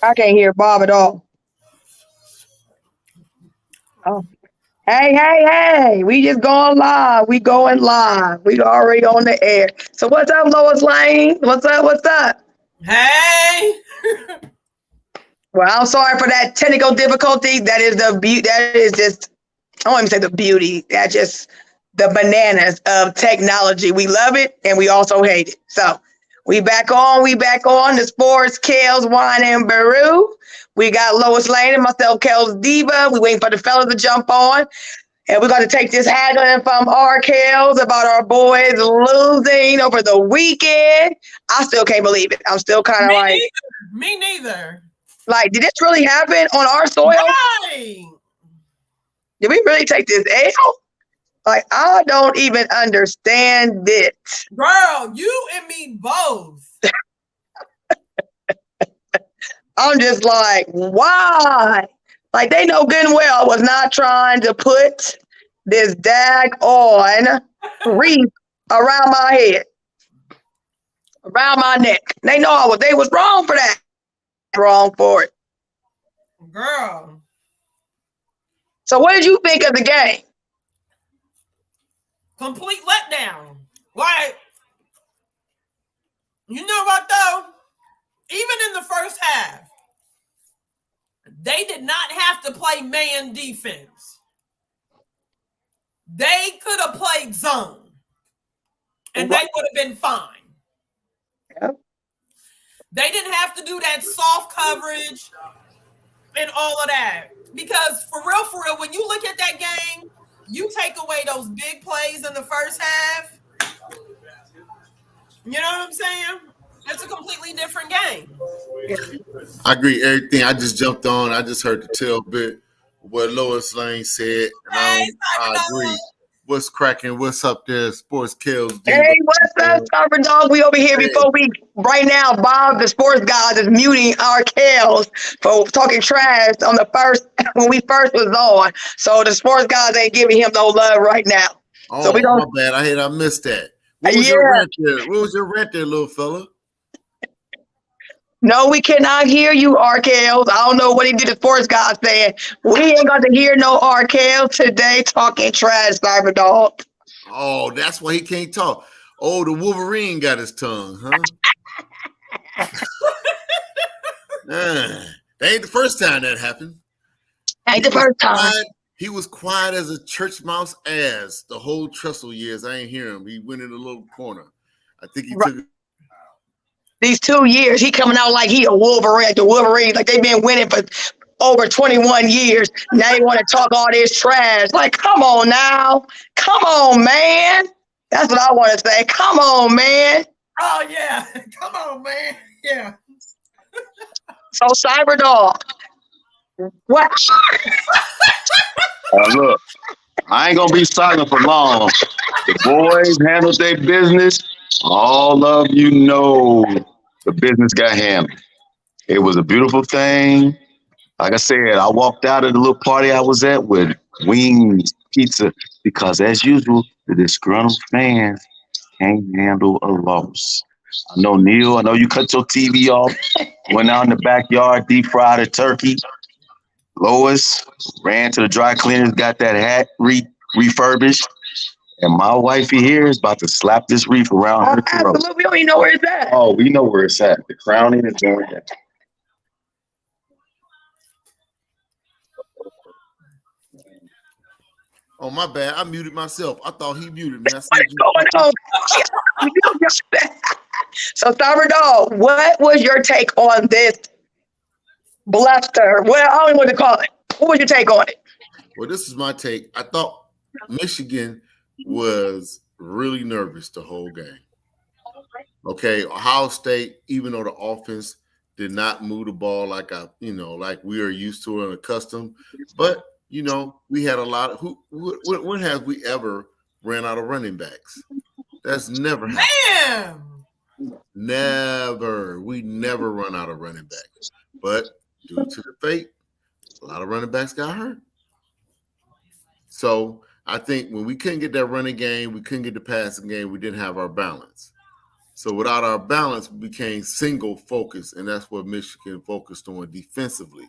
I can't hear Bob at all. Oh. Hey, hey, hey. We just going live. We going live. We already on the air. So what's up, Lois Lane? What's up? What's up? Hey, Well, I'm sorry for that technical difficulty. That is the beauty. That is just, I don't even say the beauty. That's just the bananas of technology. We love it and we also hate it. So we back on. We back on the sports, Kels, Wine, and Baru. We got Lois Lane and myself, Kels Diva. We waiting for the fellas to jump on. And we're going to take this haggling from our Kels about our boys losing over the weekend. I still can't believe it. I'm still kind of me neither. Me neither. did this really happen on our soil? Right. Did we really take this L? I don't even understand it. Girl, you and me both. I'm just like, why? Like, they know good and well I was not trying to put this dag on wreath around my head, around my neck. They know they was wrong for that. Wrong for it. Girl. So what did you think of the game? Complete letdown. Like, you know what though? Even in the first half, they did not have to play man defense. They could have played zone and they would have been fine. Yep. They didn't have to do that soft coverage and all of that. Because for real, when you look at that game, you take away those big plays in the first half. You know what I'm saying? It's a completely different game. I agree everything. I just jumped on. I just heard the tail bit of what Lois Lane said, and Hey, I agree. What's cracking? What's up there? Sports Kills. Hey, what's up, Stubborn Dog? We over here before we, right now, Bob, the sports guy, is muting our Kels for talking trash on the first, when we first was on. So the sports guys ain't giving him no love right now. Oh, so we my bad. I missed that. What was your rant there? What was your rant there, little fella? No, we cannot hear you, Arkels. I don't know what he did. The sports guy saying we ain't got to hear no Arkels today talking trash, Cyber Dog. Oh, that's why he can't talk. Oh, the Wolverine got his tongue, huh? That ain't the first time that happened. Ain't the first time. He was quiet as a church mouse ass the whole Trestle years. I ain't hear him. He went in a little corner. I think he took these 2 years. He coming out like he a Wolverine. The Wolverine, like they've been winning for over 21 years. Now you want to talk all this trash. Like, come on now. Come on, man. That's what I want to say. Come on, man. Oh, yeah. Come on, man. Yeah. So, Cyber Dog, what? Look, I ain't going to be silent for long. The boys handled their business. All of you know the business got handled. It was a beautiful thing. Like I said, I walked out of the little party I was at with wings, pizza, because as usual, the disgruntled fans can't handle a loss. I know, Neil, I know you cut your TV off, went out in the backyard, deep fried a turkey. Lois ran to the dry cleaners, got that hat refurbished. And my wifey here is about to slap this wreath around her throat. Absolutely, we don't even know where it's at. Oh, we know where it's at. The crowning is going on. Oh, my bad. I muted myself. I thought he muted me. What's going on? So, Cyber Dog, what was your take on this bluster? Well, I don't even know what to call it. What was your take on it? Well, this is my take. I thought Michigan was really nervous the whole game. Okay, Ohio State, even though the offense did not move the ball like we are used to and accustomed, but we had a lot of when have we ever ran out of running backs? That's never happened. Never. We never run out of running backs. But due to the fate, a lot of running backs got hurt. So I think when we couldn't get that running game, we couldn't get the passing game, we didn't have our balance. So without our balance, we became single focused, and that's what Michigan focused on defensively,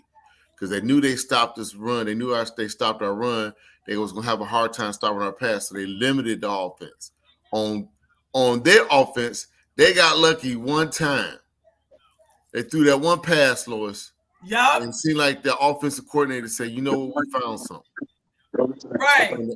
because they knew they stopped this run. They knew they stopped our run. They was going to have a hard time stopping our pass, so they limited the offense. On their offense, they got lucky one time. They threw that one pass, Lois. Yup. And it seemed like the offensive coordinator said, "You know what? We found something." Right. And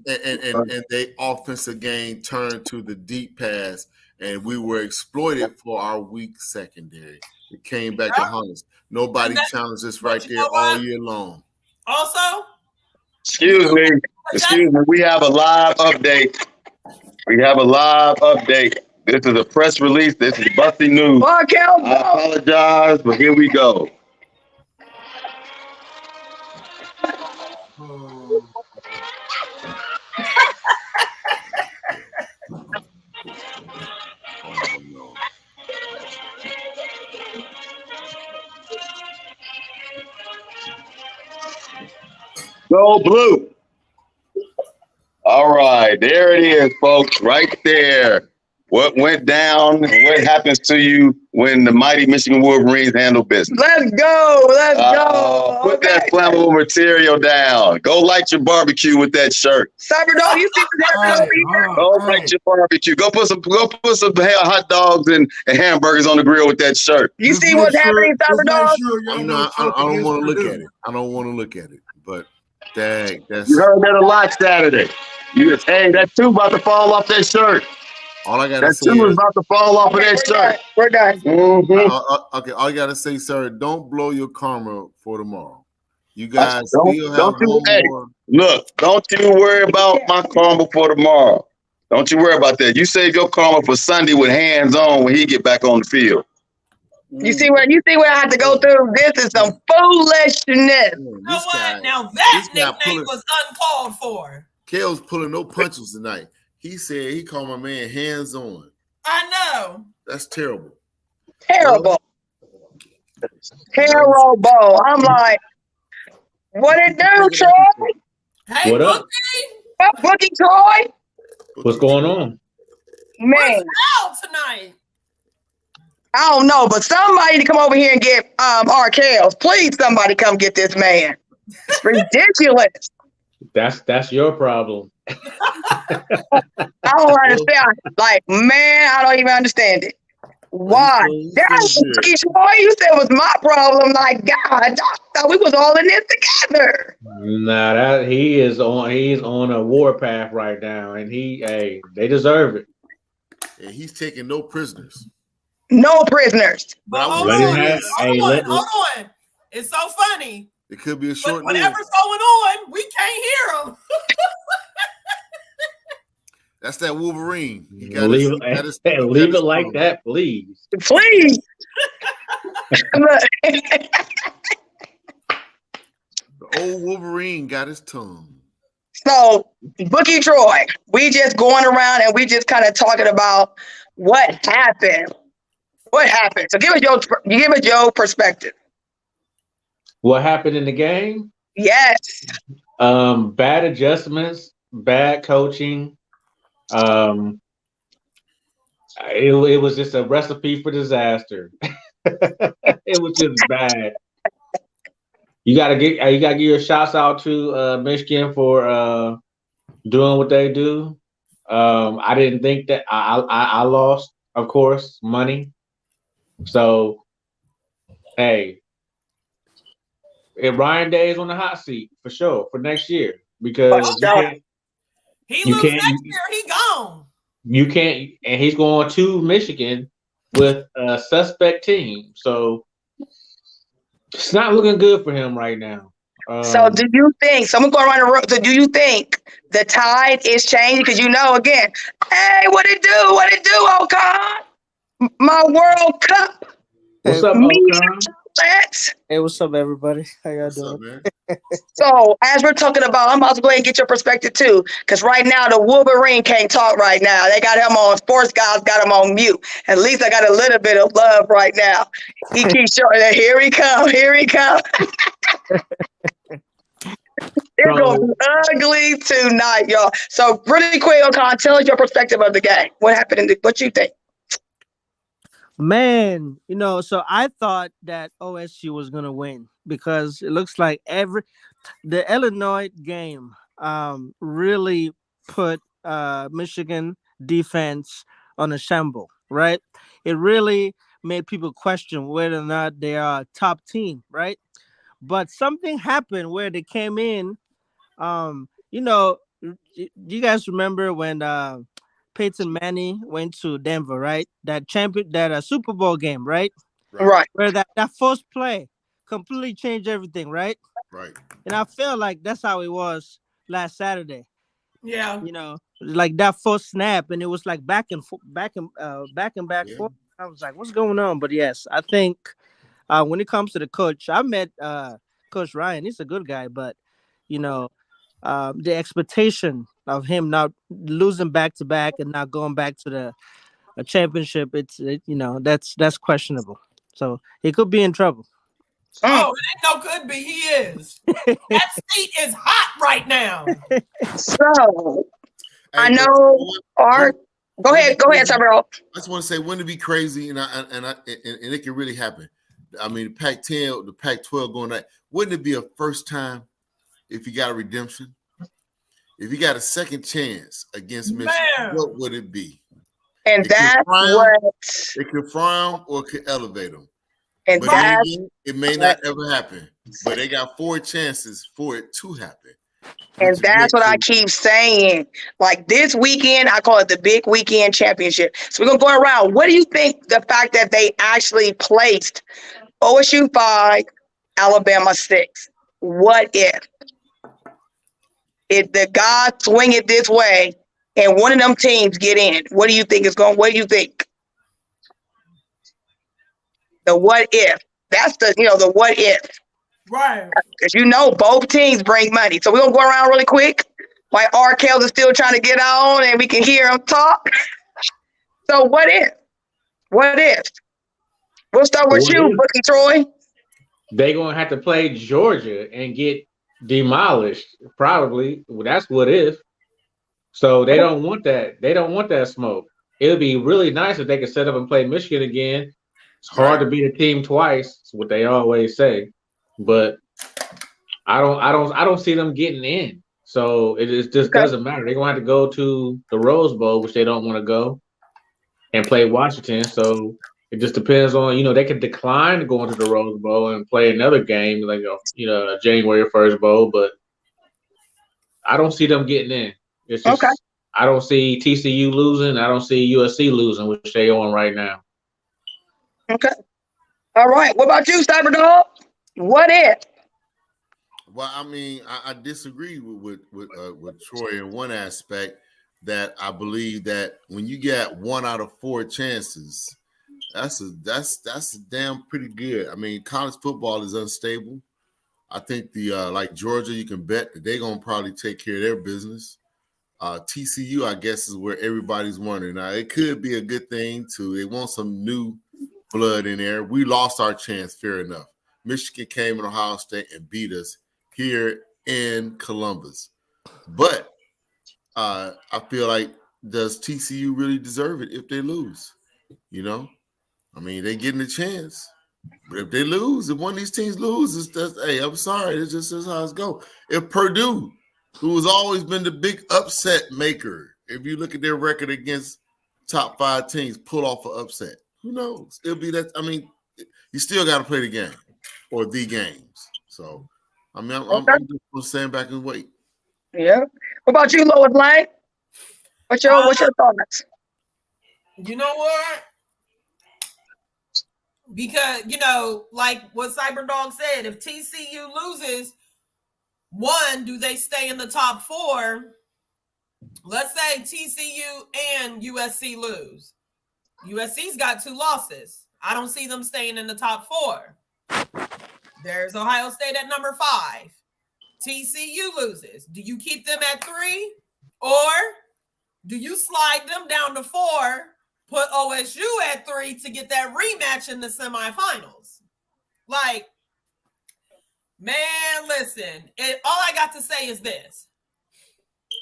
they offensive game turned to the deep pass, and we were exploited for our weak secondary. It came back to haunt us. Nobody challenged us right there all year long. Also, Excuse me. We have a live update. This is a press release. This is busty news. I apologize, but here we go. Go blue. All right, there it is, folks, right there. What went down? What happens to you when the mighty Michigan Wolverines handle business? Let's go. Put that flammable material down. Go light your barbecue with that shirt. Cyberdog, you see that? Go light your barbecue. Go put some hot dogs and hamburgers on the grill with that shirt. You see what's happening, Cyberdog? I don't want to look at it. I don't want to look at it. But dang, that's you heard that a lot Saturday. Hey, that too about to fall off that shirt. All I gotta say is about to fall off of that shirt. We're done. Mm-hmm. Okay, all I gotta say, sir, don't blow your karma for tomorrow. You guys still have more. Look, don't you worry about my karma for tomorrow. Don't you worry about that. You save your karma for Sunday with hands on when he get back on the field. You see where I have to go through? This is some foolishness. You know what? Now that nickname was uncalled for. Kale's pulling no punches tonight. He said he called my man hands on. I know. That's terrible. Terrible. I'm like, what it do, Troy? Hey, what up? Bookie Troy? What's going on? Man. What's out tonight? I don't know, but somebody to come over here and get Arkells. Please, somebody come get this man. It's ridiculous. That's your problem. I don't understand. Like, man, I don't even understand it. Why? That's Bookie Troy. You said it was my problem. Like, God, I thought we was all in this together. Nah, he's on a war path right now, and they deserve it. And he's taking no prisoners. No prisoners. But hold on. It's so funny. It could be a short. Whatever's going on, we can't hear him. That's that Wolverine. He got leave it like that, please. Please. The old Wolverine got his tongue. So, Bookie Troy, we just going around and we just kind of talking about what happened. What happened? So give us your perspective. What happened in the game? Yes. Bad adjustments, bad coaching. It was just a recipe for disaster. It was just bad. You gotta give your shouts out to Michigan for doing what they do. I didn't think that I lost, of course, money. So, hey, Ryan Day is on the hot seat for sure for next year because he loses next year. He gone. You can't, and he's going to Michigan with a suspect team. So it's not looking good for him right now. So do you think? So I'm going around the room. So do you think the tide is changing? Because again, hey, what it do, Ocon? My World Cup. What's up, Ocon? Hey, what's up, everybody? How y'all doing? So, as we're talking about, I'm about to go ahead and get your perspective too, because right now the Wolverine can't talk right now. They got him on Sports Guys, got him on mute. At least I got a little bit of love right now. He keeps showing that here he come. It's gonna be ugly tonight, y'all. So, really quick, Ocon, tell us your perspective of the game. What happened? What you think? Man, so I thought that OSU was gonna win because it looks like the Illinois game really put Michigan defense on a shamble, right? It really made people question whether or not they are a top team, right? But something happened where they came in. You guys remember when Peyton Manning went to Denver, right? That Super Bowl game, right? Right. Where that first play completely changed everything, right? Right. And I feel like that's how it was last Saturday. Yeah. Like that first snap, and it was like back and back and back Yeah. forth. I was like, what's going on? But yes, I think when it comes to the coach, I met Coach Ryan. He's a good guy, but the expectation of him not losing back to back and not going back to a championship, that's questionable. So he could be in trouble. Oh, it ain't no could be. He is. That seat is hot right now. So I know Art. Go ahead, Cyber. I just want to say, wouldn't it be crazy, and it can really happen. I mean, the Pac-10, the Pac-12 going that. Wouldn't it be a first time if you got a redemption? If you got a second chance against Michigan, what would it be? And that's what it could frown or it could elevate them. And but it may not ever happen. But they got 4 chances for it to happen. And that's what I keep saying. Like this weekend, I call it the big weekend championship. So we're going to go around. What do you think the fact that they actually placed OSU 5, Alabama 6? What if the gods swing it this way and one of them teams get in? What do you think is going? What do you think? The what if? That's the what if. Right. Because both teams bring money. So we're going to go around really quick. While R. Kells is still trying to get on and we can hear him talk. So what if? What if? We'll start with you, Bookie Troy. They're going to have to play Georgia and get demolished, probably. Well, that's what if. So they don't want that. They don't want that smoke. It would be really nice if they could set up and play Michigan again. It's hard to beat a team twice. It's what they always say. But I don't see them getting in. So it just doesn't matter. They're gonna have to go to the Rose Bowl, which they don't want to go, and play Washington. So it just depends on, they could decline going to the Rose Bowl and play another game, like a January 1st bowl, but I don't see them getting in. It's just I don't see TCU losing. I don't see USC losing, which they on right now. Okay. All right. What about you, Cyberdog? What if? Well, I mean, I disagree with Troy in one aspect, that I believe that when you get 1 out of 4 chances, that's damn pretty good. I mean, college football is unstable. I think like Georgia, you can bet that they're gonna probably take care of their business. TCU, I guess, is where everybody's wondering. Now, it could be a good thing too. They want some new blood in there. We lost our chance, fair enough. Michigan came in Ohio State and beat us here in Columbus. But I feel like, does TCU really deserve it if they lose? I mean, they're getting a chance. But if they lose, if one of these teams loses, hey, I'm sorry. It's just how it's go. If Purdue, who has always been the big upset maker, if you look at their record against top 5 teams, pull off an upset, who knows? It'll be that. I mean, you still got to play the game or the games. So, I mean, I'm just staying back and wait. Yeah. What about you, Lois Lang? What's your thoughts? You know what? Because, like what Cyberdog said, if TCU loses, 1, do they stay in the top 4? Let's say TCU and USC lose. USC's got 2 losses. I don't see them staying in the top 4. There's Ohio State at number 5. TCU loses. Do you keep them at 3? Or do you slide them down to 4, put OSU at 3 to get that rematch in the semifinals? Like, man, listen. All I got to say is this.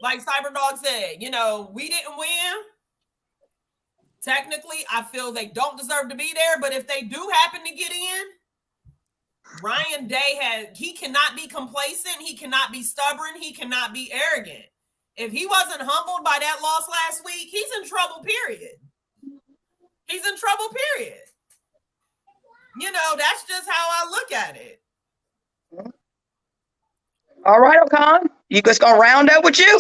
Like Cyberdog said, we didn't win. Technically, I feel they don't deserve to be there, but if they do happen to get in, Ryan Day he cannot be complacent, he cannot be stubborn, he cannot be arrogant. If he wasn't humbled by that loss last week, he's in trouble, period. He's in trouble, period. You know, that's just how I look at it. All right, O'Con, you just gonna round up with you?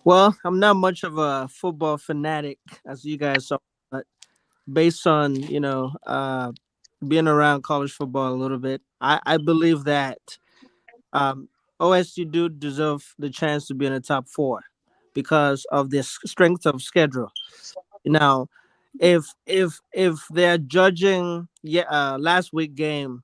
Well, I'm not much of a football fanatic, as you guys saw, but based on being around college football a little bit, I believe that OSU do deserve the chance to be in the top 4 because of the strength of schedule. Now, if they're judging last week game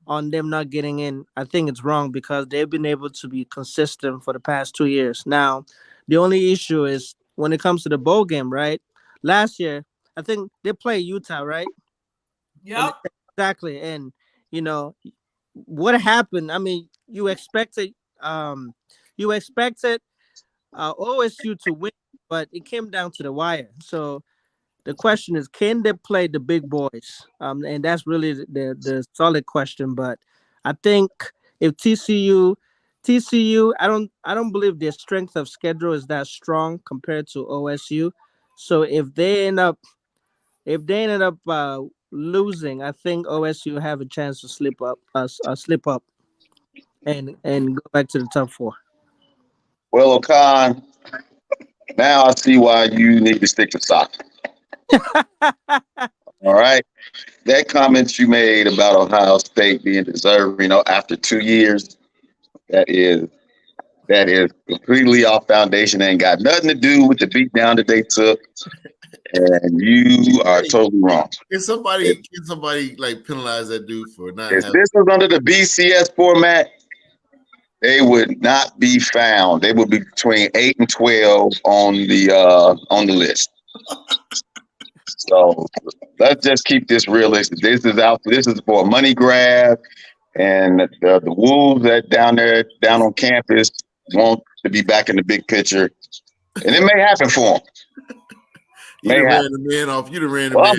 on them not getting in, I think it's wrong because they've been able to be consistent for the past 2 years. Now, the only issue is when it comes to the bowl game, right? Last year, I think they played Utah, right? Yep. Exactly. And what happened? I mean, you expected OSU to win, but it came down to the wire. So the question is, can they play the big boys? And that's really the solid question. But I think if TCU, I don't believe their strength of schedule is that strong compared to OSU. So if they ended up losing, I think OSU have a chance to slip up and go back to the top 4. Well, O'Con, now I see why you need to stick to soccer. All right. That comment you made about Ohio State being deserving, after 2 years, that is completely off foundation. Ain't got nothing to do with the beatdown that they took. And you are totally wrong. Can somebody like penalize that dude for not If this was under the BCS format, they would not be found. They would be between 8 and 12 on the list. So let's just keep this realistic. This is for a money grab, and the Wolves that down on campus want to be back in the big picture, and it may happen for them. You done ran the man off. You done ran the well, man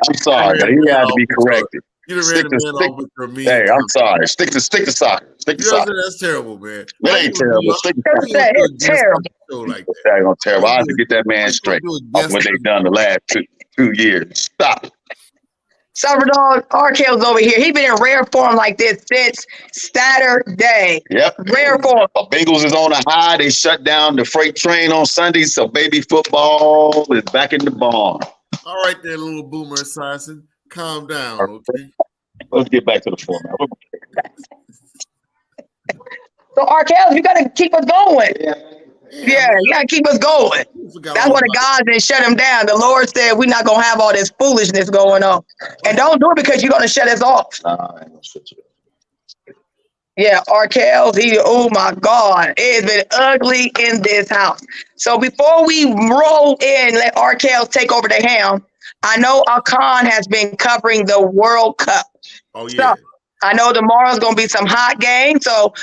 I'm sorry. He had to be corrected. You done ran the man off with your meme. Hey, I'm sorry. Stick to soccer. Stick to soccer. That's terrible, man. It ain't terrible. Stick to soccer. It's terrible. Like that. That ain't terrible. I have to get that man straight off what they've done the last 2 years. Stop it. Salvador Arkel's over here. He been in rare form like this since Saturday. Yep. Rare form. The Bengals is on a high. They shut down the freight train on Sunday, so baby football is back in the barn. All right there, little boomer assassin. Calm down, okay? Let's get back to the format. So Arkel, you gotta keep us going. Yeah, you gotta keep us going. That's why the gods didn't shut him down. The Lord said we're not gonna have all this foolishness going on. And don't do it because you're gonna shut us off. I ain't gonna shut you up. Yeah, Arkel's, oh my God, it has been ugly in this house. So before we roll in, let Arkel take over the helm. I know Akan has been covering the World Cup. Oh, yeah. So I know tomorrow's going to be some hot games. So,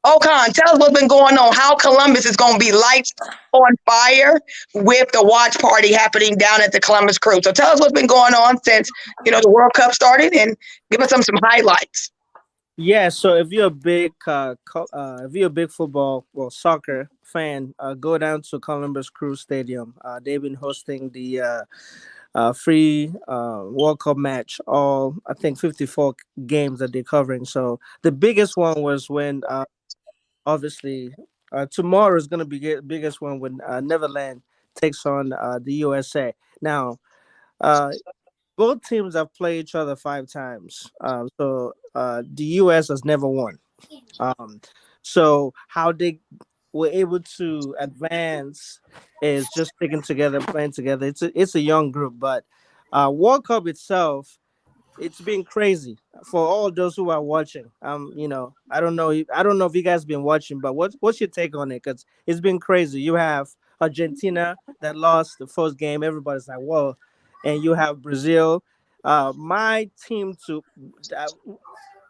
Okan, tell us what's been going on, how Columbus is going to be lights on fire with the watch party happening down at the Columbus Crew. So tell us what's been going on since, the World Cup started and give us some highlights. Yeah, so if you're a big football, soccer fan, go down to Columbus Crew Stadium. They've been hosting the free World Cup match, all I think 54 games that they're covering. So the biggest one was when obviously tomorrow is going to be the biggest one when Netherlands takes on the USA. Now both teams have played each other 5 times, so the US has never won. So how they were able to advance is just sticking together, playing together. It's a young group, but World Cup itself, it's been crazy for all those who are watching. I don't know if you guys been watching, but what's your take on it? Because it's been crazy. You have Argentina that lost the first game. Everybody's like, whoa. And you have Brazil. My team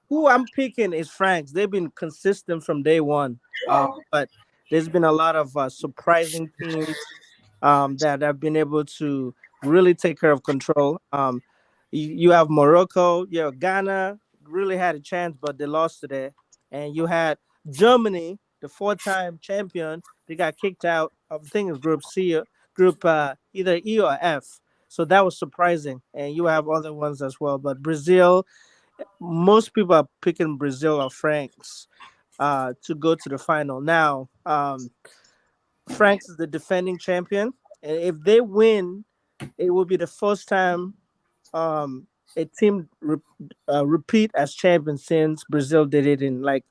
who I'm picking is France. They've been consistent from day one. But there's been a lot of surprising teams. that have been able to really take care of control. You have Morocco, you have Ghana, really had a chance, but they lost today. And you had Germany, the four-time champion. They got kicked out of, I think it's Group C, Group either E or F. So that was surprising. And you have other ones as well. But Brazil, most people are picking Brazil or France to go to the final. Now, France is the defending champion. And if they win, it will be the first time a team repeat as champion since Brazil did it in like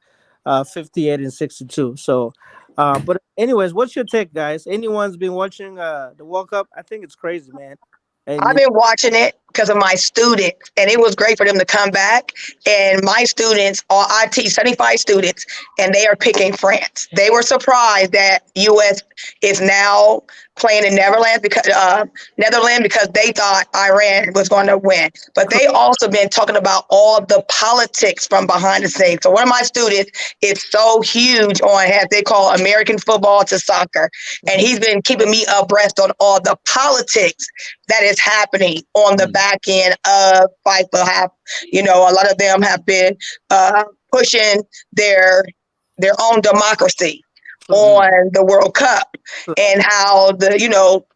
58 and 62. So, but anyways, what's your take, guys? Anyone's been watching the World Cup? I think it's crazy, man. And I've been watching it because of my students, and it was great for them to come back. And my students, I teach 75 students, and they are picking France. They were surprised that U.S. is now playing in Netherlands because they thought Iran was going to win. But they also been talking about all the politics from behind the scenes. So one of my students is so huge on, as they call American football to soccer, and he's been keeping me abreast on all the politics that is happening on the back end of FIFA. A lot of them have been pushing their own democracy on the World Cup, and how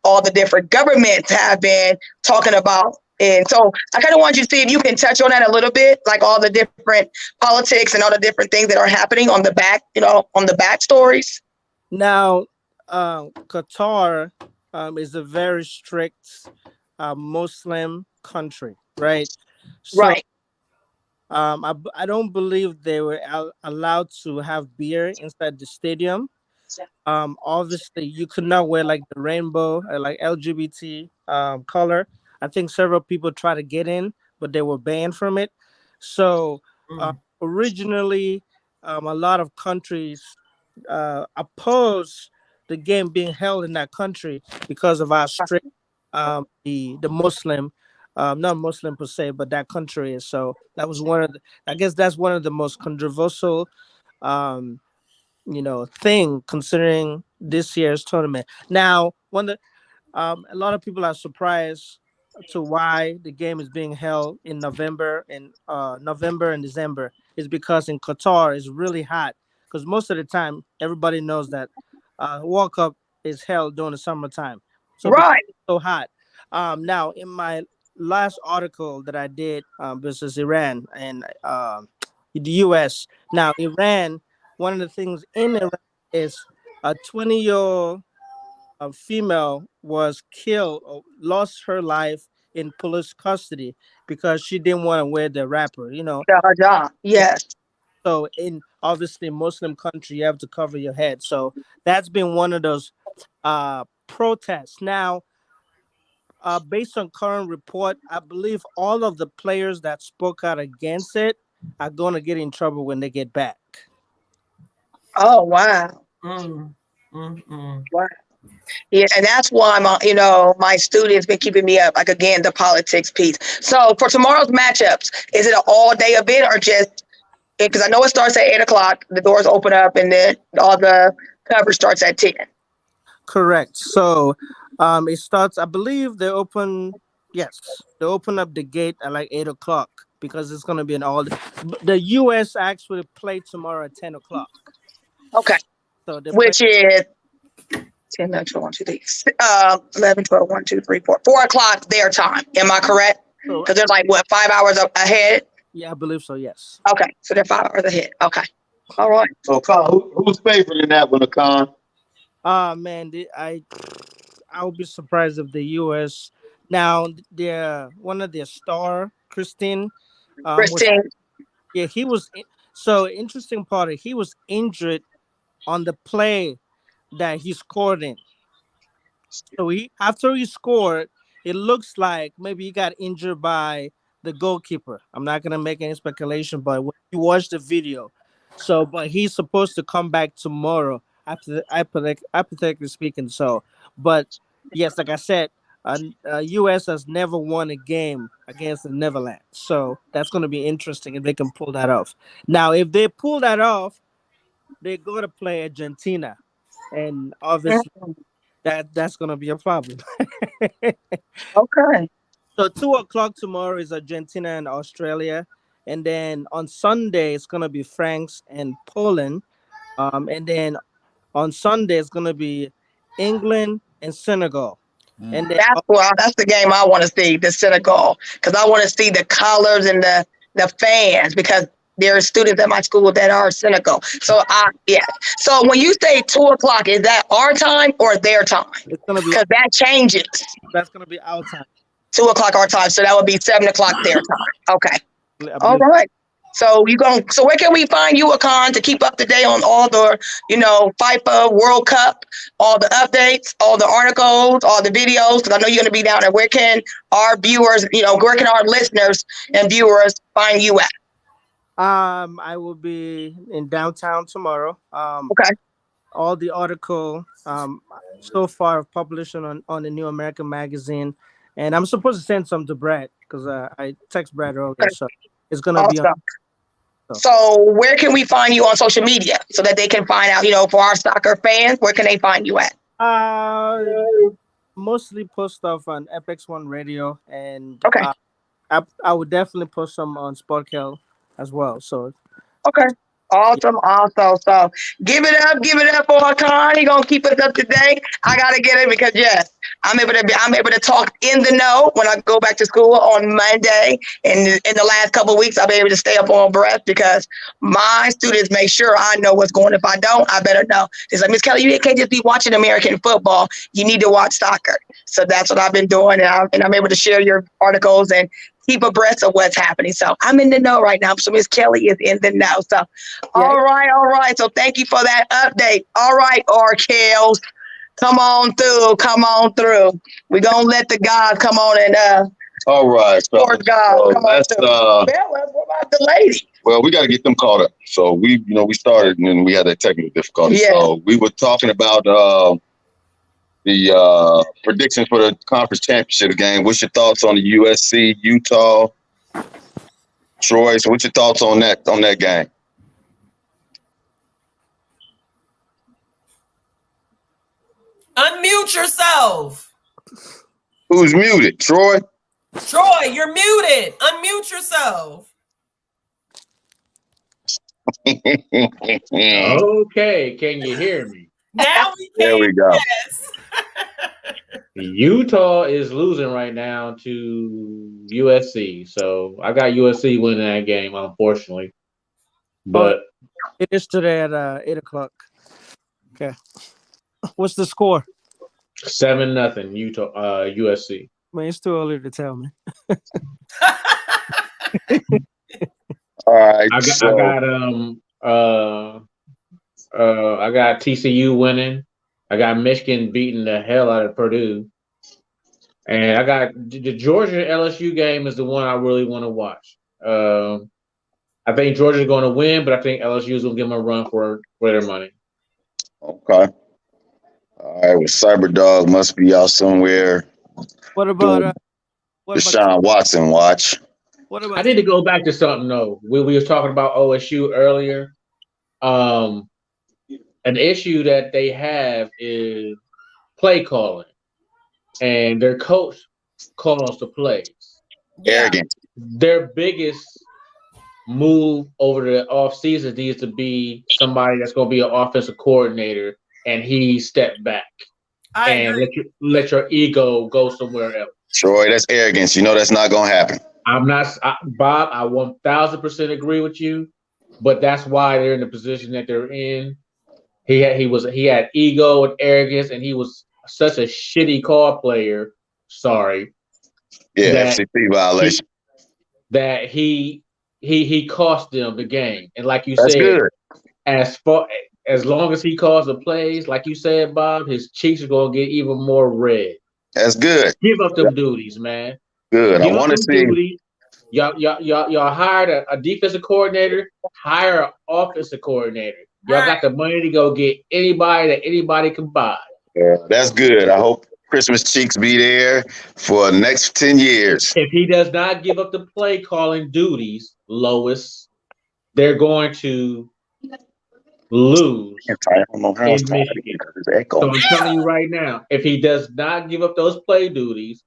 all the different governments have been talking about. And so I kind of want you to see if you can touch on that a little bit, like all the different politics and all the different things that are happening on the back, on the back stories. Now, Qatar is a very strict Muslim country, right? So, Right. I don't believe they were allowed to have beer inside the stadium. Obviously, you could not wear like the rainbow, like LGBT color. I think several people tried to get in, but they were banned from it. So originally, a lot of countries opposed the game being held in that country because of how strict the Muslim, not Muslim per se, but that country is. So that was I guess that's one of the most controversial thing considering this year's tournament. Now, a lot of people are surprised to why the game is being held in November and December is because in Qatar it's really hot. Because most of the time, everybody knows that World Cup is held during the summertime. So right, it's so hot. Now, in my last article that I did versus Iran and the U.S. Now, Iran. One of the things in Iran is a 20-year-old female was killed or lost her life in police custody because she didn't want to wear the wrapper, the hijab. Yes. So in obviously Muslim country, you have to cover your head. So that's been one of those protests. Now, based on current report, I believe all of the players that spoke out against it are going to get in trouble when they get back. Oh, wow. Wow. Yeah, and that's why my students been keeping me up. Like again, the politics piece. So for tomorrow's matchups, is it an all-day event or just because I know it starts at 8:00, the doors open up, and then all the coverage starts at 10. Correct. So it starts. I believe they open up the gate at like 8:00 because it's going to be an all. The U.S. actually play tomorrow at 10:00. Okay. So which is 10, 1, 2, 3, 11, 12, 1, 2, 3, 4. 4:00 their time. Am I correct? Because they're like, 5 hours ahead? Yeah, I believe so, yes. Okay. So they're 5 hours ahead. Okay. All right. So, Khan, who's favored in that one, Khan? Man, I would be surprised if the U.S. Now, one of their star, Christine. He was. So interesting part. He was injured on the play that he scored in. So after he scored, it looks like maybe he got injured by the goalkeeper. I'm not gonna make any speculation, but when you watch the video, but he's supposed to come back tomorrow. Hypothetically speaking, but yes, like I said, U.S. has never won a game against the Netherlands, so that's going to be interesting if they can pull that off. Now, if they pull that off, they're going to play Argentina, and obviously that's gonna be a problem. Okay. So 2 o'clock tomorrow is Argentina and Australia, and then on Sunday it's gonna be France and Poland, and then on Sunday it's gonna be England and Senegal, and then That's the game I want to see, the Senegal, because I want to see the colors and the fans, because there are students at my school that are Senegal. So yeah. So when you say 2 o'clock, is that our time or their time? it's gonna be Because that changes. that's gonna be our time. 2 o'clock our time, so that would be 7 o'clock their time. Okay. I All believe. right. So so where can we find you, Akan, to keep up to date on all the, FIFA World Cup, all the updates, all the articles, all the videos? Because I know you're going to be down there. Where can our viewers, where can our listeners and viewers find you at? I will be in downtown tomorrow. Okay. All the article so far published on the New American Magazine, and I'm supposed to send some to Brad because I text Brad earlier, Okay. so it's gonna be on. Awesome. So where can we find you on social media so that they can find out, for our soccer fans, where can they find you at? Mostly post stuff on FX1 Radio, and Okay. I would definitely post some on Sportkel as well. So Okay. Awesome. So give it up for Akan. He gonna keep us up to date. I gotta get it because yes, I'm able to talk in the know when I go back to school on Monday. And in the last couple of weeks, I'll be able to stay up on breath because my students make sure I know what's going on. If I don't, I better know. It's like, Miss Kelly, you can't just be watching American football. You need to watch soccer. So that's what I've been doing, and I'm able to share your articles and keep abreast of what's happening. So I'm in the know right now. So Miss Kelly is in the know. So all right. So thank you for that update. All right, Arkels, come on through. We're gonna let the gods come on and All right. Lord God, So come on let's, through. What about the lady? well, we got to get them caught up. So we started and then we had that technical difficulty. Yeah. So we were talking about the predictions for the conference championship game. What's your thoughts on the USC, Utah, Troy? So what's your thoughts on that game? Unmute yourself. Who's muted? Troy? Troy, you're muted. Unmute yourself. Okay, can you hear me? Now we can. There we go. Yes. Utah is losing right now to USC, so I got USC winning that game, unfortunately. But it is today at 8 o'clock. Okay, what's the score? 7-0 Utah, USC. Man, it's too early to tell me. All right. I got TCU winning. I got Michigan beating the hell out of Purdue. And I got the Georgia LSU game is the one I really want to watch. I think Georgia's going to win, but I think LSU is going to give them a run for their money. Okay. All right. Well, Cyberdog must be out somewhere. What about Deshaun Watson watch? What about? I need to go back to something though. We were talking about OSU earlier. An issue that they have is play calling, and their coach calls the plays. Arrogant. Their biggest move over the offseason needs to be somebody that's going to be an offensive coordinator, and he stepped back and let your ego go somewhere else. Troy, that's arrogance. You know that's not going to happen. Bob, I 1000% agree with you, but that's why they're in the position that they're in. He had ego and arrogance, and he was such a shitty call player. Sorry. Yeah, FCC violation. That he cost them the game. And like you That's said, good. As long as he calls the plays, like you said, Bob, his cheeks are gonna get even more red. That's good. Give up them duties, man. Good. Give I want to see. Duties. Y'all hired a defensive coordinator, hire an offensive coordinator. Y'all got the money to go get anybody that anybody can buy. Yeah, that's good. I hope Christmas cheeks be there for the next 10 years. If he does not give up the play calling duties, Lois, they're going to lose I don't know how in Michigan. echo? So I'm telling you right now, if he does not give up those play duties,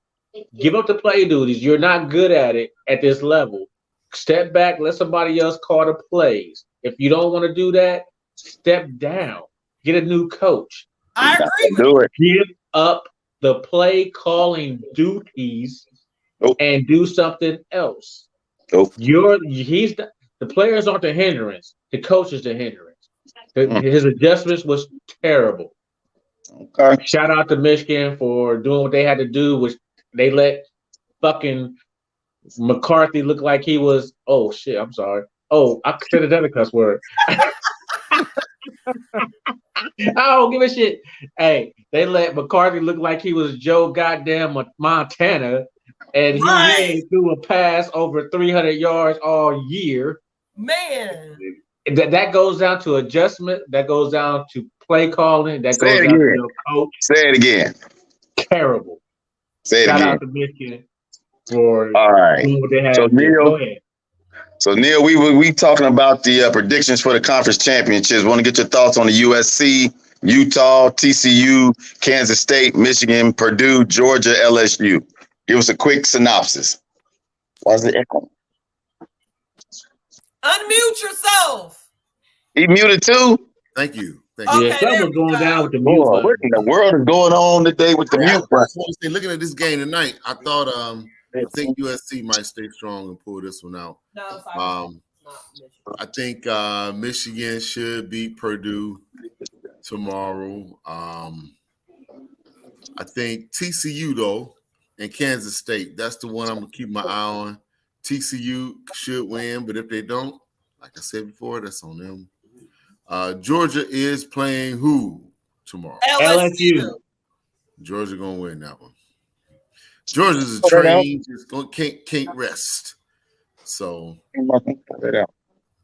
give up the play duties. You're not good at it at this level. Step back, let somebody else call the plays. If you don't want to do that, step down. Get a new coach. I agree with Do it. Give up the play calling duties and do something else. Nope. The players aren't the hindrance. The coach is the hindrance. His adjustments was terrible. Okay. Shout out to Michigan for doing what they had to do, which they let fucking McCarthy look like he was. Oh shit! I'm sorry. Oh, I said another cuss word. I don't give a shit. Hey, they let McCarthy look like he was Joe goddamn Montana, and he threw a pass over 300 yards all year. Man. That goes down to adjustment. That goes down to play calling. That goes down to the coach. Say it again. Terrible. Say it Shout again. out to Michigan for all right. doing what they had So to do. Go ahead. So Neil, we talking about the predictions for the conference championships. Want to get your thoughts on the USC, Utah, TCU, Kansas State, Michigan, Purdue, Georgia, LSU. Give us a quick synopsis. Why is it echoing? Unmute yourself. He muted too? Thank you. Okay, Yeah, something's going down with the mute Boy, what in the world is going on today with the mute button? Looking at this game tonight, I thought I think USC might stay strong and pull this one out. No, sorry. I think Michigan should beat Purdue tomorrow. I think TCU though and Kansas State. That's the one I'm gonna keep my eye on. TCU should win, but if they don't, like I said before, that's on them. Georgia is playing who tomorrow? LSU. Georgia gonna win that one. Georgia's a train, just can't rest. So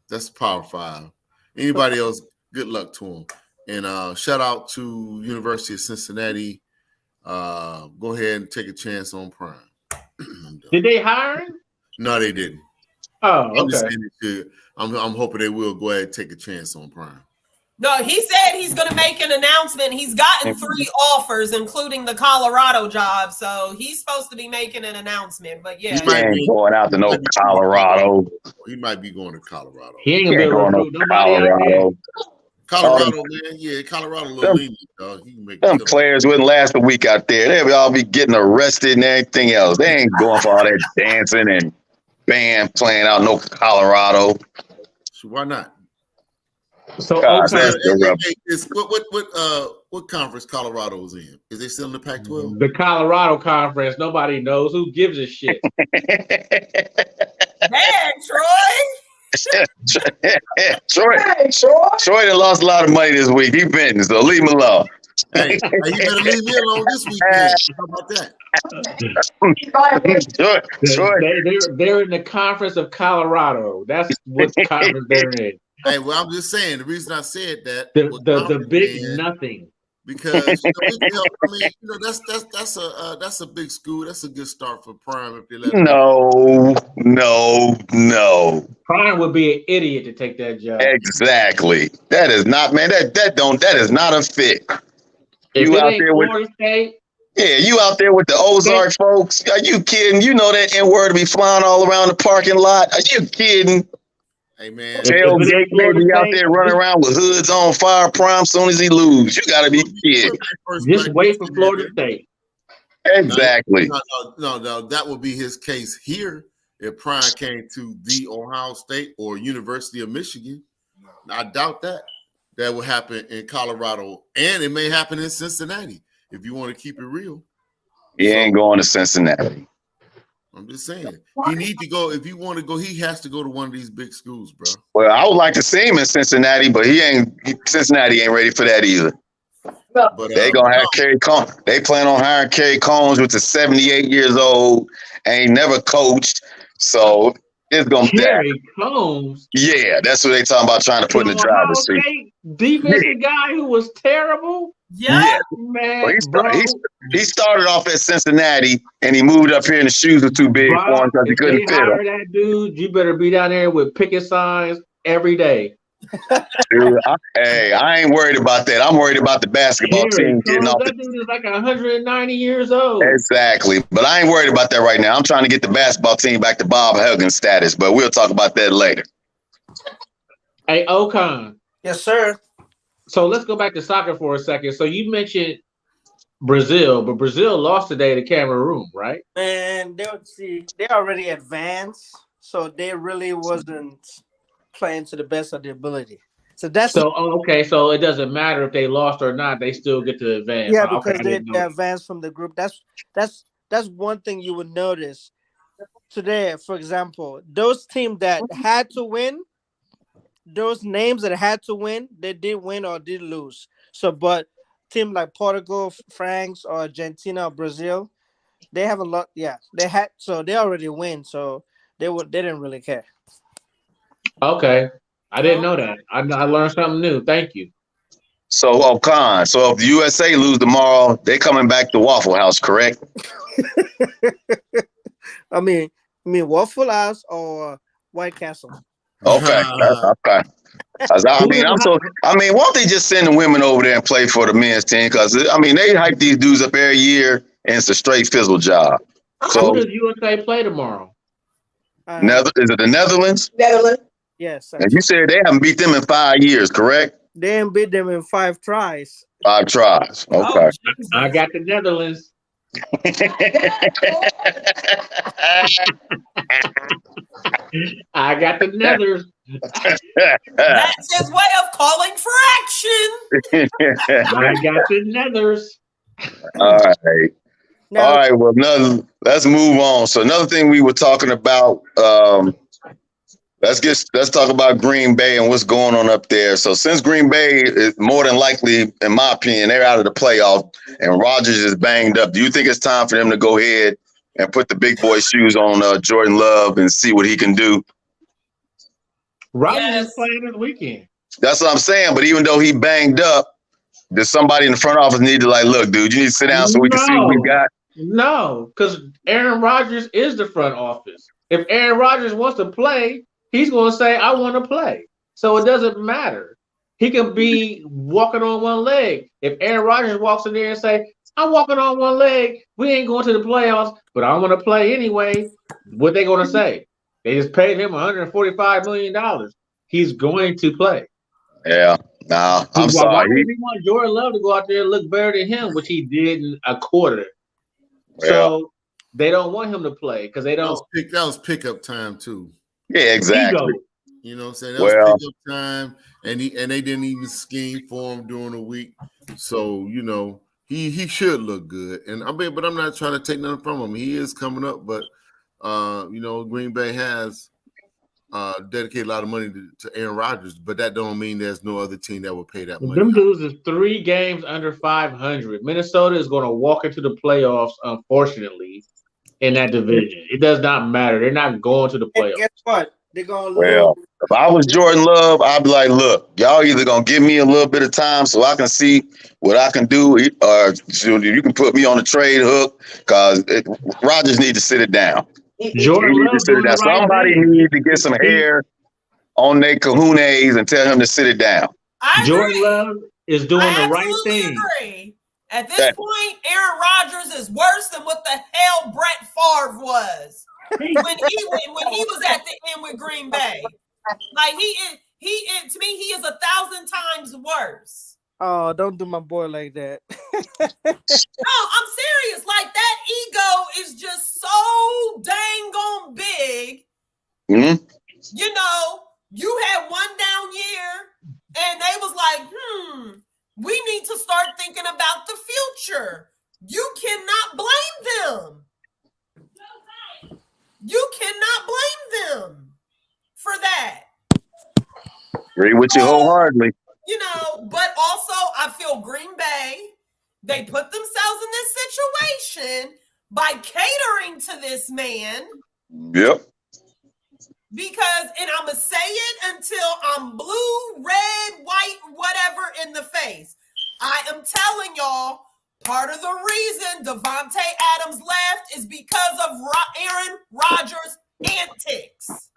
that's Power 5. Anybody else, good luck to them. And shout out to University of Cincinnati. Go ahead and take a chance on Prime. Did they hire him? No, they didn't. Oh, I'm just okay. saying I'm hoping they will go ahead and take a chance on Prime. No, he said he's going to make an announcement. He's gotten 3 offers, including the Colorado job. So he's supposed to be making an announcement. But yeah, He ain't going out to no Colorado. He might be going to Colorado. He ain't gonna be able to recruit nobody out there. Colorado, man. Yeah, Colorado a little lenient, dog. He can make Them players wouldn't last a week out there. They'd all be getting arrested and everything else. They ain't going for all that dancing and band playing out no Colorado. So why not? So God, okay. What conference Colorado's in? Is they still in the Pac-12? The Colorado Conference, nobody knows. Who gives a shit? man, Troy. Troy done lost a lot of money this week. He been, so leave him alone. Hey, you better leave me alone this weekend. How about that? They're in the Conference of Colorado. That's what conference they're in. Hey, well, I'm just saying the reason I said that The big nothing. because that's a big school. That's a good start for Prime if they let No. Prime would be an idiot to take that job. Exactly. That is not, man. That is not a fit. If You it out ain't there with Florida State, you out there with the Ozark folks. Are you kidding? You know that N-word to be flying all around the parking lot. Are you kidding? Hey man, Tailgate baby out there running around with hoods on fire Prime soon as he lose. You gotta be kidding. just wait for Florida State. Exactly. No, that would be his case here if Prime came to the Ohio State or University of Michigan. I doubt that. That will happen in Colorado, and it may happen in Cincinnati if you want to keep it real. He ain't going to Cincinnati. I'm just saying. He needs to go. If you want to go, he has to go to one of these big schools, bro. Well, I would like to see him in Cincinnati, but Cincinnati ain't ready for that either. But They gonna have Kerry Combs. They plan on hiring Kerry Combs, which is 78 years old, ain't never coached. So it's gonna be Kerry Combs. Yeah, that's what they talking about trying to put in the driver's seat. Defensive guy who was terrible. Yeah. Man, Well, he started off at Cincinnati and he moved up here and the shoes were too big for him because he couldn't fit hire him. that dude, you better be down there with picket signs every day. Dude, I ain't worried about that. I'm worried about the basketball team getting off the. That dude is like 190 years old. Exactly, but I ain't worried about that right now. I'm trying to get the basketball team back to Bob Huggins status, but we'll talk about that later. Hey, Ocon. Yes, sir. So let's go back to soccer for a second. So you mentioned Brazil, but Brazil lost today to Cameroon, right? And they already advanced, so they really wasn't playing to the best of their ability. So that's okay. So it doesn't matter if they lost or not; they still get to advance. yeah, Okay, because they advanced from the group. That's one thing you would notice today. For example, those teams that had to win, those names that had to win, they did win or did lose. So, but team like Portugal, France, or Argentina, or Brazil, they have a lot. Yeah, they already win, so they didn't really care. Okay, I didn't know that. I learned something new. Thank you. So, Ocon, so if the USA lose tomorrow, they coming back to Waffle House, correct? I mean Waffle House or White Castle. Okay, okay. Won't they just send the women over there and play for the men's team? Because they hype these dudes up every year, and it's a straight fizzle job. So, who does USA play tomorrow? Is it the Netherlands? Netherlands. Yes. And you said they haven't beat them in 5 years, correct? They didn't beat them in 5 tries. 5 tries. Okay. I got the Netherlands. I got the Nethers. That's his way of calling for action. I got the Nethers. All right. Now, all right. Well, let's move on. So another thing we were talking about. Let's talk about Green Bay and what's going on up there. So since Green Bay is more than likely, in my opinion, they're out of the playoff and Rodgers is banged up, do you think it's time for them to go ahead and put the big boy shoes on Jordan Love and see what he can do? Rodgers is playing this weekend. That's what I'm saying. But even though he banged up, does somebody in the front office need to look, dude, you need to sit down so we can see what we got? No, because Aaron Rodgers is the front office. If Aaron Rodgers wants to play, he's going to say, I want to play. So it doesn't matter. He can be walking on one leg. If Aaron Rodgers walks in there and say, I'm walking on one leg, we ain't going to the playoffs, but I want to play anyway, what they going to say? They just paid him $145 million. He's going to play. Yeah. No, I'm sorry. Why did he want Jordan Love to go out there and look better than him, which he did in a quarter? Yeah. So they don't want him to play because they don't. That was pickup time too. Yeah, exactly. Ego. You know what I'm saying? That was pickup time, and they didn't even scheme for him during the week. So he should look good. And but I'm not trying to take nothing from him. He is coming up, but Green Bay has dedicated a lot of money to Aaron Rodgers, but that don't mean there's no other team that will pay that money. Them dudes is 3 games under 500. Minnesota is going to walk into the playoffs, unfortunately, in that division. It does not matter. They're not going to the playoffs. And guess what? They're going to lose. If I was Jordan Love, I'd be like, look, y'all either going to give me a little bit of time so I can see what I can do, or you can put me on the trade hook, because Rodgers needs to sit it down. Jordan Love somebody needs to get some hair on their kahunas and tell him to sit it down. Jordan Love is doing the right thing. Agree. At this point, Aaron Rodgers is worse than what the hell Brett Favre was when he was at the end with Green Bay. Like he is to me, he is 1,000 times worse. Oh, don't do my boy like that. No, I'm serious. Like, that ego is just so dang on big. Mm-hmm. You had one down year, and they was like, we need to start thinking about the future. You cannot blame them. You cannot blame them for that. Agree with you wholeheartedly. But also I feel Green Bay, they put themselves in this situation by catering to this man. Yep. Because, and I'm going to say it until I'm blue, red, white, whatever in the face. I am telling y'all, part of the reason Devontae Adams left is because of Aaron Rodgers' antics.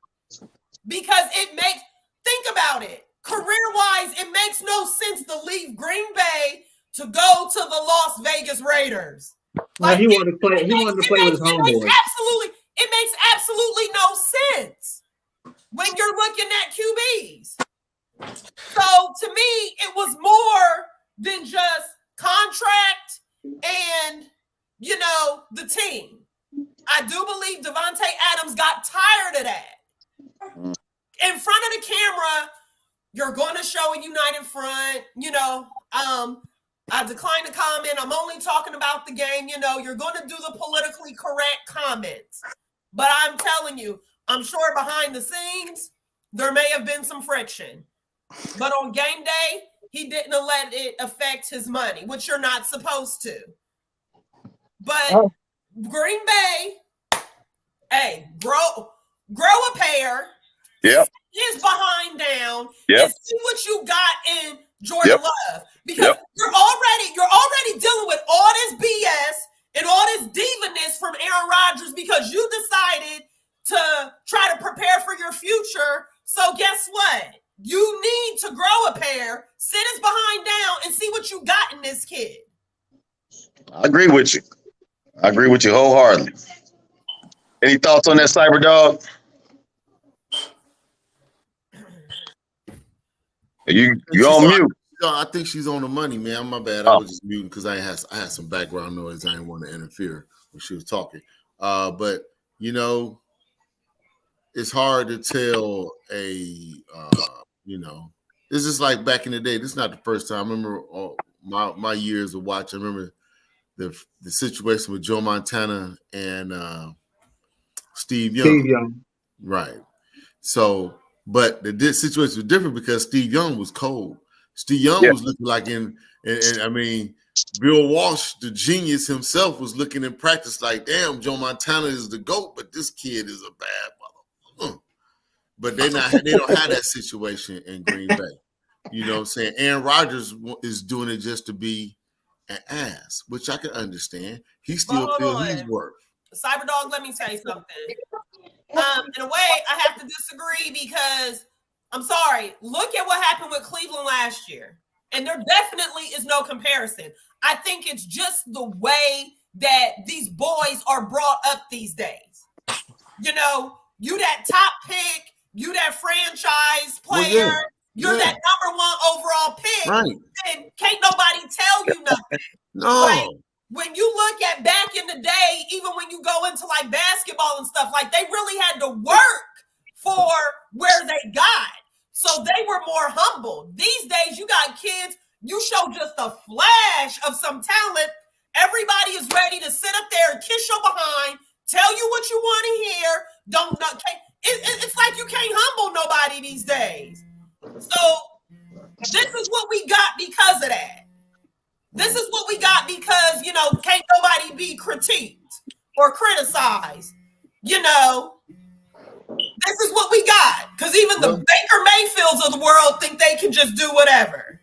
Because think about it. Kareem Vegas Raiders. Well, he wanted to play. He wanted to play with his homeboys. It makes absolutely no sense when you're looking at QBs. So to me, it was more than just contract and, you know, the team. I do believe Devontae Adams got tired of that. In front of the camera, you're going to show a united front. You know, I declined to comment. I'm only talking about the game. You know, you're going to do the politically correct comments. But I'm telling you, I'm sure behind the scenes, there may have been some friction. But on game day, he didn't let it affect his money, which you're not supposed to. But Green Bay, hey, grow a pair. Yep. His behind down. Yep. And see what you got in Jordan Love. Because you're already dealing with all this BS and all this divaness from Aaron Rodgers because you decided to try to prepare for your future. So guess what? You need to grow a pair, sit his behind down, and see what you got in this kid. I agree with you. I agree with you wholeheartedly. Any thoughts on that, Cyber Dog? You on mute? No, I think she's on the money, man. My bad. I was just muting because I had some background noise. I didn't want to interfere when she was talking. But you know, it's hard to tell you know, it's just like back in the day. This is not the first time. I remember my years of watching. I remember the situation with Joe Montana and Steve Young. Right. So, but the situation was different because Steve Young was cold. Steve Young was looking like and I mean, Bill Walsh, the genius himself, was looking in practice like, damn, Joe Montana is the GOAT, but this kid is a bad mother. But they don't have that situation in Green Bay. You know what I'm saying? Aaron Rodgers is doing it just to be an ass, which I can understand. He still feels he's worth. Cyberdog, let me say something. In a way, I have to disagree because I'm sorry. Look at what happened with Cleveland last year. And there definitely is no comparison. I think it's just the way that these boys are brought up these days. You know, you that top pick, you that franchise player, you're that number one overall pick, and can't nobody tell you nothing. No. Like, when you look at back in the day, even when you go into like basketball and stuff, like they really had to work for where they got. So they were more humble. These days, you got kids, you show just a flash of some talent. Everybody is ready to sit up there and kiss your behind, tell you what you want to hear. It's like you can't humble nobody these days. So this is what we got because of that. This is what we got because, you know, can't nobody be critiqued or criticized. You know, this is what we got. Because even the Baker Mayfields of the world think they can just do whatever.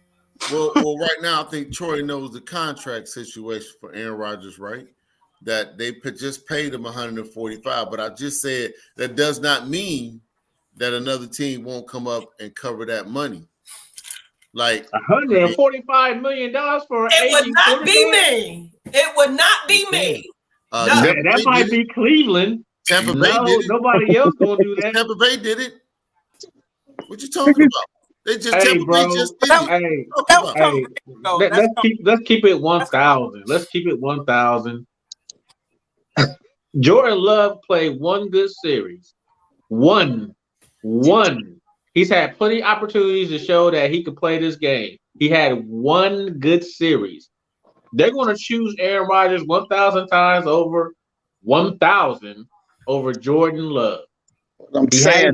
Well, right now, I think Troy knows the contract situation for Aaron Rodgers, right? That they just paid him $145. But I just said that does not mean that another team won't come up and cover that money. Like $145 million for it would not be me. It would not be me. No. That might be Cleveland. Tampa Bay did it. Nobody else gonna do that. Tampa Bay did it. What you talking about? They just Tampa Bay just did it. Let's keep it 1,000. Let's keep it 1,000. Jordan Love played one good series. One. He's had plenty of opportunities to show that he could play this game. He had one good series. They're going to choose Aaron Rodgers 1,000 times over 1,000 over Jordan Love. I'm saying,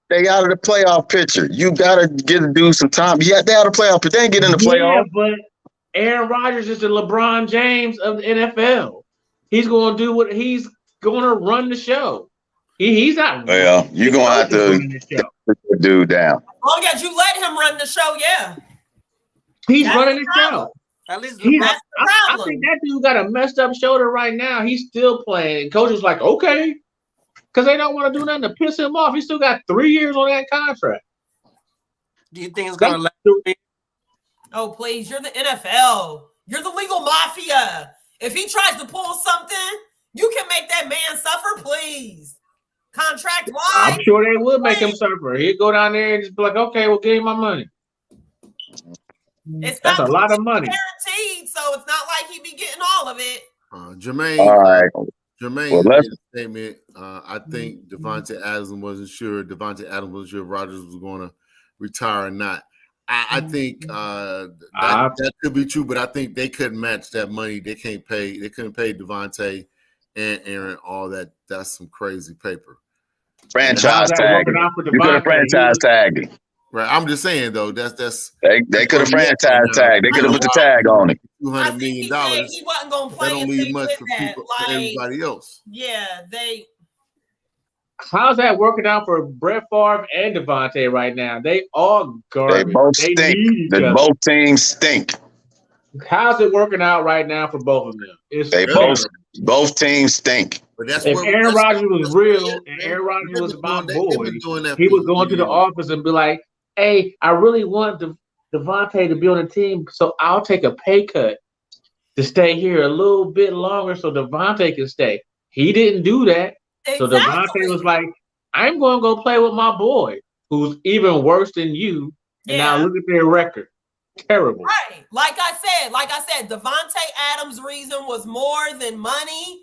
they out of the playoff picture. You got to get to do some time. Yeah, they out of the playoff, but they ain't get in the playoff. Yeah, but Aaron Rodgers is the LeBron James of the NFL. He's going to do what he's going to run the show. He's not. Well, you're going to have to put the dude down. As long as you let him run the show, yeah. He's running the show. At least that's the problem. I think that dude got a messed up shoulder right now. He's still playing. Coach is like, okay. Because they don't want to do nothing to piss him off. He still got 3 years on that contract. Do you think it's going to last? Oh, please. You're the NFL. You're the legal mafia. If he tries to pull something, you can make that man suffer, please. Contract wise. I'm sure they would make him suffer. He'd go down there and just be like, okay, well, give me my money. That's a lot of money. Guaranteed, so it's not like he'd be getting all of it. Jermaine. All right. Jermaine made a statement. I think Davante Adams wasn't sure if Rodgers was going to retire or not. I think that could be true, but I think they couldn't match that money. They couldn't pay Davante and Aaron all that. That's some crazy paper. Franchise tag. You could have franchise tagged him. Right. I'm just saying though, that's they could have franchise tagged. They could have put the tag on it. $200 million. He wasn't going to play. That don't leave much for people, for everybody else. Yeah, How's that working out for Brett Favre and Davante right now? They all garbage. They both stink. Both teams stink. How's it working out right now for both of them? Both teams stink. But that's if Aaron Rodgers was real and Aaron Rodgers was my boy, he would go into the office and be like, hey, I really want Davante to be on the team, so I'll take a pay cut to stay here a little bit longer so Davante can stay. He didn't do that. Exactly. So Davante was like, I'm going to go play with my boy, who's even worse than you. And now look at their record. Terrible. Right. Like I said, Davante Adams' reason was more than money.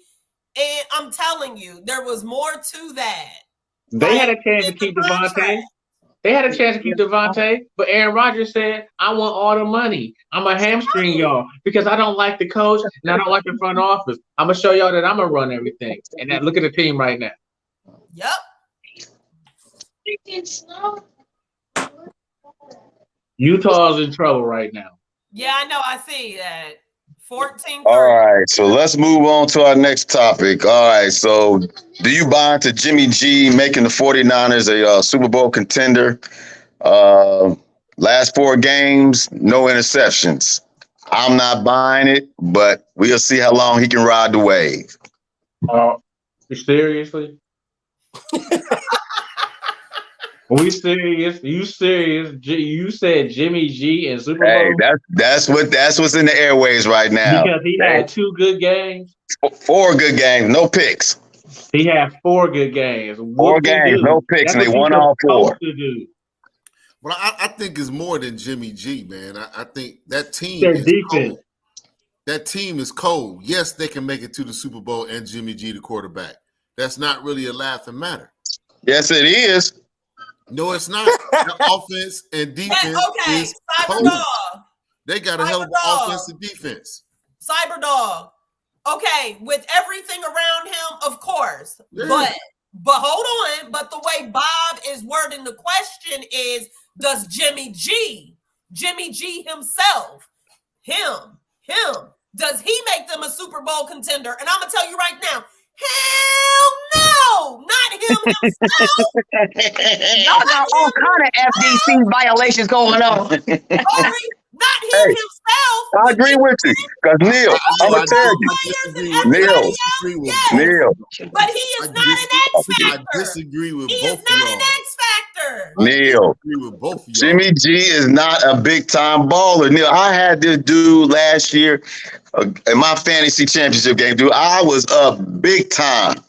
And I'm telling you, there was more to that. They had a chance to keep Davante. But Aaron Rodgers said, I want all the money. I'm going to hamstring y'all because I don't like the coach and I don't like the front office. I'm going to show y'all that I'm going to run everything. And now look at the team right now. Yep. Utah's in trouble right now. Yeah, I know. I see that. 14. All right, so let's move on to our next topic. All right, so do you buy into Jimmy G making the 49ers a Super Bowl contender? Last 4 games, no interceptions. I'm not buying it, but we'll see how long he can ride the wave. Seriously? We serious? You serious? You said Jimmy G in Super Bowl? Hey, that's what's in the airways right now. Because he had 2 good games. 4 good games, no picks. He had 4 good games. 4 games, no picks, and they won all 4. Well, I think it's more than Jimmy G, man. I think that team Their is defense. cold. That team is cold. Yes, they can make it to the Super Bowl and Jimmy G the quarterback. That's not really a laughing matter. Yes, it is. No, it's not. The offense and defense is cold. They got a hell of an offense and defense. Cyberdog. Okay, with everything around him, of course. Yeah. But hold on. But the way Bob is wording the question is, does Jimmy G himself, does he make them a Super Bowl contender? And I'm going to tell you right now, hell no, not him himself. Y'all got all kind of FDC violations going on. Sorry, not him himself. I agree with you. Because Neil, I'm going to tell you. Neil. But he is not an X factor. I disagree with he both is not of y'all. an X factor. Neil, Jimmy G is not a big-time baller. Neil, I had this dude last year in my fantasy championship game, dude. I was up big time.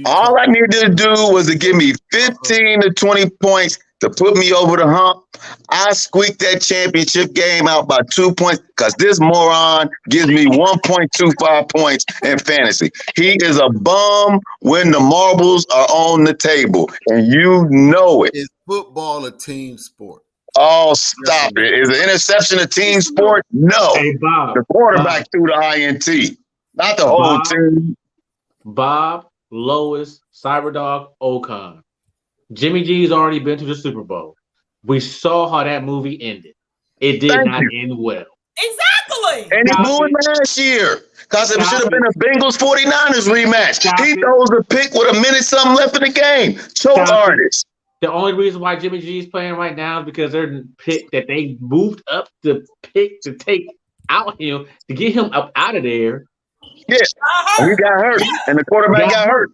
All I needed to do was to give me 15 to 20 points to put me over the hump. I squeaked that championship game out by 2 points because this moron gives me 1.25 points in fantasy. He is a bum when the marbles are on the table, and you know it. Is football a team sport? Oh, stop it. Is an interception a team sport? No. Hey, Bob. The quarterback threw the INT, not the whole team. Bob, Lois, Cyberdog, Ocon. Jimmy G's already been to the Super Bowl. We saw how that movie ended. It did not end well. Exactly. And he blew it last year. Because it should have been a Bengals 49ers rematch. He throws a pick with a minute something left in the game. Choke artist. The only reason why Jimmy G is playing right now is because they're the pick that they moved up the pick to take out him to get him up out of there. Yeah. And he got hurt. And the quarterback got hurt.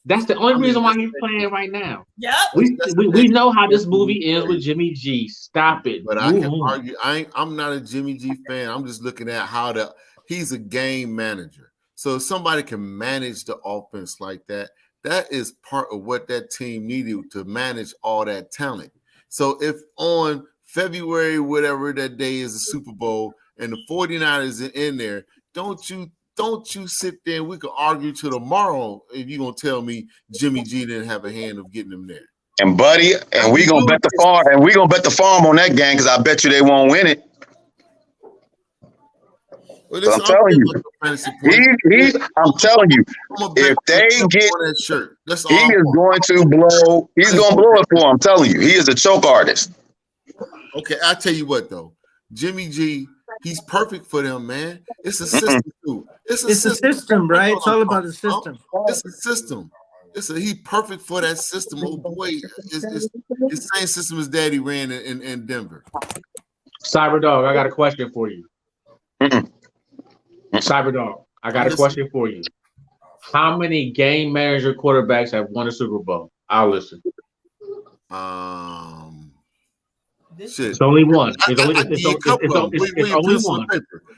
That's the only reason why he's playing right now. Yep. We know how this movie ends with Jimmy G. Stop it. But I can argue. I'm not a Jimmy G fan. I'm just looking at how he's a game manager. So if somebody can manage the offense like that, that is part of what that team needed to manage all that talent. So if on February, whatever that day is, the Super Bowl, and the 49ers are in there, don't you sit there and we could argue till tomorrow if you're going to tell me Jimmy G didn't have a hand of getting them there. And buddy, and we gonna bet the farm, and we gonna bet the farm on that game because I bet you they won't win it. Well, I'm telling you, I'm telling you, if they get that shirt, he is going to blow. He's gonna blow it for him. I'm telling you, he is a choke artist. Okay, I'll tell you what though, Jimmy G, he's perfect for them, man. It's a system too. It's a system, right? It's all about the system. It's a system. He perfect for that system. Oh boy, it's the same system as Daddy ran in Denver. Cyberdog, I got a question for you. Cyberdog, I got a question for you. How many game manager quarterbacks have won a Super Bowl? I'll listen. Shit. It's only one. It's only one.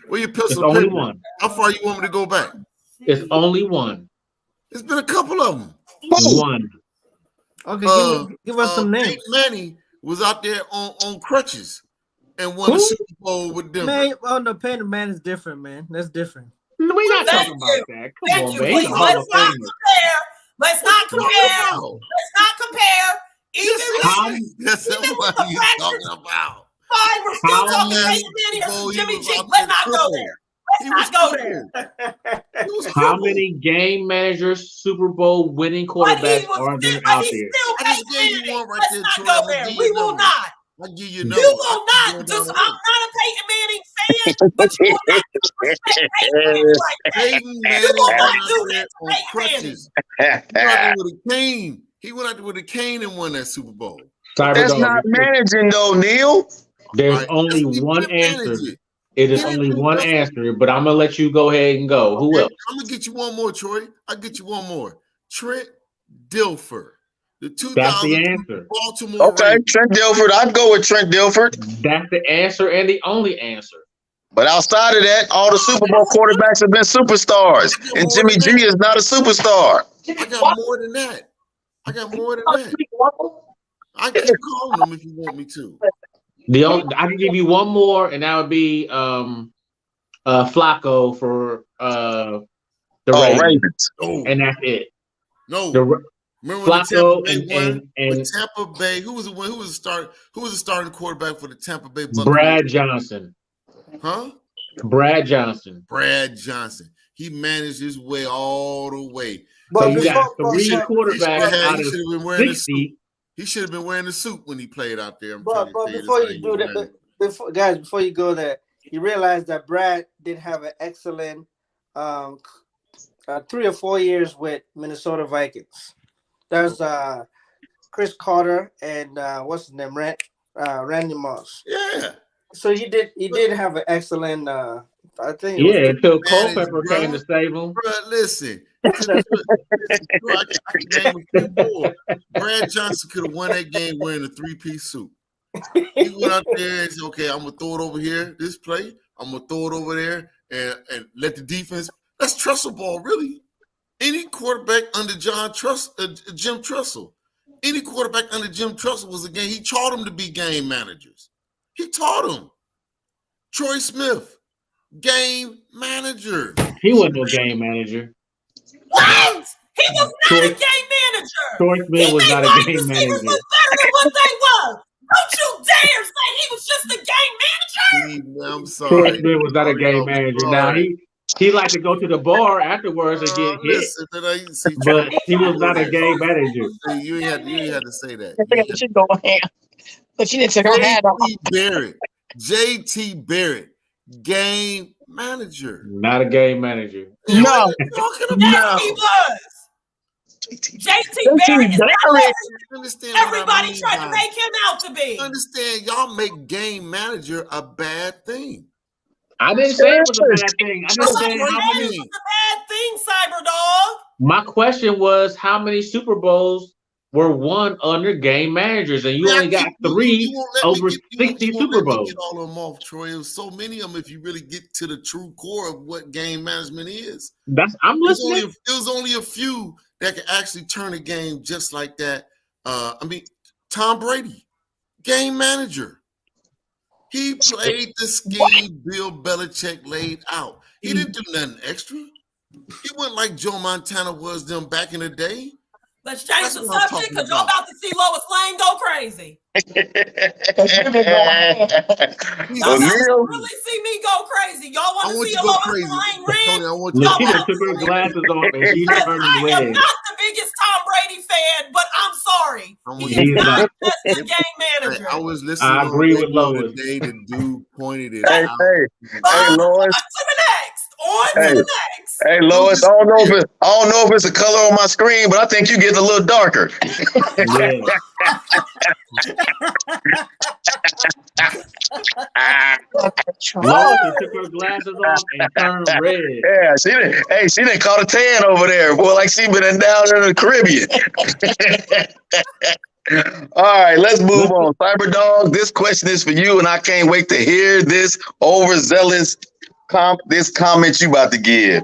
Where your pencil? It's only one. How far you want me to go back? It's only one. It's been a couple of them. One. Okay, give us some names. Peyton Manning was out there on crutches and won a Super Bowl with Denver. No, Peyton Manning is different, man. That's different. We're not talking about that. Come on, man. Let's not compare. That's what he's talking about. Fine, we're still talking Peyton Manning versus Jimmy G. Let's not go there. Let's not go there. How many game managers, Super Bowl winning quarterbacks are there out there? I just gave you one right there. Let's not go there. We will not. I'll give you You will not. I'm not a Peyton Manning fan, but you will not disrespect Peyton Manning like that. Peyton Manning on crutches. He went out there with a cane. He went out there with a cane and won that Super Bowl. That's not managing though, Neil. There's only one answer. It is only one answer, but I'm gonna let you go ahead and go. Who else? I'm gonna get you one more, Troy. I'll get you one more. Trent Dilfer. That's the answer. Baltimore okay, Ravens. Trent Dilfer. I'd go with Trent Dilfer. That's the answer and the only answer. But outside of that, all the Super Bowl quarterbacks have been superstars, and Jimmy G is not a superstar. I got more than that. I can keep calling them if you want me to. I can give you one more, and that would be Flacco for the Ravens. Oh. And that's it. No. Remember Flacco and Tampa Bay. Who was the starting quarterback for the Tampa Bay Buccaneers? Brad Johnson. Huh? Brad Johnson. He managed his way all the way. So you got three quarterbacks out of 60. He should have been wearing a suit when he played out there. But before you do that, before you go there, you realize that Brad did have an excellent 3 or 4 years with Minnesota Vikings. There's Chris Carter and what's his name, Randy Moss. Yeah. So he did have an excellent. I think. Yeah, until Culpepper came to save him. Bro, listen. Brad Johnson could have won that game wearing a 3-piece suit. He went out there and said, okay, I'm going to throw it over here, this play. I'm going to throw it over there and let the defense. That's Tressel ball, really. Any quarterback under Jim Tressel, any quarterback under Jim Tressel was a game. He taught them to be game managers. He taught them. Troy Smith, game manager. He wasn't no game manager. What? He was not a game manager. Troy Smith was not a game manager. He was better than what they was. Don't you dare say he was just a game manager. I'm sorry. Troy Smith was not a game manager. Now he liked to go to the bar afterwards and get hit. But he was not a game manager. You ain't had to say that. But she didn't take her hat off. JT Barrett, game manager. Not a game manager. No. Yes, he was. JT Barrett is not everybody tried to make him out to be. Understand, y'all make game manager a bad thing. I didn't say it was a bad thing. I didn't say it was a bad thing, Cyberdog. My question was, how many Super Bowls were won under game managers, and you only got 3 over 60 Super Bowls. Get all of them off, Troy. There's so many of them. If you really get to the true core of what game management is, I'm listening. It was only a few that could actually turn a game just like that. Tom Brady, game manager. He played the scheme Bill Belichick laid out. He didn't do nothing extra. He wasn't like Joe Montana was them back in the day. Let's change the subject because y'all about to see Lois Lane go crazy. Y'all really see me go crazy. Y'all want to see a Lois Lane ring? Lakita took her glasses off and she's turning red. I am not the biggest Tom Brady fan, but I'm sorry. He's not just a game manager. I was listening. I agree with Lois. The day the dude pointed it Hey, out. hey, Lois. On to the next. Hey, Lois, I don't know if it's a color on my screen, but I think you get a little darker. Yeah. Lois took her glasses off and turned red. Yeah, she didn't caught a tan over there. Boy, like she been down in the Caribbean. All right, let's move on. Cyberdog, this question is for you, and I can't wait to hear this overzealous this comment you about to give.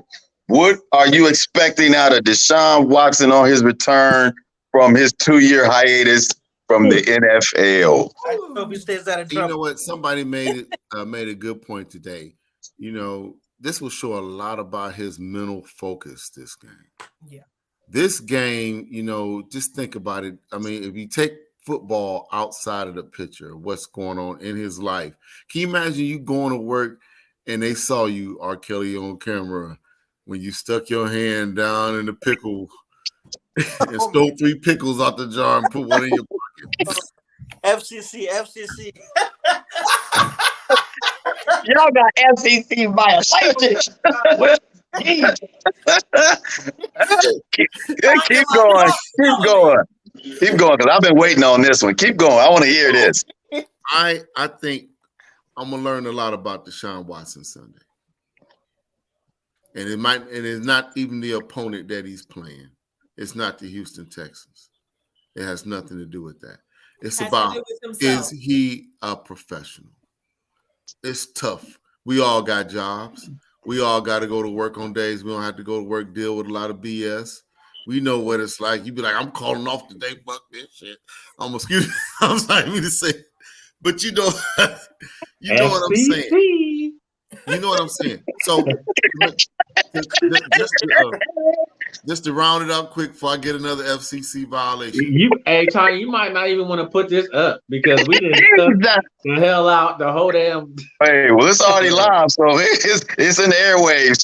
What are you expecting out of Deshaun Watson on his return from his 2-year hiatus from the NFL? I hope he stays out of trouble. You know what? Somebody made a good point today. You know, this will show a lot about his mental focus this game. Yeah. This game, you know, just think about it. I mean, if you take football outside of the picture, what's going on in his life, can you imagine you going to work and they saw you, R. Kelly, on camera when you stuck your hand down in the pickle and stole 3 pickles out the jar and put one in your pocket? FCC. Y'all got FCC violations. Keep going, because I've been waiting on this one. Keep going. I want to hear this. I think I'm gonna learn a lot about Deshaun Watson Sunday, and it's not even the opponent that he's playing. It's not the Houston Texans. It has nothing to do with that. It's about, is he a professional? It's tough. We all got jobs. We all got to go to work on days we don't have to go to work, deal with a lot of BS. We know what it's like. You be like, I'm calling off today. Fuck this shit. I'm sorry me to say, but you know what I'm saying. You know what I'm saying. So just to round it up quick before I get another FCC violation. Tony, you might not even want to put this up because we didn't stuff the hell out the whole damn. Hey, well, it's already live, so it's in the airwaves.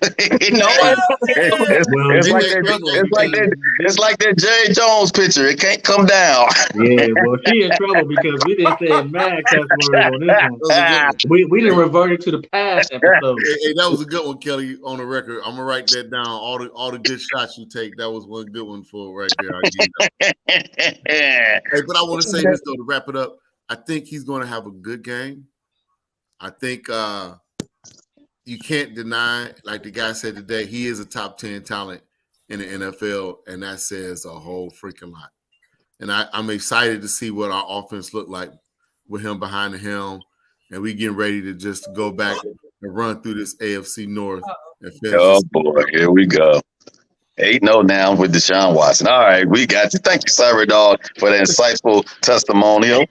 It's like that Jerry Jones picture. It can't come down. Yeah, well, she in trouble because we didn't say a mad cuss word on this one. We didn't revert it to the past episode. Hey, that was a good one, Kelly, on the record. I'm gonna write that down. All the good shots you take, that was one good one for right there. Hey, but I want to say this though to wrap it up. I think he's going to have a good game. I think you can't deny, like the guy said today, he is a top 10 talent in the NFL, and that says a whole freaking lot. And I'm excited to see what our offense look like with him behind the helm, and we getting ready to just go back and run through this AFC North. Oh boy, here we go. 8-0 now with Deshaun Watson. All right, we got you. Thank you, Cyberdog, for that insightful testimonial.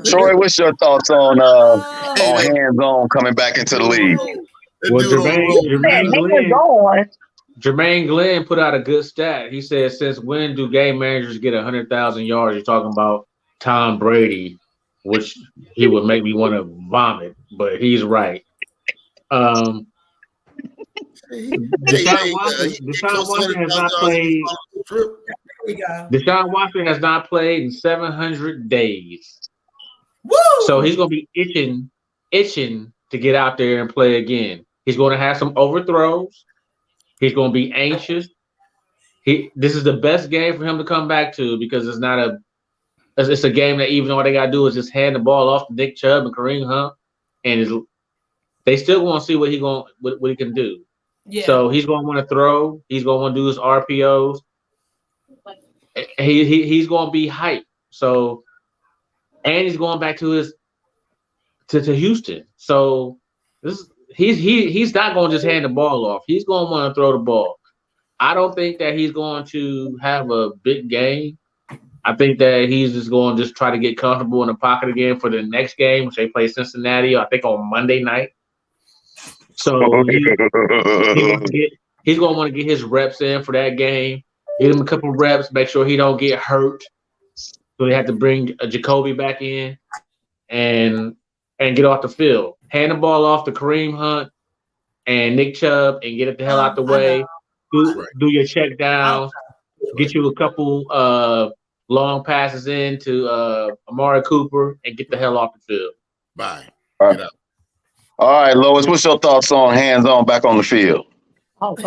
Troy, what's your thoughts on hands-on coming back into the league? Well, Jermaine Glenn put out a good stat. He said, since when do game managers get 100,000 yards? You're talking about Tom Brady, which he would make me want to vomit, but he's right. Deshaun Watson has not played. Deshaun Watson has not played in 700 days. Woo! So he's going to be itching to get out there and play again. He's going to have some overthrows. He's going to be anxious. This is the best game for him to come back to because it's a game that even all they got to do is just hand the ball off to Nick Chubb and Kareem Hunt, and they still want to see what he can do. Yeah. So he's going to want to throw. He's going to want to do his RPOs. He's going to be hyped. So, and he's going back to his to Houston. So he's not going to just hand the ball off. He's going to want to throw the ball. I don't think that he's going to have a big game. I think that he's just going to just try to get comfortable in the pocket again for the next game, which they play Cincinnati, I think on Monday night. So he's going to want to get his reps in for that game. Give him a couple reps, make sure he don't get hurt. So they have to bring Jacoby back in and get off the field. Hand the ball off to Kareem Hunt and Nick Chubb and get it the hell out the way. Do your check downs. Get you a couple long passes in to Amari Cooper and get the hell off the field. Bye. All right. All right, Lois, what's your thoughts on hands-on back on the field? Like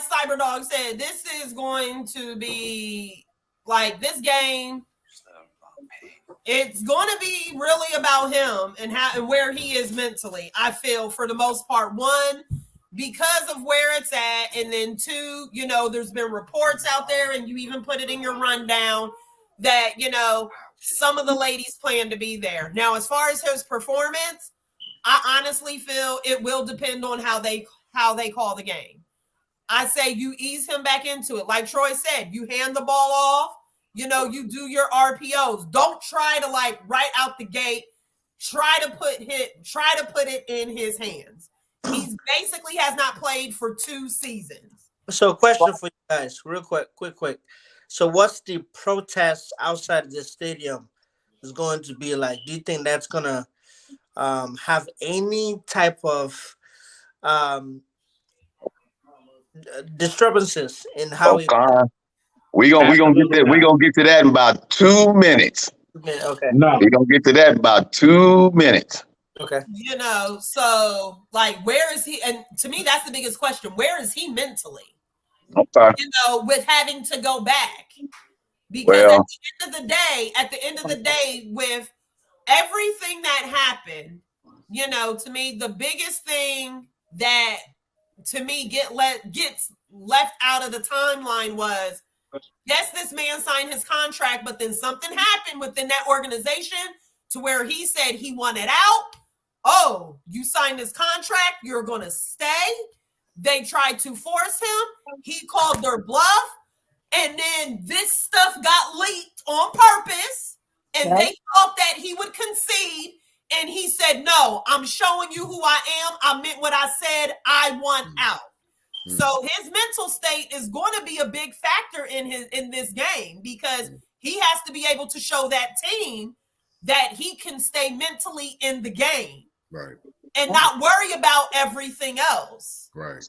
Cyberdog said, this is going to be like this game. It's going to be really about him and how and where he is mentally. I feel for the most part, one, because of where it's at, and then two, there's been reports out there, and you even put it in your rundown that some of the ladies plan to be there. Now, as far as his performance, I honestly feel it will depend on how they call the game. I say you ease him back into it. Like Troy said, you hand the ball off, you do your RPOs. Don't try to right out the gate, try to put it in his hands. He basically has not played for 2 seasons. So question for you guys, real quick. So what's the protest outside of the stadium is going to be like? Do you think that's going to have any type of disturbances in how we're gonna get to that in about 2 minutes. Okay. No. We're gonna get to that in about 2 minutes. Okay. So where is he? And to me, that's the biggest question. Where is he mentally? Okay. With having to go back. Because at the end of the day, with everything that happened, to me, the biggest thing that to me gets left out of the timeline was, yes, this man signed his contract, but then something happened within that organization to where he said he wanted out. Oh, you signed this contract, you're going to stay. They tried to force him. He called their bluff. And then this stuff got leaked on purpose. And they thought that he would concede. And he said, no, I'm showing you who I am. I meant what I said. I want out. So his mental state is going to be a big factor in this game, because he has to be able to show that team that he can stay mentally in the game. Right. And not worry about everything else. Right.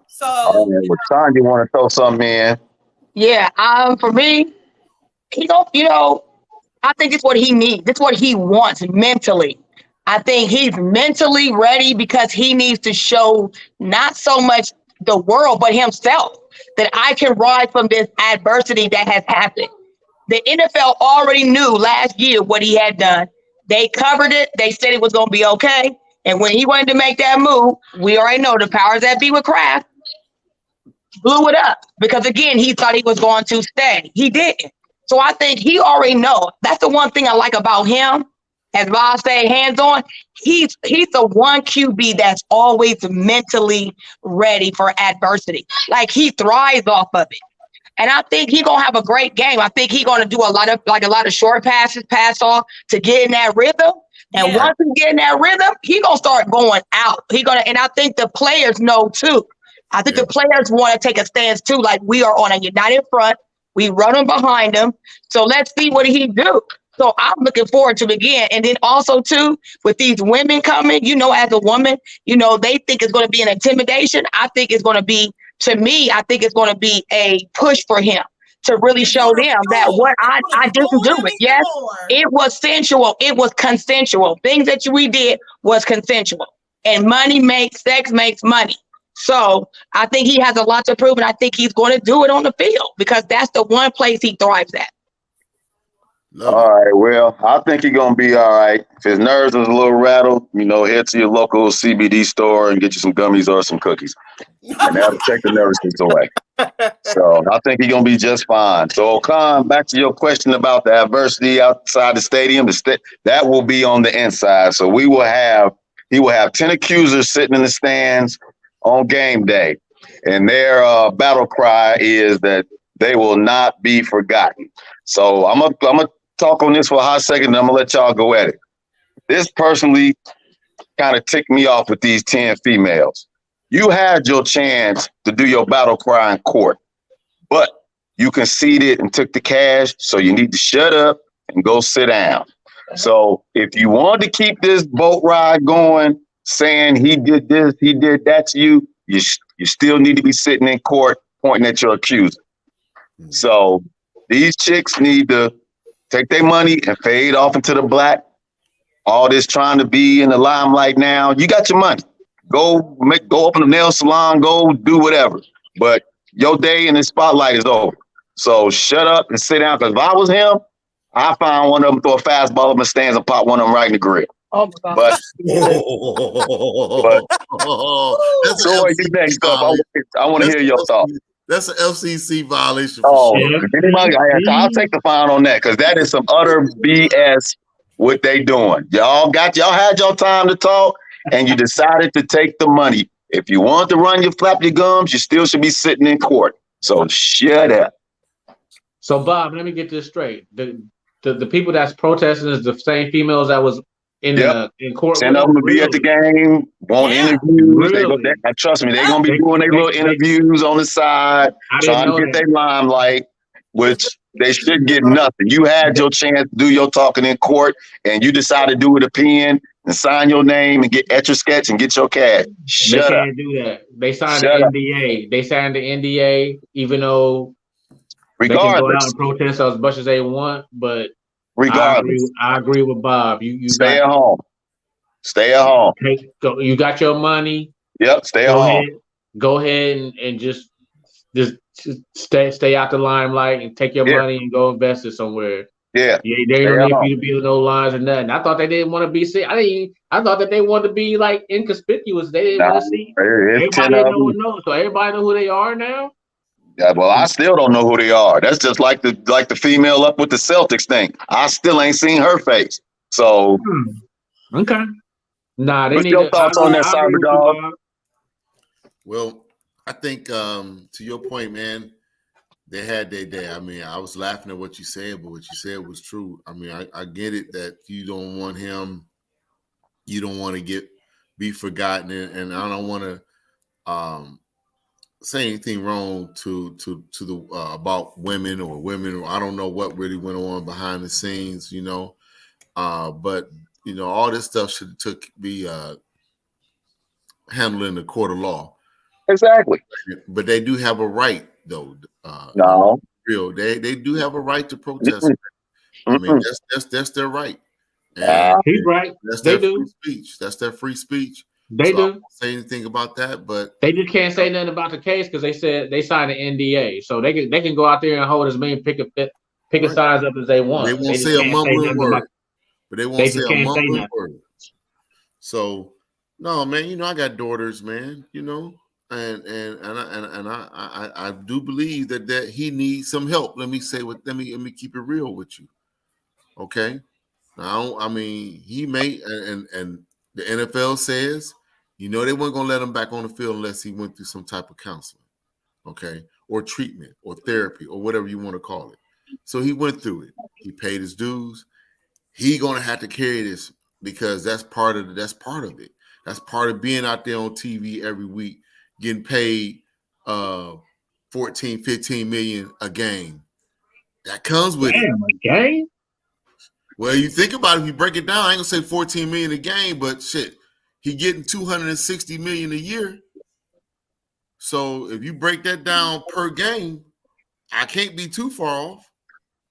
So, Sean, you want to throw something in? Yeah. For me, he don't. I think it's what he needs. It's what he wants mentally. I think he's mentally ready because he needs to show not so much the world, but himself, that I can rise from this adversity that has happened. The NFL already knew last year what he had done. They covered it. They said it was going to be okay. And when he wanted to make that move, we already know the powers that be with Kraft blew it up, because again, he thought he was going to stay. He didn't. So I think he already know. That's the one thing I like about him. As Bob said, hands on. He's the one QB that's always mentally ready for adversity. Like, he thrives off of it. And I think he's gonna have a great game. I think he's gonna do a lot of short passes, pass off to get in that rhythm. And once he get in that rhythm, he's gonna start going out. And I think the players know too. I think the players want to take a stance too. Like, we are on a united front. We run him behind him. So let's see what he do. So I'm looking forward to it again. And then also too, with these women coming, as a woman, they think it's going to be an intimidation. I think it's going to be, to me, I think it's going to be a push for him to really show them that what I didn't do it. Yes, it was sensual. It was consensual. Things that we did was consensual. And sex makes money. So I think he has a lot to prove, and I think he's going to do it on the field, because that's the one place he thrives at. Love All right, well, I think he's gonna be all right. If his nerves is a little rattled, head to your local CBD store and get you some gummies or some cookies, and that'll take the nervousness away. So I think he's gonna be just fine. So Khan, back to your question about the adversity outside the stadium. That will be on the inside. So he will have 10 accusers sitting in the stands on game day, and their battle cry is that they will not be forgotten. So I'm gonna talk on this for a hot second, and I'm gonna let y'all go at it. This personally kind of ticked me off with these 10 females. You had your chance to do your battle cry in court, but you conceded and took the cash, so you need to shut up and go sit down. So if you want to keep this boat ride going, saying he did this, he did that to you, you still need to be sitting in court pointing at your accuser. So these chicks need to take their money and fade off into the black. All this trying to be in the limelight now, you got your money. Go open a nail salon, go do whatever. But your day in the spotlight is over. So shut up and sit down. Because if I was him, I find one of them, throw a fastball up in the stands and pop one of them right in the grill. Oh my God. But That's so what you next up? I want to hear your thoughts. That's an FCC violation. For Oh, sure. I'll take the fine on that because that is some utter BS. What they doing? Y'all had your time to talk, and you decided to take the money. If you want to run, flap your gums, you still should be sitting in court. So shut up. So Bob, let me get this straight. The people that's protesting is the same females that was in court. Send them to be at the game, want interviews. Really? Trust me, they're gonna be doing their little interviews on the side, trying to get their limelight, which they should get nothing. You had your chance to do your talking in court, and you decided to do it with a pen and sign your name and get etch a sketch and get your cash. Shut up. They can't do that. They signed the NDA. They signed the NDA, even though they can go out and protest as much as they want. But regardless, I agree with Bob. You stay at home. Stay at home. You got your money. Yep. Stay at home. Go ahead and just stay out the limelight and take your money and go invest it somewhere. Yeah, they don't need you to be in no lines or nothing. I thought they didn't want to be seen. I thought that they wanted to be like inconspicuous. They didn't want to see. Everybody know. So everybody know who they are now. Yeah, well, I still don't know who they are. That's just like the female up with the Celtics thing. I still ain't seen her face. So okay. Nah, they what's your thoughts on that, Cyber Dog? Well, I think to your point, man, they had their day. I mean, I was laughing at what you said, but what you said was true. I mean, I get it that you don't want him, you don't want to be forgotten, and I don't want to say anything wrong to the about women or I don't know what really went on behind the scenes, but all this stuff should be handled in the court of law. Exactly. But they do have a right, though. No, real. They do have a right to protest. I mean, that's their right. And he's right. That's their free speech. That's their free speach. They do. I won't say anything about that, but they just can't say nothing about the case because they said they signed an NDA, so they can go out there and hold as many picket signs up as they want. They won't say a mumbling word. But they won't say a mumbling word. So no, man. I got daughters, man. And I do believe that he needs some help. Let me keep it real with you. Okay. Now, I mean, he may and the NFL says, they weren't gonna let him back on the field unless he went through some type of counseling, okay, or treatment or therapy or whatever you want to call it. So he went through it. He paid his dues. He gonna have to carry this because that's part of it. That's part of being out there on TV every week, getting paid 14, 15 million a game. That comes with it. A game? Well, you think about it, if you break it down, I ain't gonna say 14 million a game, but shit, he getting 260 million a year. So if you break that down per game, I can't be too far off.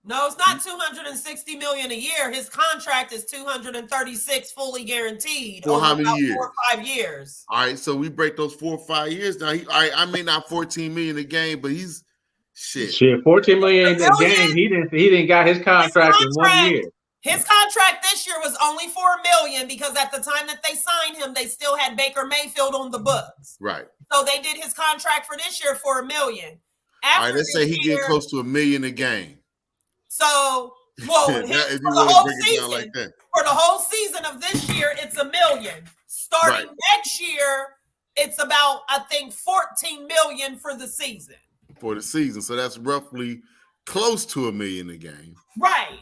No, it's not 260 million a year. His contract is 236 fully guaranteed. For how many years? 4 or 5 years. All right, so we break those 4 or 5 years down. I may not 14 million a game, but he's Shit. 14 million in that game. He didn't got his contract in 1 year. His contract this year was only for $1 million because at the time that they signed him, they still had Baker Mayfield on the books. Right. So they did his contract for this year for $1 million. All right, let's say he get close to $1 million a game. So, well, for the whole season of this year, it's $1 million. Starting next year, it's about, I think, $14 million for the season. For the season, so that's roughly close to $1 million a game. Right.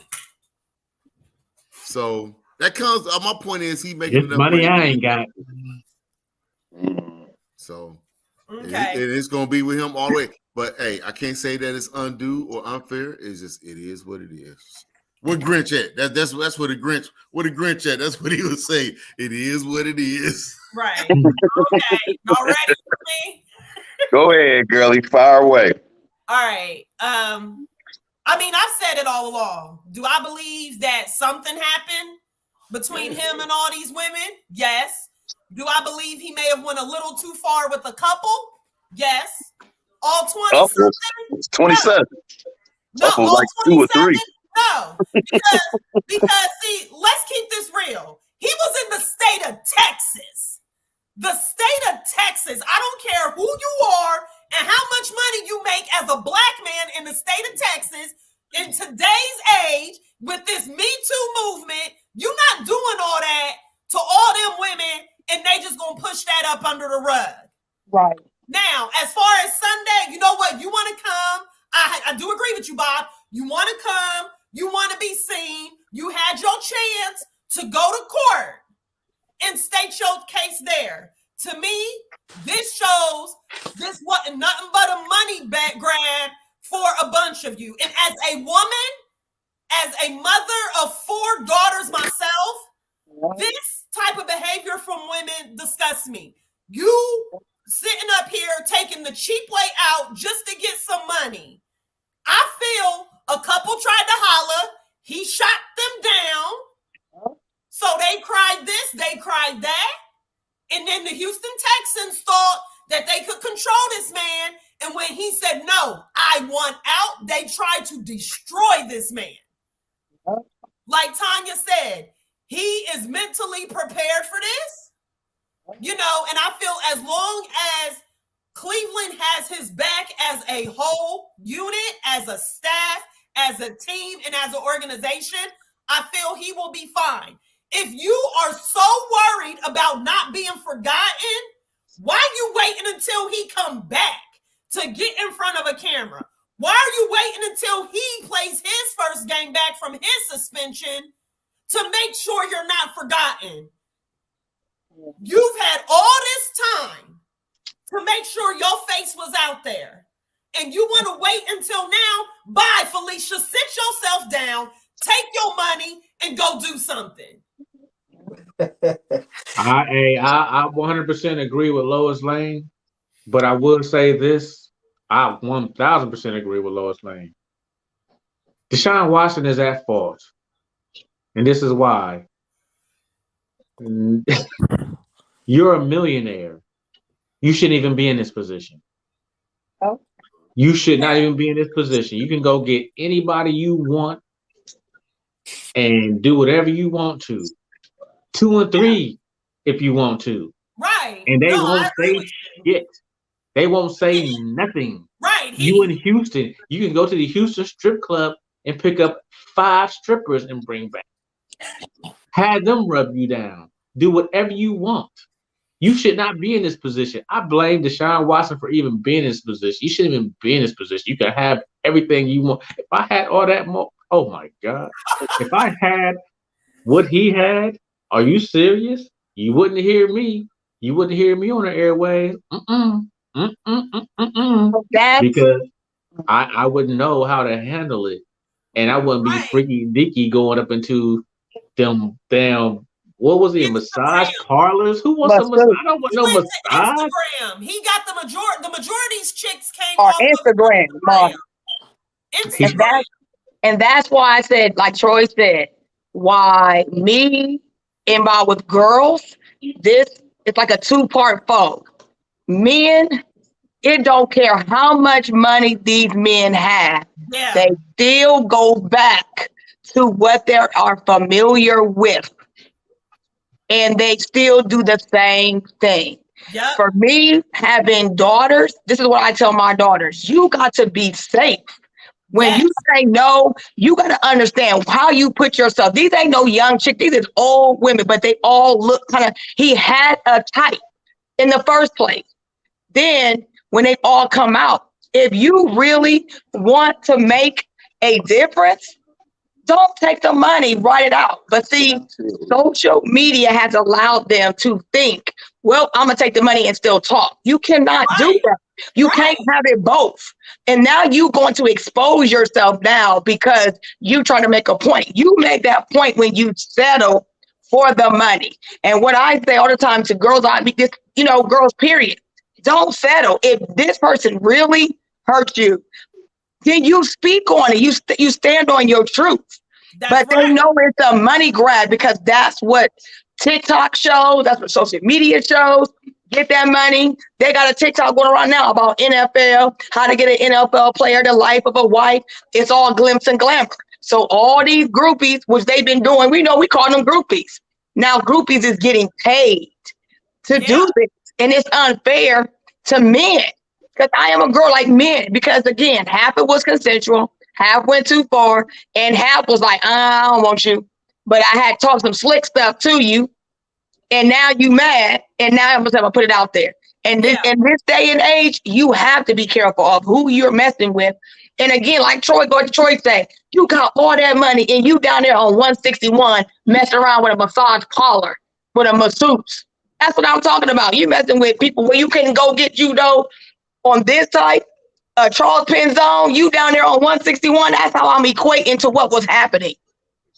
So that comes. My point is, he making enough money I ain't got. So okay, it's gonna be with him all the way. But hey, I can't say that it's undue or unfair. It's just it is what it is. Where Grinch at? That's what the Grinch. Where the Grinch at? That's what he would say. It is what it is. Right. Okay. Y'all ready for me? Go ahead, girlie. Fire away. All right. I mean, I've said it all along. Do I believe that something happened between him and all these women? Yes. Do I believe he may have went a little too far with a couple? Yes. All 20 something? It's 27. No, all like 2 or 3. No, because see, let's keep this real. He was in the state of Texas. The state of Texas. I don't care who you are and how much money you make as a black man in the state of Texas in today's age with this Me Too movement. You're not doing all that to all them women, and they just gonna push that up under the rug. Right. Now, as far as Sunday, you know what? You want to come. I do agree with you, Bob. You want to come. You want to be seen. You had your chance to go to court and state your case there. To me, this shows this wasn't nothing but a money grab for a bunch of you. And as a woman, as a mother of 4 daughters myself, this type of behavior from women disgusts me. You sitting up here taking the cheap way out just to get some money. I feel a couple tried to holler. He shot them down. So they cried this, they cried that. And then the Houston Texans thought that they could control this man. And when he said, no, I want out, they tried to destroy this man. Like Tanya said, he is mentally prepared for this. You know, and I feel as long as Cleveland has his back as a whole unit, as a staff, as a team, and as an organization, I feel he will be fine. If you are so worried about not being forgotten, why are you waiting until he come back to get in front of a camera? Why are you waiting until he plays his first game back from his suspension to make sure you're not forgotten? You've had all this time to make sure your face was out there. And you want to wait until now? Bye, Felicia. Sit yourself down, take your money, and go do something. I 100% agree with Lois Lane, but I will say this. I 1000% agree with Lois Lane. Deshaun Watson is at fault. And this is why. You're a millionaire. You shouldn't even be in this position. Oh. You should not even be in this position. You can go get anybody you want and do whatever you want to. 2 and 3 if you want to. Right. And they won't say shit. They won't say nothing. Right. You in Houston, you can go to the Houston strip club and pick up 5 strippers and bring back. Have them rub you down. Do whatever you want. You should not be in this position. I blame Deshaun Watson for even being in this position. You shouldn't even be in this position. You can have everything you want. If I had all that more, oh my God. If I had what he had, are you serious? You wouldn't hear me. You wouldn't hear me on the airwaves. Because I wouldn't know how to handle it. And I wouldn't be freaky dicky going up into them damn, what was it, massage parlors? Who wants a massage? I don't want no massage. Instagram. He got the majority's chicks came on off Instagram. Of Instagram. And that's why I said, like Troy said, why me involved with girls, this it's like a 2-part fold. Men It don't care how much money these men have. Yeah. They still go back to what they are familiar with. And they still do the same thing. Yep. For me, having daughters, this is what I tell my daughters. You got to be safe. When Yes. you say no, you got to understand how you put yourself. These ain't no young chick. These is old women, but they all look kind of, he had a type in the first place. Then when they all come out, if you really want to make a difference, don't take the money, write it out. But see, social media has allowed them to think, well, I'm going to take the money and still talk. You cannot do Right. that. You Right. can't have it both. And now you're going to expose yourself now because you trying to make a point. You make that point when you settle for the money. And what I say all the time to girls, I mean, this, you know, girls, period. Don't settle. If this person really hurt you, then you speak on it. You stand on your truth. That's But right. they know it's a money grab because that's what TikTok shows. That's what social media shows. Get that money. They got a TikTok going around now about NFL, how to get an NFL player, the life of a wife. It's all glimpse and glamour. So all these groupies, which they've been doing, we know we call them groupies. Now groupies is getting paid to do this. And it's unfair to men. Because I am a girl like men. Because again, half it was consensual, half went too far, and half was like, I don't want you. But I had talked some slick stuff to you. And now you mad, and now I'm gonna put it out there. And this, in this day and age, you have to be careful of who you're messing with. And again, like Troy say, you got all that money, and you down there on 161 messing around with a massage parlor, with a masseuse. That's what I'm talking about. You messing with people where you can go get judo on this type, Charles Penn Zone. You down there on 161. That's how I'm equating to what was happening.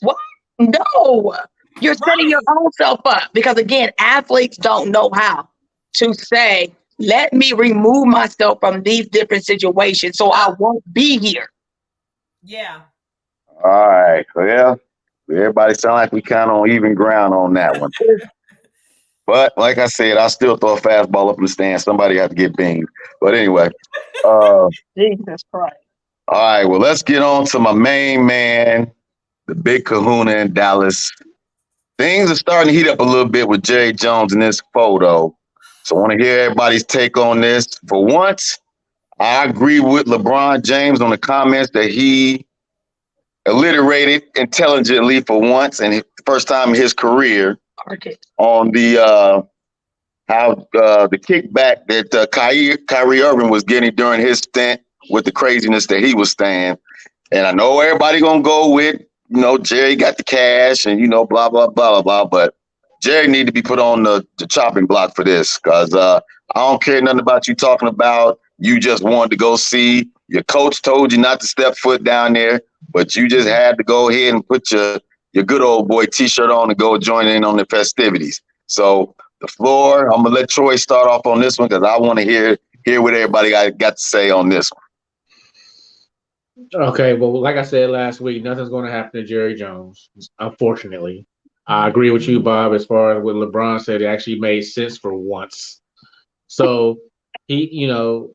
What? No. You're setting your own self up because, again, athletes don't know how to say, let me remove myself from these different situations so I won't be here. Yeah. All right. Well, everybody sound like we kind of on even ground on that one. But like I said, I still throw a fastball up in the stand. Somebody have to get binged. But anyway. Jesus Christ. All right. Well, let's get on to my main man, the big kahuna in Dallas. Things are starting to heat up a little bit with Jerry Jones in this photo. So I want to hear everybody's take on this. For once, I agree with LeBron James on the comments that he alliterated intelligently for once and the first time in his career on the the kickback that Kyrie Irving was getting during his stint with the craziness that he was staying. And I know everybody gonna go with, you know, Jerry got the cash and, you know, blah, blah, blah, blah, blah. But Jerry need to be put on the chopping block for this because I don't care nothing about you talking about you just wanted to go see. Your coach told you not to step foot down there, but you just had to go ahead and put your good old boy T-shirt on and go join in on the festivities. So the floor, I'm going to let Troy start off on this one because I want to hear what everybody got to say on this one. Okay, well, like I said last week, nothing's going to happen to Jerry Jones, unfortunately. I agree with you, Bob, as far as what LeBron said. It actually made sense for once. So, he, you know,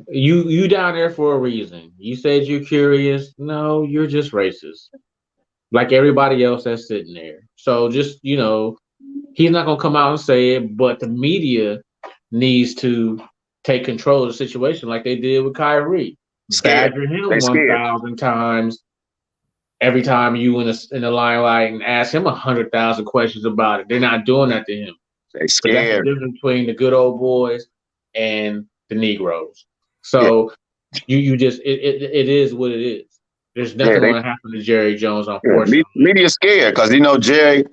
you down there for a reason. You said you're curious. No, you're just racist. Like everybody else that's sitting there. So just, you know, he's not going to come out and say it, but the media needs to take control of the situation like they did with Kyrie. Badger him 1,000 times every time you in the limelight and ask him 100,000 questions about it. They're not doing that to him. They scared. That's the difference between the good old boys and the Negroes. So you just it is what it is. There's nothing going to happen to Jerry Jones, unfortunately. Media scared because Jerry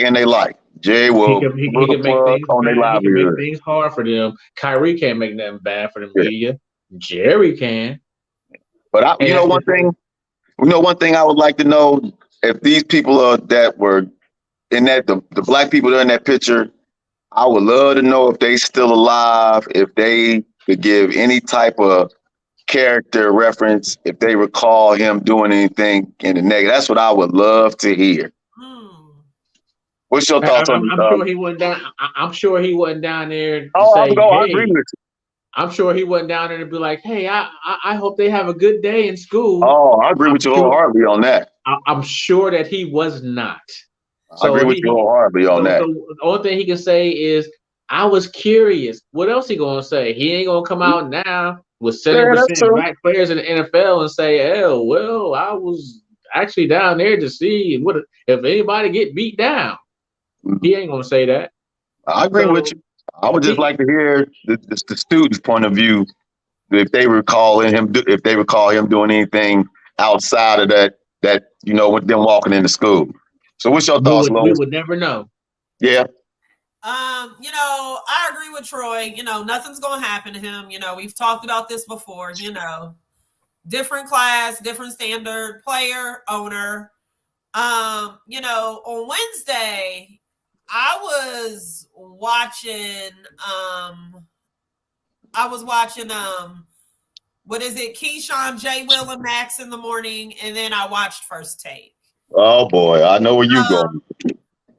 and they like. Jerry will he can make things on their livelihood. He can make things hard for them. Kyrie can't make nothing bad for the media. Jerry can. But one thing I would like to know, if these people that were in that the black people that are in that picture, I would love to know if they still alive, if they could give any type of character reference, if they recall him doing anything in the negative. That's what I would love to hear. What's your thoughts on? I'm sure he went down. I'm sure he wasn't down there to Oh, say, I agree "Hey." with you. I'm sure he wasn't down there to be like, "Hey, I hope they have a good day in school." Oh, I agree with you wholeheartedly on that. I'm sure that he was not. I agree with you wholeheartedly on that. So the only thing he can say is, "I was curious." What else he gonna say? He ain't gonna come out now with 70% black players in the NFL and say, "Oh, well, I was actually down there to see what if anybody get beat down." He ain't gonna say that. I agree with you. I would just like to hear the student's point of view if they recall him doing anything outside of that with them walking into school. So what's your thoughts, We Lois? would never know. Yeah. I agree with Troy. Nothing's gonna happen to him. We've talked about this before. Different class, different standard, player, owner. On Wednesday, I was watching what is it, Keyshawn, J. Will, and Max in the morning, and then I watched First Take. Oh boy, I know where you're going.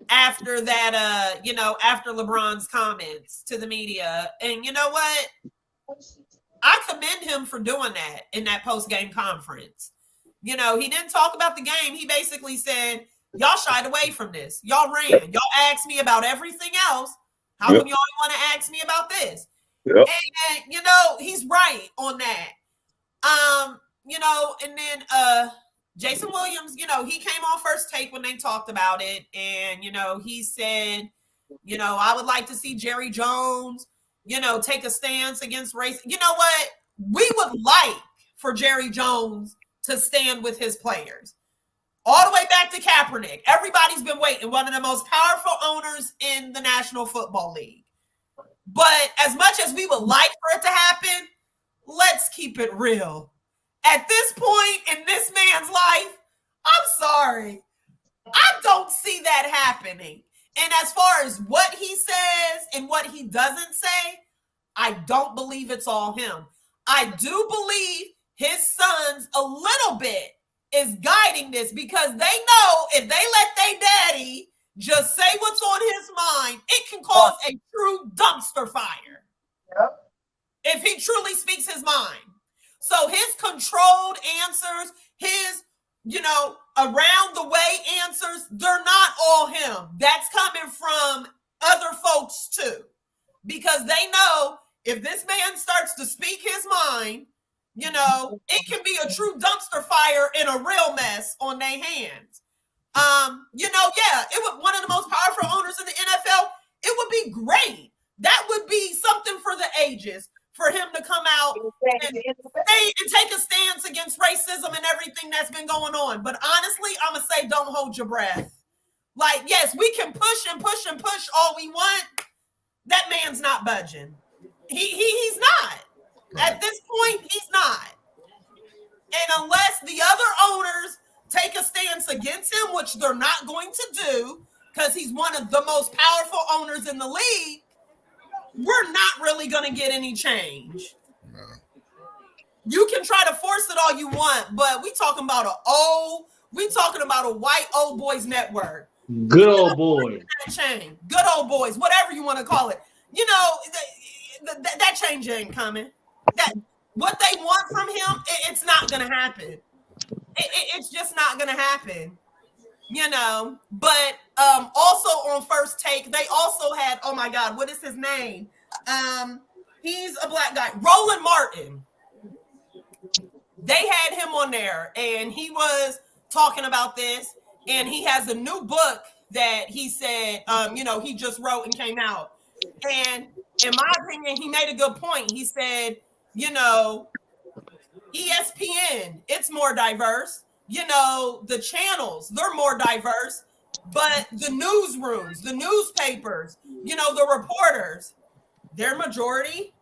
After that, after LeBron's comments to the media. And you know what? I commend him for doing that in that post-game conference. He didn't talk about the game. He basically said, y'all shied away from this. Y'all ran. Y'all asked me about everything else. How come y'all want to ask me about this? Yep. And he's right on that. And then Jason Williams, he came on First Take when they talked about it. And, he said, I would like to see Jerry Jones, take a stance against race. You know what? We would like for Jerry Jones to stand with his players. All the way back to Kaepernick. Everybody's been waiting. One of the most powerful owners in the National Football League. But as much as we would like for it to happen, let's keep it real. At this point in this man's life, I'm sorry. I don't see that happening. And as far as what he says and what he doesn't say, I don't believe it's all him. I do believe his sons a little bit is guiding this because they know if they let their daddy just say what's on his mind, it can cause a true dumpster fire. Yep. If he truly speaks his mind. So his controlled answers, his, around the way answers, they're not all him. That's coming from other folks too. Because they know if this man starts to speak his mind, it can be a true dumpster fire and a real mess on their hands. It would one of the most powerful owners in the NFL. It would be great. That would be something for the ages for him to come out and take a stance against racism and everything that's been going on. But honestly, I'm going to say don't hold your breath. Like, yes, we can push and push and push all we want. That man's not budging. He's not. At this point, he's not. And unless the other owners take a stance against him, which they're not going to do, because he's one of the most powerful owners in the league, we're not really going to get any change. No. You can try to force it all you want, but we talking about a white old boys network. Good old boys. Good old boys, whatever you want to call it. That change ain't coming. That what they want from him, it's not going to happen. It's just not going to happen. But also on First Take, they also had, oh my God, what is his name? He's a black guy, Roland Martin. They had him on there and he was talking about this, and he has a new book that he said, he just wrote and came out. And in my opinion, he made a good point. He said, ESPN, it's more diverse. The channels, they're more diverse, but the newsrooms, the newspapers, the reporters, they're majority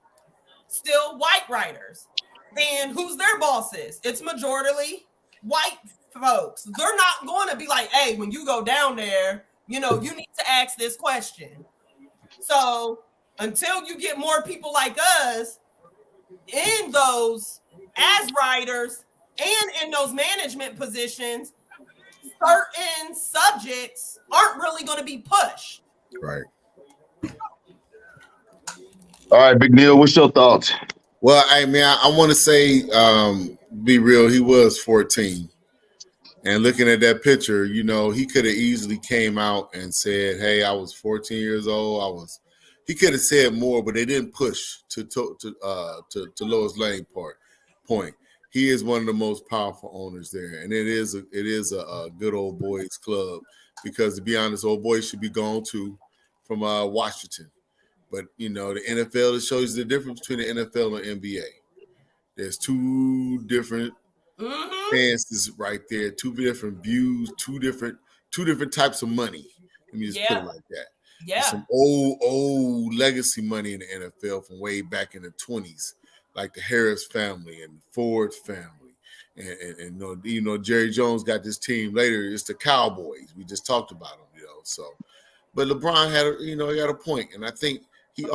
still white writers. And who's their bosses? It's majority white folks. They're not going to be like, hey, when you go down there, you need to ask this question. So until you get more people like us in those as writers and in those management positions, certain subjects aren't really going to be pushed. Right. All right, Big Neil, what's your thoughts? Well, I mean, I want to say, be real. He was 14, and looking at that picture, you know, he could have easily came out and said, "Hey, I was 14 years old. He could have said more, but they didn't push to Lois Lane point. He is one of the most powerful owners there, and it is a good old boys club because, to be honest, old boys should be gone too from Washington. But you know, the NFL, it shows you the difference between the NFL and NBA. There's two different stances right there, two different views, two different types of money. Let me just put it like that. Yeah. There's some old legacy money in the NFL from way back in the 20s, like the Harris family and the Ford family. And you know, Jerry Jones got this team later. It's the Cowboys. We just talked about them, you know. So, but LeBron he got a point, and I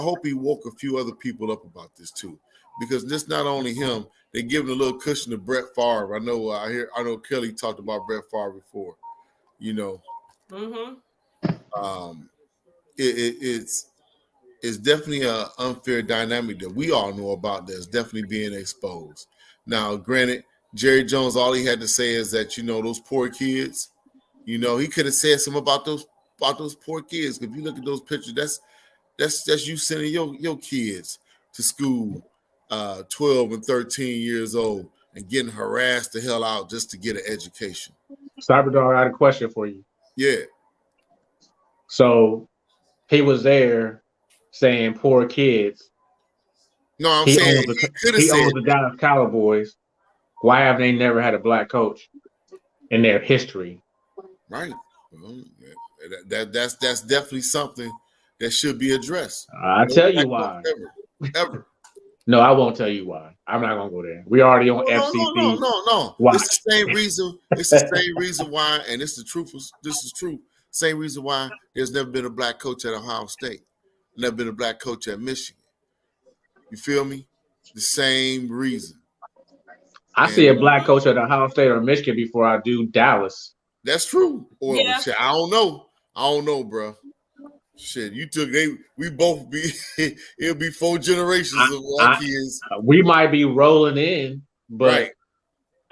hope he woke a few other people up about this too, because this not only him. They giving a little cushion to Brett Favre. I know Kelly talked about Brett Favre before. You know, it's definitely an unfair dynamic that we all know about that's definitely being exposed. Now, granted, Jerry Jones, all he had to say is that, you know, those poor kids, you know, he could have said something about those poor kids. If you look at those pictures, that's you sending your kids to school 12 and 13 years old and getting harassed the hell out just to get an education. Cyberdog, I had a question for you. Yeah. So he was there saying poor kids. No, I'm he saying owns the Dallas Cowboys. Why have they never had a black coach in their history? Right. Well, that's definitely something that should be addressed. I'll tell you why. Ever. No, I won't tell you why. I'm not gonna go there. We already on FCC. No. Why? It's the same reason. It's the same reason why, and this is true. Same reason why there's never been a black coach at Ohio State, never been a black coach at Michigan. You feel me? The same reason. I see a black coach at Ohio State or Michigan before I do Dallas. That's true. Or Yeah. shit, I don't know, bro. Shit, we both be it'll be 4 generations of our kids. We might be rolling in, but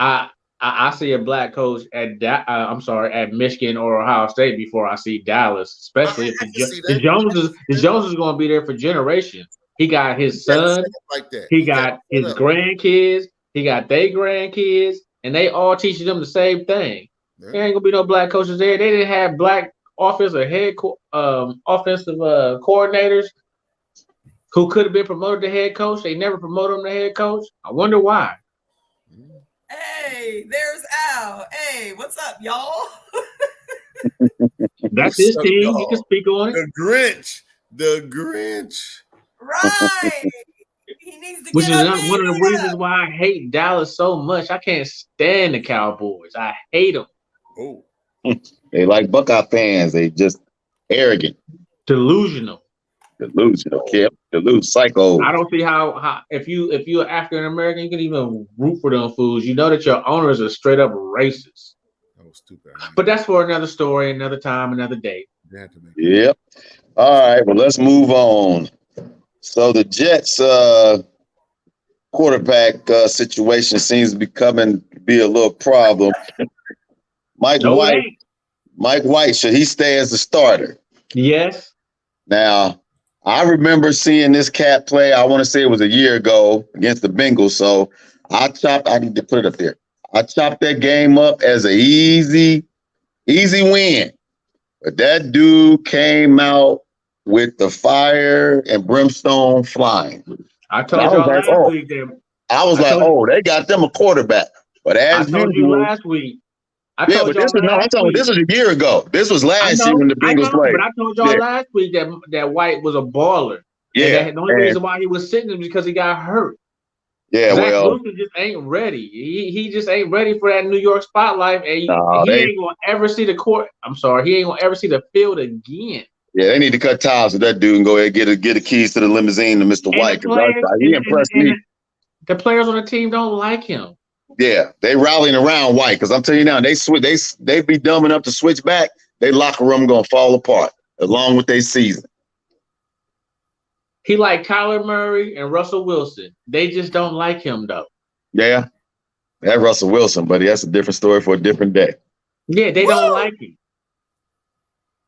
right. I see a black coach at at Michigan or Ohio State before I see Dallas, especially if the Jones is going to be there for generations. He got his son, like that. He got his grandkids, he got their grandkids, and they all teaching them the same thing. Yeah. There ain't gonna be no black coaches there. They didn't have black offensive coordinators who could have been promoted to head coach. They never promoted him to head coach. I wonder why. Hey, there's Al. Hey, what's up, y'all? That's his team. You can speak on it. The Grinch. Right. He needs to Which get is up one of the reasons why I hate Dallas so much. I can't stand the Cowboys. I hate them. Oh. They like Buckeye fans. They just arrogant. Delusional, Kip. Psycho. I don't see how if you're African American, you can even root for them fools. You know that your owners are straight up racist. That was stupid. But that's for another story, another time, another day. Yep. All right, well, let's move on. So the Jets quarterback situation seems to be a little problem. Mike White, should he stay as the starter? Yes. Now, I remember seeing this cat play, I want to say it was a year ago against the Bengals. So I need to put it up there. I chopped that game up as an easy win. But that dude came out with the fire and brimstone flying. I told y'all last week that I was like, they got them a quarterback. But as I told you last week. This was a year ago. This was last year when the Bengals played. But I told y'all last week that White was a baller. Yeah. The only reason why he was sitting is because he got hurt. Yeah, Zach Wilson just ain't ready. He just ain't ready for that New York spotlight. And he ain't gonna ever see the court. I'm sorry, he ain't gonna ever see the field again. Yeah, they need to cut ties with that dude and go ahead and get the keys to the limousine to Mr. White. He impressed me. The players on the team don't like him. Yeah, they rallying around White because I'm telling you now, they be dumb enough to switch back. They locker room gonna fall apart along with their season. He like Kyler Murray and Russell Wilson. They just don't like him though. Yeah, that Russell Wilson, buddy, that's a different story for a different day. Yeah, they don't like him.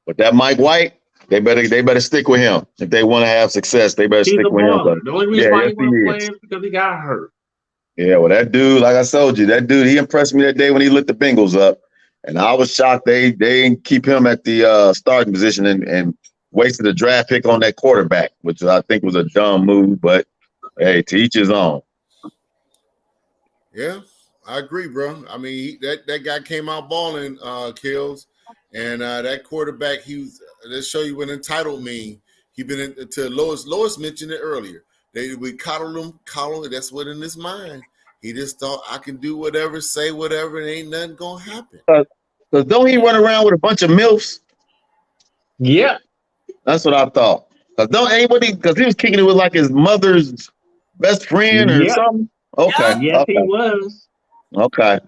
But that Mike White, they better stick with him if they want to have success. They better stick with him. The only reason why he wasn't playing is because he got hurt. Yeah, well, that dude, like I told you, he impressed me that day when he lit the Bengals up. And I was shocked they didn't keep him at the starting position and wasted a draft pick on that quarterback, which I think was a dumb move. But, hey, to each his own. Yeah, I agree, bro. I mean, that guy came out balling, Kills. And that quarterback, let's show you what entitled mean. He been to Lois. Lois mentioned it earlier. We coddle him. That's what in his mind. He just thought I can do whatever, say whatever, and ain't nothing gonna happen. Because don't he run around with a bunch of MILFs? Yeah. That's what I thought. Because he was kicking it with like his mother's best friend or something. Okay. Yes, he was. Okay.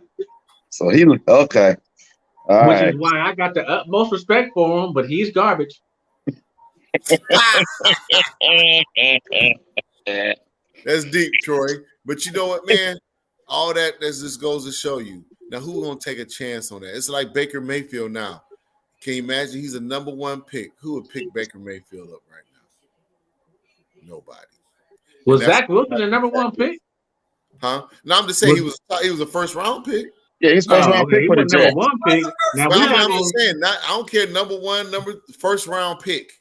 So okay. All Which right. is why I got the utmost respect for him, but he's garbage. That's deep, Troy. But you know what, man? All that just goes to show you. Now, who's gonna take a chance on that? It's like Baker Mayfield now. Can you imagine he's a number one pick? Who would pick Baker Mayfield up right now? Nobody. Was Zach Wilson the number one pick? Huh? No, I'm just saying he was a first round pick. Yeah, he's first round pick for the Jets. Number one pick. Now I'm just saying, I don't care first round pick.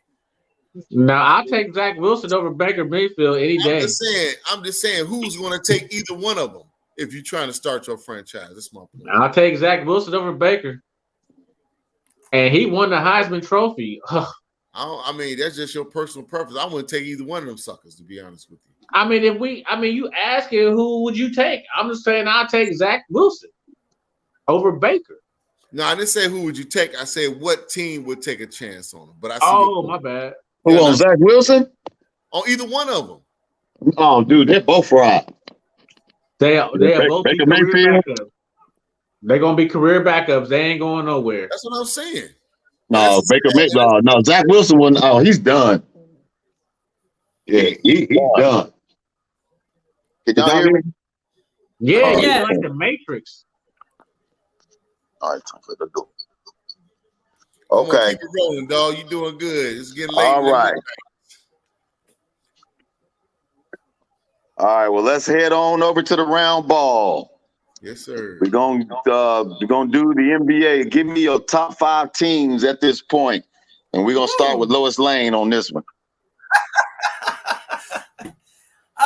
Now I'll take Zach Wilson over Baker Mayfield any day. I'm just saying, who's going to take either one of them if you're trying to start your franchise? That's my point. I'll take Zach Wilson over Baker, and he won the Heisman Trophy. I mean, that's just your personal preference. I wouldn't take either one of them suckers, to be honest with you. I mean, you asking who would you take? I'm just saying I'll take Zach Wilson over Baker. No, I didn't say who would you take. I said what team would take a chance on him. But I see. Oh, my bad. Who on Zach Wilson? On either one of them. Oh, dude, they're both right. They are both career backups. They're gonna be career backups. They ain't going nowhere. That's what I'm saying. No, Baker Mayfield. No, Zach Wilson wouldn't. Oh, he's done. Yeah, he's done. Can y'all hear me? Yeah, like the Matrix. All right, time for the go. Okay. Keep it rolling, dog. You doing good. It's getting late. All right. All right. Well, let's head on over to the round ball. Yes, sir. We're gonna do the NBA. Give me your top 5 teams at this point, and we're gonna start with Lois Lane on this one.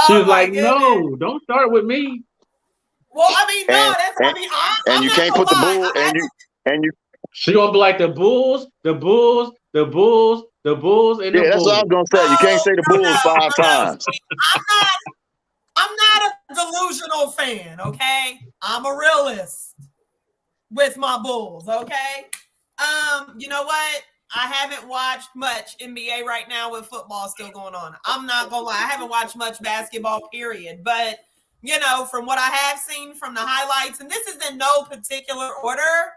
She was like, "No, don't start with me." Well, I mean, no, I'm you can't put the Bulls and you. She gonna be like the Bulls, the Bulls, the Bulls, the Bulls, and the Bulls. Yeah, that's what I was gonna say. You can't say the Bulls 5 times. I'm not a delusional fan, okay? I'm a realist with my Bulls, okay? You know what? I haven't watched much NBA right now with football still going on. I'm not gonna lie, I haven't watched much basketball, period. But you know, from what I have seen from the highlights, and this is in no particular order.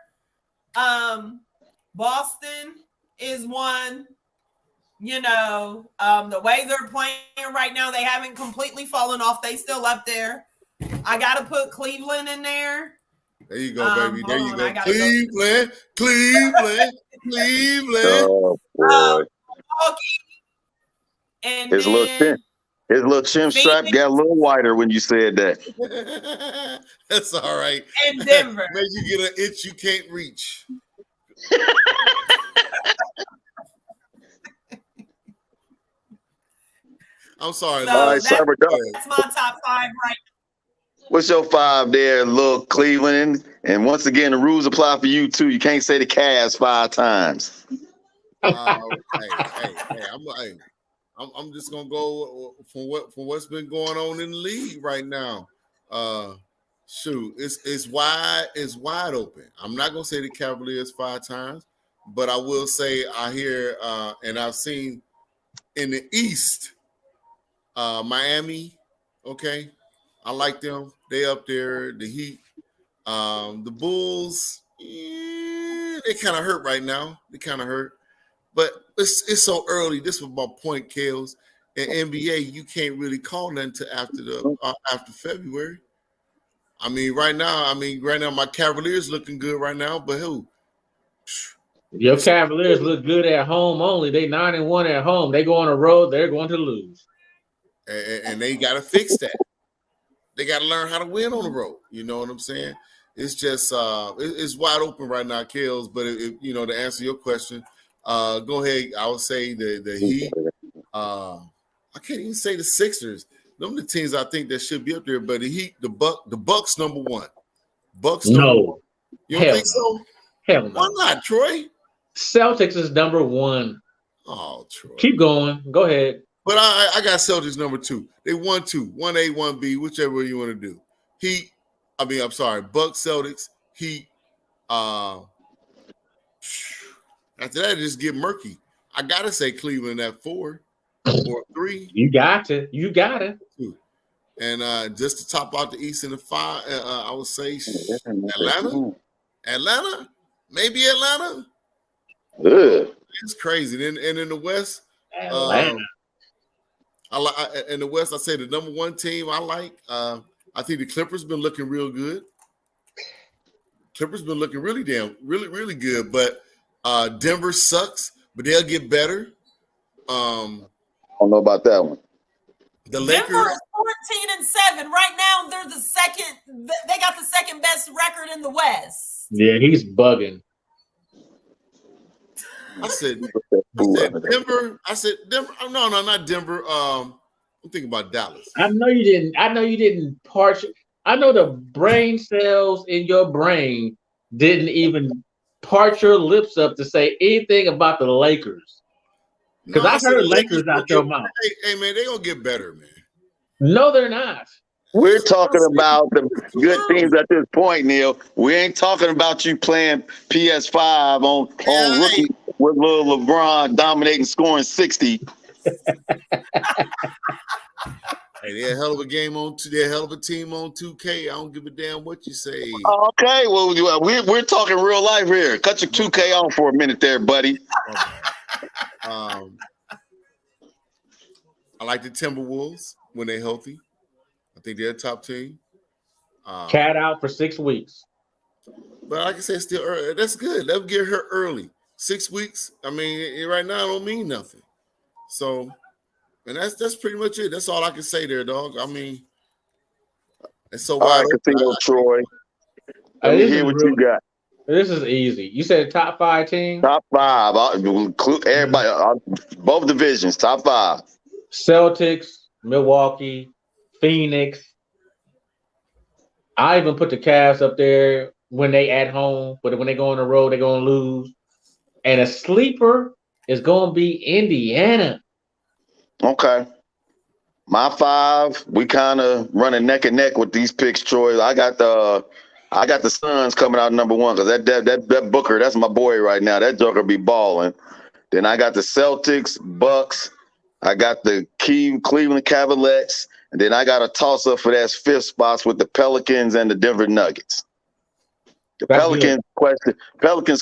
Boston is one. You know, the way they're playing right now, they haven't completely fallen off. They still up there. I got to put Cleveland in there. There you go, baby. There you go. Cleveland. Oh, boy. And his little chin strap got a little wider when you said that. That's all right. And Denver. Maybe you get an itch you can't reach. I'm sorry. So all right, that's my top 5 right now. What's your 5 there, little Cleveland? And once again, the rules apply for you too. You can't say the Cavs 5 times. I'm just gonna go from what's been going on in the league right now. Shoot, it's wide open. I'm not gonna say the Cavaliers 5 times, but I will say I hear and I've seen in the East, Miami. Okay, I like them. They up there. The Heat. The Bulls, they kind of hurt right now. They kind of hurt, but it's so early. This was my point, Kales. In NBA, you can't really call nothing until after February. I mean, right now, my Cavaliers looking good right now, but who? Your Cavaliers look good at home only. They 9-1 at home. They go on the road, they're going to lose. And they got to fix that. They got to learn how to win on the road. You know what I'm saying? It's just it's wide open right now, Kales. But to answer your question, go ahead. I would say the Heat. I can't even say the Sixers. Them are the teams I think that should be up there. But the Heat, the Bucks number one. Bucks number one. You don't think so? Hell no. Why not, Troy? Celtics is number one. Oh, Troy. Keep going. Go ahead. But I got Celtics number two. They 1-2, 1A, 1B, whichever you want to do. Bucks, Celtics, Heat. After that, it just get murky. I gotta say Cleveland at 4 or 3. You got to. And just to top out the East in the 5, I would say Atlanta, maybe Atlanta. It's crazy. And in the West, Atlanta. In the West, I say the number one team I like. I think the Clippers been looking real good. Clippers been looking really good. But Denver sucks, but they'll get better. I don't know about that one. The Lakers Denver is 14-7 right now. They're the second. They got the second best record in the West. Yeah, he's bugging. I said Denver. No, not Denver. I'm thinking about Dallas. I know you didn't parch. I know the brain cells in your brain didn't even part your lips up to say anything about the Lakers. Because I heard Lakers out your mouth. Hey, man, they're going to get better, man. No, they're not. We're talking about the good teams at this point, Neil. We ain't talking about you playing PS5 on rookie with little LeBron dominating, scoring 60. Hey, they're a hell of a game on. They're a hell of a team on 2K. I don't give a damn what you say. Okay, well, we're talking real life here. Cut your 2K on for a minute there, buddy. I like the Timberwolves when they're healthy. I think they're a top team. Cat out for 6 weeks. But like I said, still early. That's good. Let's get her early. 6 weeks. I mean, right now, it don't mean nothing. So, and that's pretty much it. That's all I can say there, dog. I mean, it's so wide open. Continue, Troy. Let me hear what you got. This is easy. You said top 5 team? Top 5. Include everybody, both divisions, top 5. Celtics, Milwaukee, Phoenix. I even put the Cavs up there when they at home, but when they go on the road, they're going to lose. And a sleeper is going to be Indiana. Okay. My 5, we kind of running neck and neck with these picks, Troy. I got the Suns coming out number 1 because that Booker, that's my boy right now. That joker be balling. Then I got the Celtics, Bucks. I got the Cleveland Cavaliers. And then I got a toss-up for that 5th spots with the Pelicans and the Denver Nuggets. The Pelicans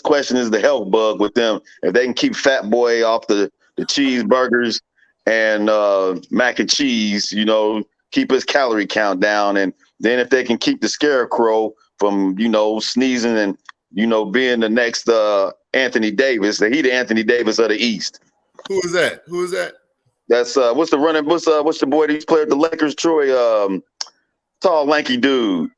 question is the health bug with them. If they can keep Fat Boy off the cheeseburgers and mac and cheese, keep his calorie count down. And then if they can keep the Scarecrow from, sneezing and, being the next Anthony Davis, he the Anthony Davis of the East. Who is that? That's what's the boy that used to play with the Lakers, Troy? Tall, lanky dude.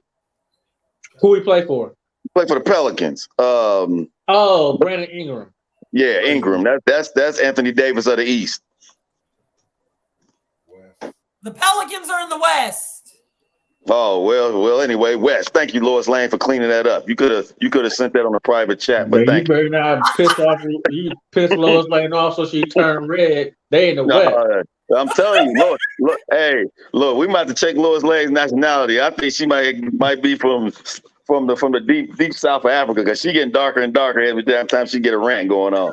Who he play for? He played for the Pelicans. Brandon Ingram. Yeah, Ingram. That's Anthony Davis of the East. The Pelicans are in the West. Oh well. Anyway, West. Thank you, Lois Lane, for cleaning that up. You could have sent that on a private chat, but thank you. You better not piss off. You piss Lois Lane off so she turned red. They in the West. I'm telling you, look. We might have to check Lois Lane's nationality. I think she might be from the deep south of Africa because she getting darker and darker every damn time she get a rant going on.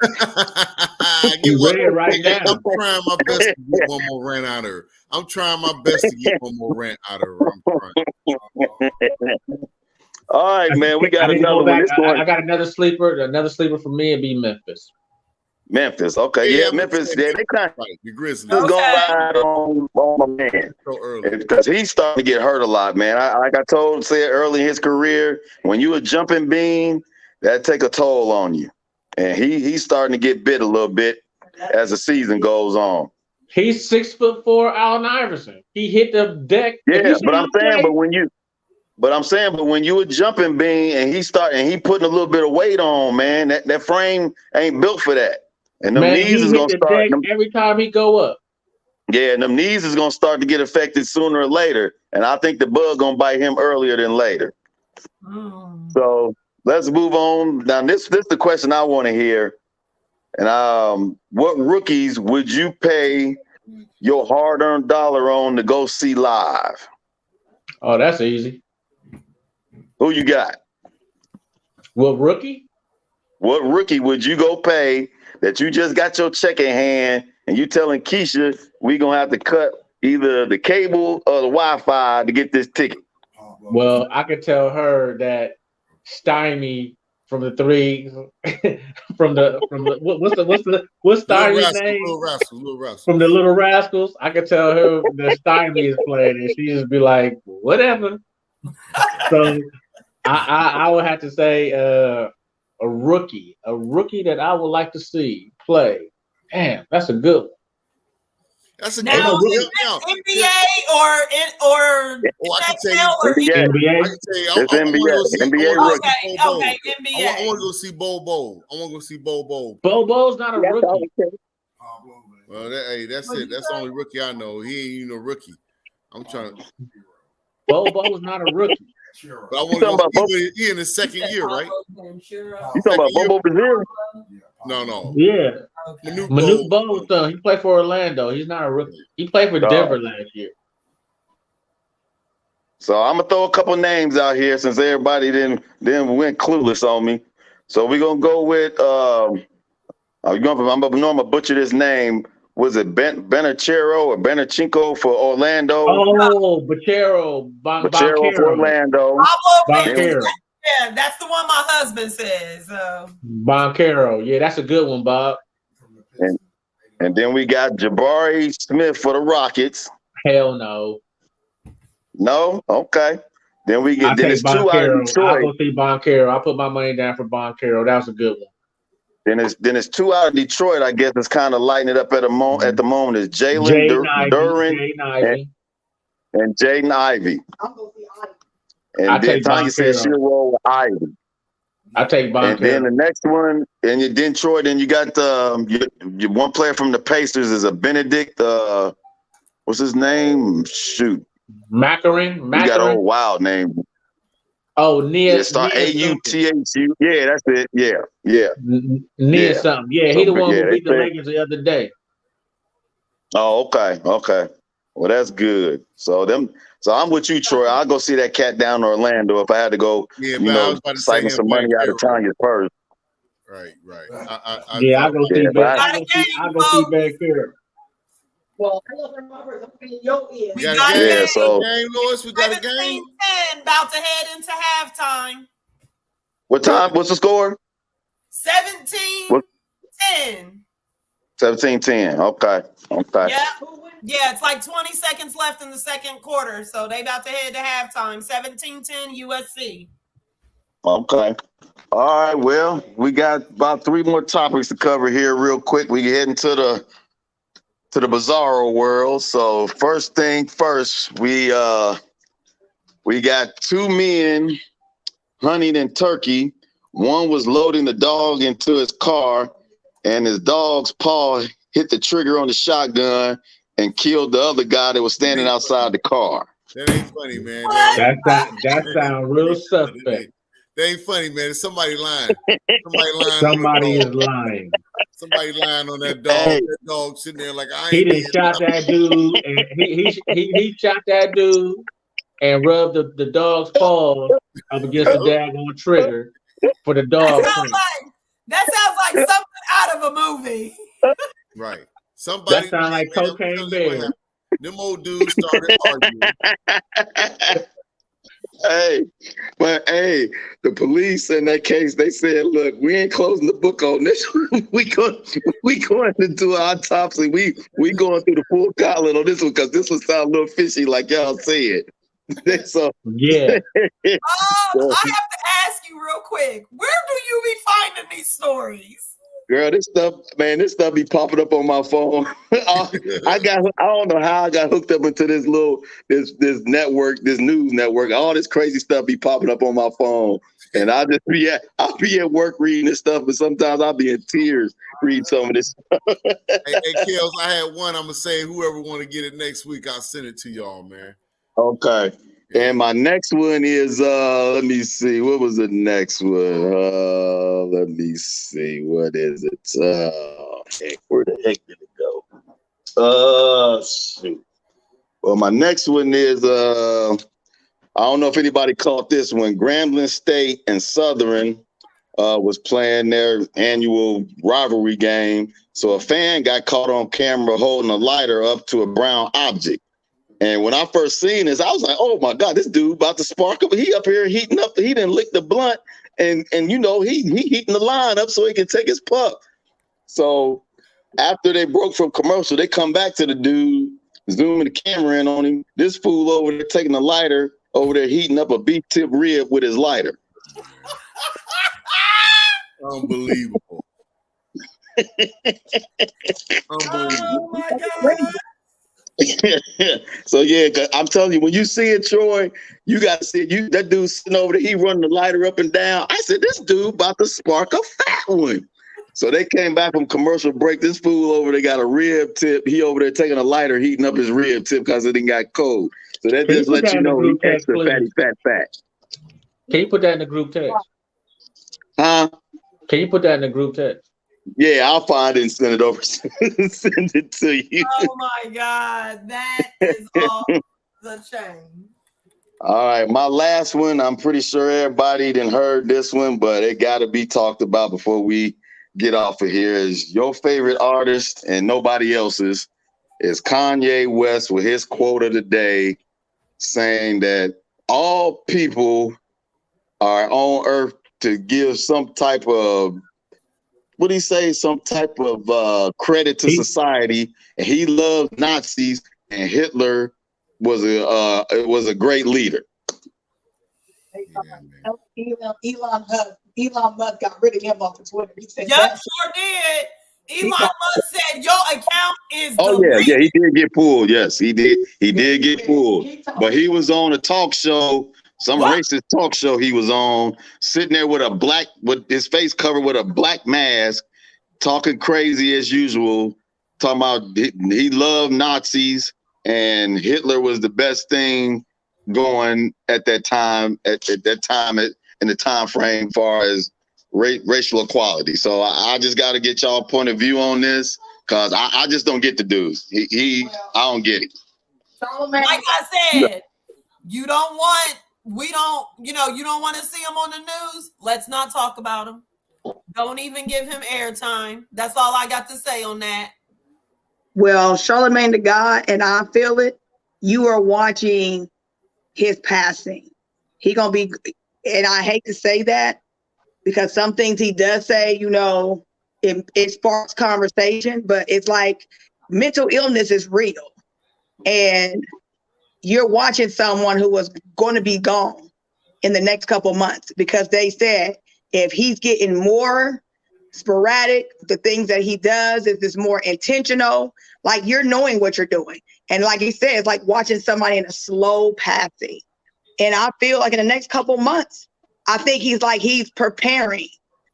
You red right now. I'm trying my best to get one more rant out of her. All right, man. We I got need to another go one. back. This one, I got another sleeper. Another sleeper for me would be Memphis. Memphis. Okay, yeah, Memphis. Yeah, they kind Right, the Grizzlies. of gonna Okay. ride on my man So early. because he's starting to get hurt a lot, man. Like I said early in his career, when you a jumping bean, that take a toll on you, and he's starting to get bit a little bit as the season goes on. He's 6'4", Allen Iverson. He hit the deck. Yeah, but I'm saying, but when you a jumping bean and he putting a little bit of weight on, man, that frame ain't built for that. And them knees is gonna start every time he go up. Yeah, and them knees is gonna start to get affected sooner or later. And I think the bug gonna bite him earlier than later. So let's move on. Now this is the question I want to hear. And what rookies would you pay your hard-earned dollar on to go see live? Oh, that's easy. Who you got? What rookie? What rookie would you go pay that you just got your check in hand and you telling Keisha we gonna have to cut either the cable or the Wi-Fi to get this ticket? Well, I could tell her that Stymie from the three from the what's Stymie's name? Little Rascals. From the Little Rascals. I could tell her that Stymie is playing and she just be like, whatever. So I would have to say a rookie that I would like to see play. Damn, that's a good one. That's a Now, good is one. this NBA or I can tell NFL or you, NBA. I NBA. can tell you, It's NBA rookie. Okay, I NBA. want to go see Bobo. I want to go see Bobo. Bobo's not a rookie. Well, that's it. That's the only rookie I know. He ain't even a rookie. I'm trying to. Bobo's not a rookie. But I want to go see he in his second year, right? You talking about Bobo Brazil? No. Yeah. Manute Bo's son. He played for Orlando. He's not a rookie. He played for Denver last year. So I'm gonna throw a couple names out here since everybody then went clueless on me. So we're gonna go with I'm gonna butcher this name. Was it Benachero or Benachinko for Orlando? Oh, Bachero Bachero for Orlando. Boncaro. Yeah, that's the one my husband says. Boncaro. Yeah, that's a good one, Bob. And then we got Jabari Smith for the Rockets. Hell no. No? Okay. Then we get it's 2 out of Detroit. I'll go see Boncaro. I'll put my money down for Boncaro. That was a good one. Then it's 2 out of Detroit. I guess it's kind of lighting it up at the moment. Is Jalen Duren and Jaden Ivey. And then Tanya said she'll roll with Ivy. I take Boncaro. And then the next one, and you Detroit, then you got your one player from the Pacers is a Benedict. What's his name? Shoot, Macarin. You got a wild name. Oh, Nia. AUTHU. Yeah, that's it. Yeah. Nia something. Yeah, he the one who beat the Lakers the other day. Oh, okay. Well, that's good. So I'm with you, Troy. I'll go see that cat down in Orlando if I had to go. Yeah, siphon some money out of Tanya's purse. Right. I'll go see Vancouver. Well, Robert, in your ear. We got a game. Game, Lois. We got a game. 17-10, about to head into halftime. What time? What's the score? 17-10. 17-10. Okay. Yeah, it's like 20 seconds left in the second quarter, so they about to head to halftime. 17-10 USC. Okay. All right. Well, we got about 3 more topics to cover here real quick. We get into the bizarro world. So first thing first, we got 2 men hunting in Turkey. One was loading the dog into his car, and his dog's paw hit the trigger on the shotgun and killed the other guy that was standing outside the car. That ain't funny, man. That sounds real suspect. That ain't funny, man. It's somebody lying. Somebody is lying. Somebody lying on that dog. That dog sitting there like I ain't. He done shot that dude, and he shot that dude and rubbed the dog's paws up against the daggone trigger for the dog. That sounds like something out of a movie. Right. Somebody. That sounds like Cocaine Bear. Them old dudes started arguing. Hey, but hey, the police in that case, they said, look, we ain't closing the book on this. we going to do an autopsy. We going through the full gauntlet on this one because this one sound a little fishy, like y'all said. So Yeah. I have to ask you real quick, where do you be finding these stories? girl, this stuff be popping up on my phone. I don't know how I got hooked up into this network, this news network. All this crazy stuff be popping up on my phone. And I'll be at work reading this stuff, but sometimes I'll be in tears reading some of this. Hey, Kels, I had one. I'm gonna say whoever want to get it next week, I'll send it to y'all, man. Okay. And my next one is let me see. What was the next one? Let me see. What is it? Heck, where the heck did it go? Shoot. Well, my next one is I don't know if anybody caught this one. Grambling State and Southern was playing their annual rivalry game. So a fan got caught on camera holding a lighter up to a brown object. And when I first seen this, I was like, oh my God, this dude about to spark up. He up here heating up. He didn't lick the blunt. And you know, he heating the line up so he can take his puff. So after they broke from commercial, they come back to the dude, zooming the camera in on him. This fool over there taking the lighter, over there heating up a beef tip rib with his lighter. Unbelievable. Unbelievable. Oh my God. So yeah, I'm telling you, when you see it, Troy, you got to see it. That dude sitting over there, he running the lighter up and down. I said, this dude about to spark a fat one. So they came back from commercial break. This fool over there got a rib tip. He over there taking a lighter, heating up his rib tip because it didn't got cold. So that just lets you know he extra fat. Can you put that in the group text? Huh? Can you put that in the group text? Yeah, I'll find it and send it over. Send it to you. Oh my God, that is off the chain. All right, my last one. I'm pretty sure everybody didn't heard this one, but it got to be talked about before we get off of here. Is your favorite artist and nobody else's is Kanye West with his quote of the day, saying that all people are on earth to give some type of, what did he say? Some type of credit to society. And he loved Nazis, and Hitler was a great leader. Elon Musk got rid of him off of Twitter. He said, Yep, sure did. Elon Musk said your account is. Oh yeah, he did get pulled. Yes, he did. He did get pulled. But he was on a talk show. Some racist talk show he was on, sitting there with his face covered with a black mask, talking crazy as usual, talking about he loved Nazis and Hitler was the best thing going at that time, in the time frame far as racial equality. So I just got to get y'all point of view on this because I just don't get the dudes. I don't get it. Like I said, you don't want to see him on the news. Let's not talk about him. Don't even give him airtime. That's all I got to say on that. Well, Charlemagne the God, and I feel it. You are watching his passing. He gonna be, and I hate to say that because some things he does say, it sparks conversation, but it's like mental illness is real. And you're watching someone who was going to be gone in the next couple months because they said if he's getting more sporadic, the things that he does, if it's more intentional, like you're knowing what you're doing. And like he said, it's like watching somebody in a slow passing. And I feel like in the next couple months, I think he's preparing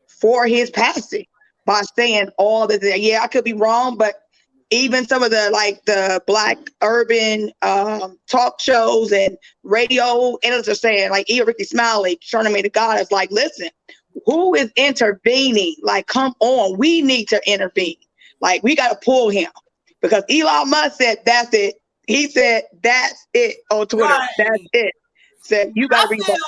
for his passing by saying all that. Yeah, I could be wrong, but even some of the black urban talk shows and radio editors are saying, like Ricky Smiley, Charlemagne the God is like, listen, who is intervening? Like, come on, we need to intervene. Like, we got to pull him because Elon Musk said, that's it. He said, that's it on Twitter. Right. That's it. Said, you got to read that.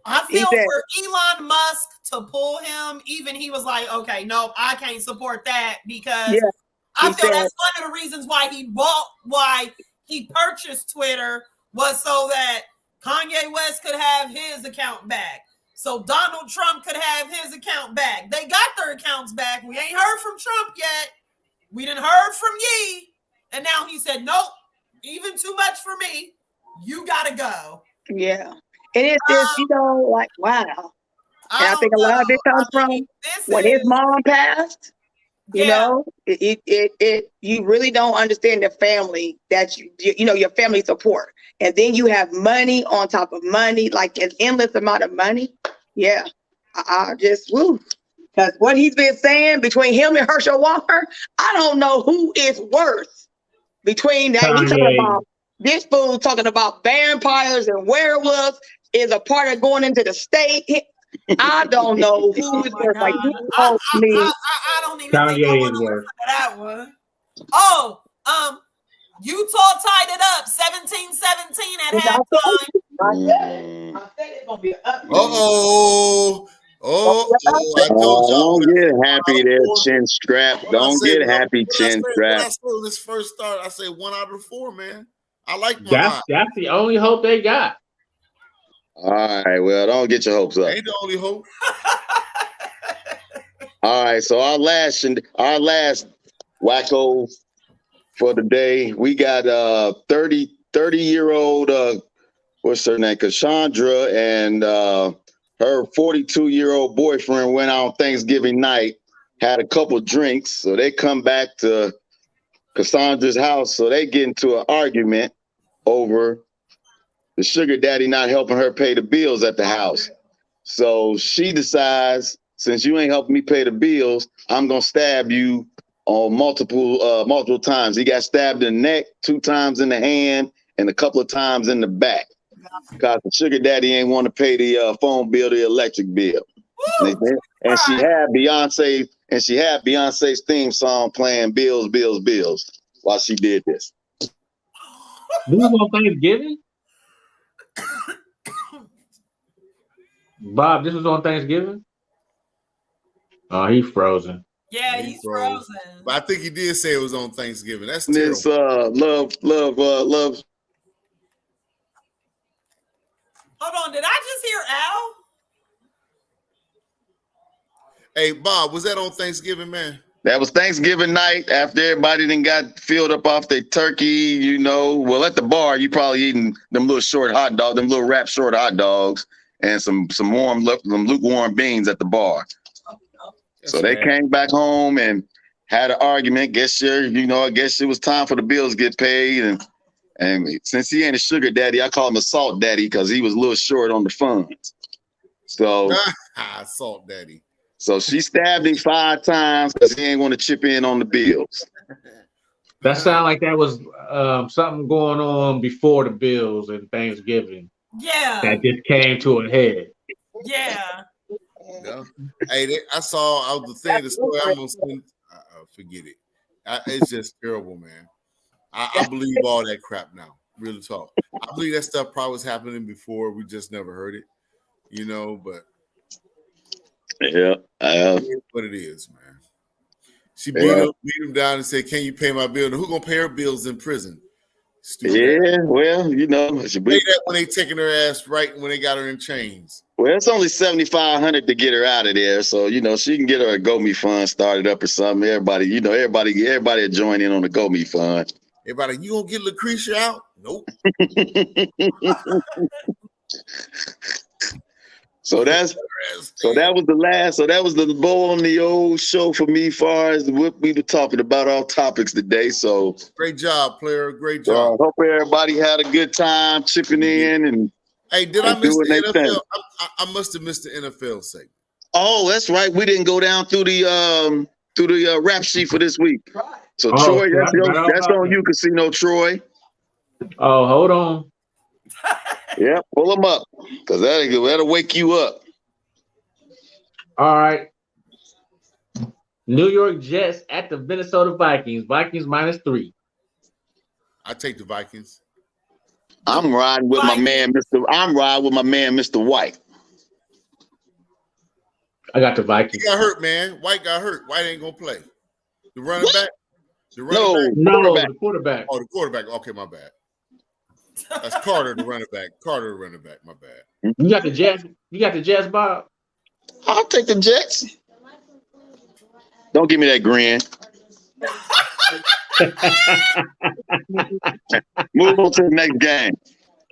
I feel for Elon Musk to pull him, even he was like, okay, no, I can't support that because I feel that's one of the reasons why he purchased Twitter was so that Kanye West could have his account back. So Donald Trump could have his account back. They got their accounts back. We ain't heard from Trump yet. We didn't heard from Ye. And now he said, nope, even too much for me. You got to go. Yeah. And it's just, like, wow. And I think a lot of it comes from when his mom passed. You know, you really don't understand the family that your family support. And then you have money on top of money, like an endless amount of money. Yeah. I just, woo. Because what he's been saying between him and Herschel Walker, I don't know who is worse between that. He's talking about this fool talking about vampires and werewolves is a part of going into the state. I don't know who is worse. Like, I don't even think I want to listen to that one. Oh, Utah tied it up 17-17 at halftime. I said it's gonna be an up. I told y'all. Don't get happy there, Chin Strap. Don't get happy, Chin Strap. When I said this first start, I said 1 out of 4, man. I like my that's the only hope they got. All right, well, don't get your hopes up. Ain't the only hope. All right, so our last wacko for the day, we got 30-year-old what's her name, Cassandra, and her 42-year-old boyfriend went out on Thanksgiving night, had a couple drinks, so they come back to Cassandra's house, so they get into an argument over the sugar daddy not helping her pay the bills at the house. So she decides, since you ain't helping me pay the bills, I'm gonna stab you on multiple times. He got stabbed in the neck, 2 times in the hand, and a couple of times in the back. Because the sugar daddy ain't want to pay the phone bill, the electric bill. And she had Beyonce's theme song playing Bills, Bills, Bills while she did this. This was on Thanksgiving? Bob, this was on Thanksgiving? Oh, he's frozen. Yeah, he's frozen. But I think he did say it was on Thanksgiving. That's terrible. This love. Hold on, did I just hear Al? Hey, Bob, was that on Thanksgiving, man? That was Thanksgiving night after everybody then got filled up off their turkey, Well, at the bar, you probably eating them little short hot dogs, them little wrap short hot dogs, and some lukewarm beans at the bar. So they came back home and had an argument. I guess it was time for the bills to get paid. And since he ain't a sugar daddy, I call him a salt daddy because he was a little short on the funds. So salt daddy. So she stabbed him 5 times because he ain't want to chip in on the bills. That sounded like that was something going on before the bills and Thanksgiving. Yeah. That just came to a head. Yeah. Hey, I saw the thing. The story I'm gonna send. Forget it. It's just terrible, man. I believe all that crap now. Real talk. I believe that stuff probably was happening before. We just never heard it. But yeah, what it is, man. She beat him down and said, "Can you pay my bill?" And who gonna pay her bills in prison? Stupid. Yeah, well, she pay that when they taking her ass right when they got her in chains. Well, it's only $7,500 to get her out of there, so she can get her a GoMe fund started up or something. Everybody will join in on the GoMe fund. Everybody, you gonna get Lucretia out? Nope. So that was the last. So that was the bow on the old show for me, far as what we were talking about, our topics today. So great job, player. Great job. Hope everybody had a good time chipping in. And hey, did I miss the NFL? I must have missed the NFL segment. Oh, that's right. We didn't go down through the rap sheet for this week. So Troy, that's on you, Casino Troy. Oh, hold on. Yeah, pull them up because that'll wake you up. All right. New York Jets at the Minnesota Vikings. Vikings -3. I take the Vikings. I'm riding with my man, Mr. White. I got the Vikings. He got hurt, man. White got hurt. White ain't gonna play. The running back. No, the quarterback. Oh, the quarterback. Okay, my bad. That's Carter, the running back. Carter, the running back. My bad. You got the Jets. You got the Jets, Bob. I'll take the Jets. Don't give me that grin. Move on to the next game.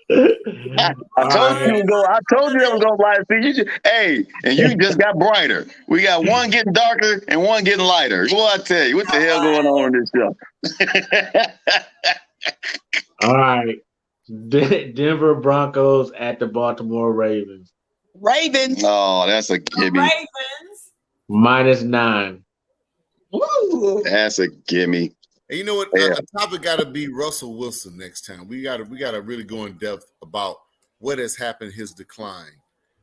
I told you I told you that was gonna lie. See, hey, and you just got brighter. We got one getting darker and one getting lighter. Boy, I tell you, what the hell going on in this show? All right. Denver Broncos at the Baltimore Ravens. Ravens. Oh, that's a gimme. Ravens. -9. Woo. That's a gimme. And you know what? Yeah. The topic got to be Russell Wilson next time. We got to really go in depth about what has happened, his decline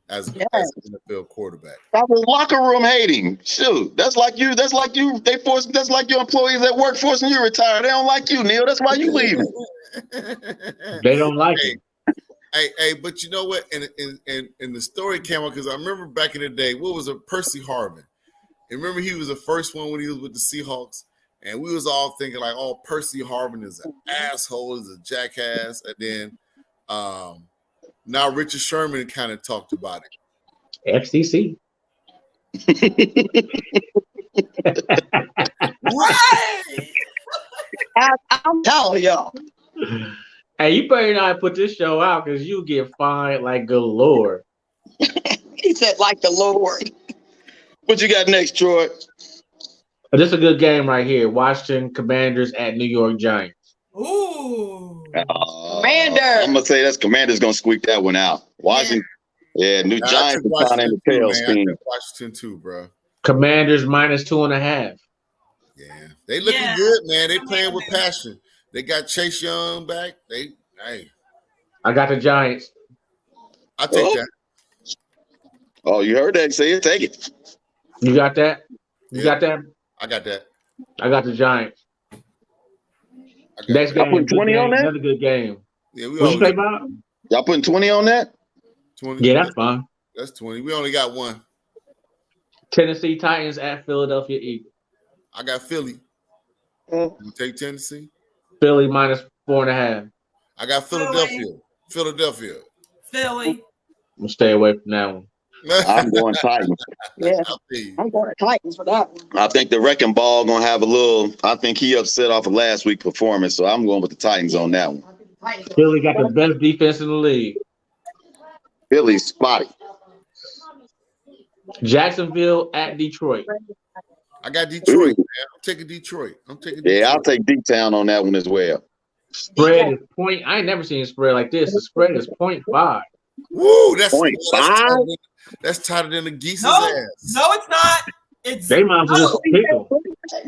as an NFL quarterback. I was locker room hating. Shoot, that's like you. That's like you. That's like your employees at work forcing you to retire. They don't like you, Neil. That's why you leaving. They don't like it. Hey, but you know what? And the story came out because I remember back in the day, what was it? Percy Harvin. And remember he was the first one when he was with the Seahawks. And we was all thinking like, oh, Percy Harvin is an asshole, is a jackass. And then now Richard Sherman kind of talked about it. FCC. Right. I'm telling y'all. Hey, you better not put this show out because you get fined like galore. He said, like the Lord. What you got next, Troy? But this is a good game right here. Washington Commanders at New York Giants. Ooh. Commander. I'm gonna say that's Commander's gonna squeak that one out. Washington, New Nah, I Giants took are kind of in the Washington too, man. I tailspin. took Washington too, bro. Commanders -2.5. Yeah, they looking Yeah. good, man. They playing with passion. They got Chase Young back. I got the Giants. I take Oh. that. Oh, you heard that? Say it. Take it. You got that? You Yeah. got that? I got that. I got the Giants. I got Next that. Y'all game, putting good 20 on game, that? another good game. Yeah, we What you only play, got Bob? Y'all putting 20 on that? 20. Yeah, that's fine. That's 20. We only got one. Tennessee Titans at Philadelphia Eagles. I got Philly. Mm. You take Tennessee. Philly -4.5. I got Philadelphia. Philadelphia. Philly. I'm gonna stay away from that one. I'm going Titans. Yeah, I'll tell you. I'm going to Titans for that one. I think the wrecking ball gonna have a little. I think he upset off of last week's performance, so I'm going with the Titans on that one. Philly got the best defense in the league. Philly's spotty. Jacksonville at Detroit. I got Detroit, Ooh. man. I'm taking Detroit. Yeah, I'll take D-Town on that one as well. Spread is point. I ain't never seen a spread like this. The spread is 0.5. Woo, that's .5? That's tighter than the geese's No, ass. no, it's not. It's They might as well just pick them.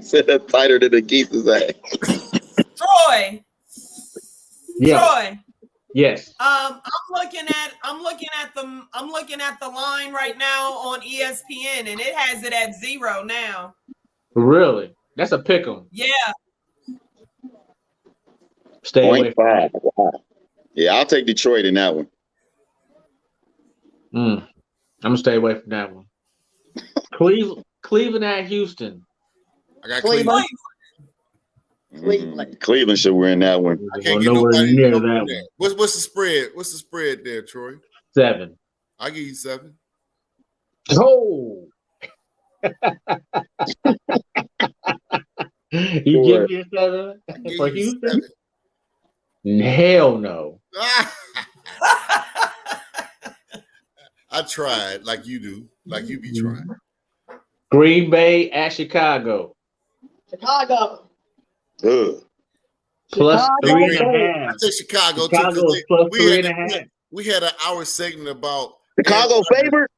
Said that's tighter than the geese's ass. Troy. Yeah. Troy. Yes. I'm looking at the line right now on ESPN, and it has it at 0 now. Really? That's a pick 'em. Yeah. Stay away from 0.5. Wow. Yeah, I'll take Detroit in that one. I'm gonna stay away from that one. Cleveland at Houston. I got Cleveland. Cleveland. Cleveland should win that one. I can't get Nowhere nobody near nowhere that there. one. What's the spread? What's the spread there, Troy? 7. I give you 7. Oh. You give me a 7 I give for you Houston? 7. Hell no. I tried like you do, like you be trying. Green Bay at Chicago. Chicago. Ugh. Plus Chicago. 3.5. I take Chicago too. Chicago 'cause is plus we had- 3.5. We had an hour segment about Chicago favorite?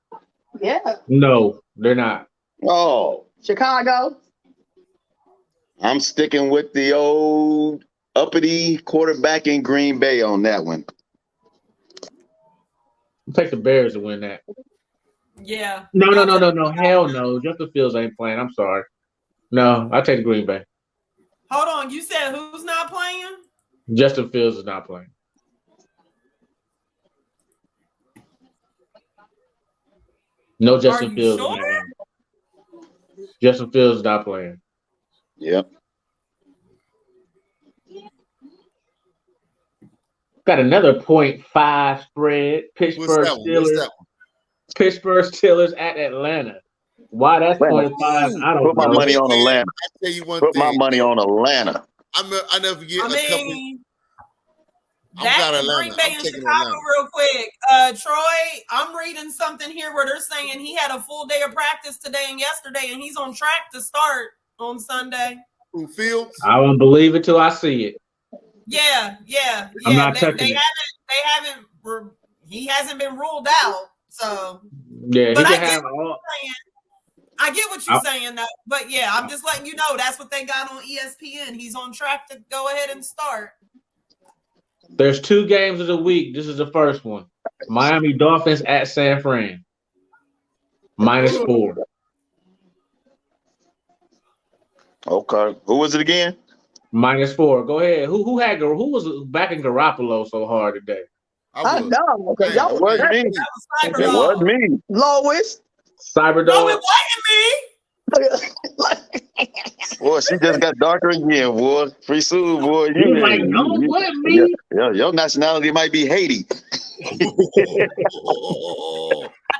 Yeah. No, they're not. Oh, Chicago. I'm sticking with the old uppity quarterback in Green Bay on that one. I'll take the Bears to win that. Yeah. No. Hell no. Justin Fields ain't playing. I'm sorry. No, I'll take the Green Bay. Hold on. You said who's not playing? Justin Fields is not playing. No, Justin you Fields. sure? Is not playing. Justin Fields is not playing. Yep. Got another 0.5 spread. What's Pittsburgh that one? What's Steelers. that one? Pittsburgh Steelers at Atlanta. Why that's Atlanta. 0.5? I don't Put my know. money on Atlanta. I tell you one Put thing. my money on Atlanta. I never forget I a couple. mean, I'm that got and Atlanta. Green Bay I'm and taking Chicago Atlanta. real quick. Troy, I'm reading something here where they're saying he had a full day of practice today and yesterday, and he's on track to start on Sunday. Who Fields? I won't believe it till I see it. Yeah. I'm not They touching it. haven't. He hasn't been ruled out. So Yeah, he But can I have get all. I get what you're saying, though. But yeah, I'm just letting you know that's what they got on ESPN. He's on track to go ahead and start. There's 2 games of the week. This is the first one. Miami Dolphins at San Fran. -4. Okay. Who was it again? -4. Go ahead. Who was backing Garoppolo so hard today? I was. know. Okay, Man, y'all It wasn't me. That was It Cyberdog. wasn't me. Lois. Cyberdog. No, it wasn't me. Boy, she just got darker again, boy. Free Sue, boy. He was like, no, it wasn't me. Yeah, your nationality might be Haiti.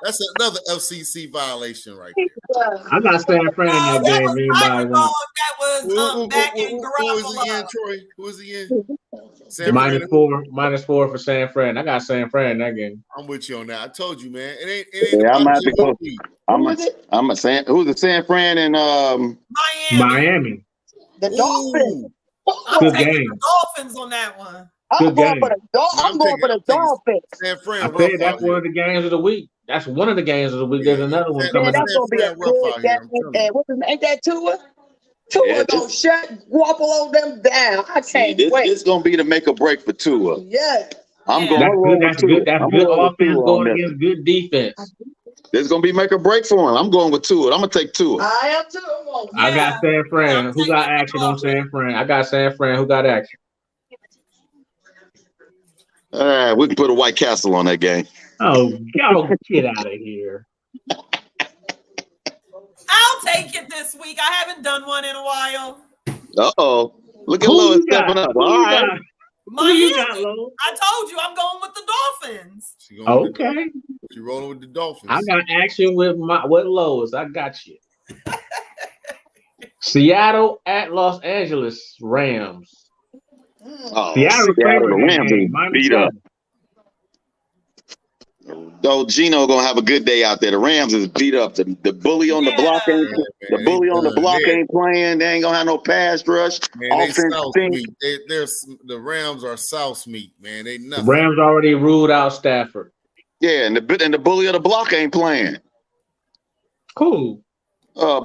That's another FCC violation right there. I got San Fran in No, that that game. was Anybody Cyberdog want? that was backing Who is he in, Garoppolo. Troy? Who is he in? San Fran. -4 for San Fran. I got San Fran in that game. I'm with you on that. I told you, man. It ain't Yeah, I'm about at the the close. I'm a San. Who's the San Fran and Miami. The Dolphins. I'm Good taking game. the Dolphins on that one. Good game. I'm going for the Dolphins. San Fran. I said that's one of the games of the week. That's one of the games of the week. There's another one Man, coming Man, up. that's gonna be a San Fran rough good out here, I'm game. telling you. And what's his name? Ain't that Tua? Tua Yeah, gonna shut Garoppolo them down. I can't this wait. is gonna be the make or break for Tua. Yeah. I'm Yeah. going. That's good. That's good. That's I'm good going with offense Tua on going this. against good defense. This is gonna be make or break for him. I'm going with Tua. I'm gonna take Tua. I am too. I'm going. I got Yeah. San Fran. I'm Who got taking the action on Dolphins. San Fran? I got San Fran. Who got action? All right, we can put a White Castle on that game. Oh, y'all get out of here. I'll take it this week. I haven't done one in a while. Look at Who Lois you got? stepping up. Who All you right. got? Who you got, Miami. Lo? I told you I'm going with the Dolphins. She going with the- Okay. She rolling with the Dolphins. I got action with Lois. I got you. Seattle at Los Angeles Rams. Oh, Seattle the favored that Rams game. is beat up. Oh, Gino gonna have a good day out there. The Rams is beat up. The bully on the block ain't the bully on the block ain't playing. They ain't gonna have no pass rush. Man, they Offense South stinks. meat. The Rams are South meat, man. They The nothing. Rams already ruled out Stafford. Yeah, and the bully of the block ain't playing. Cool.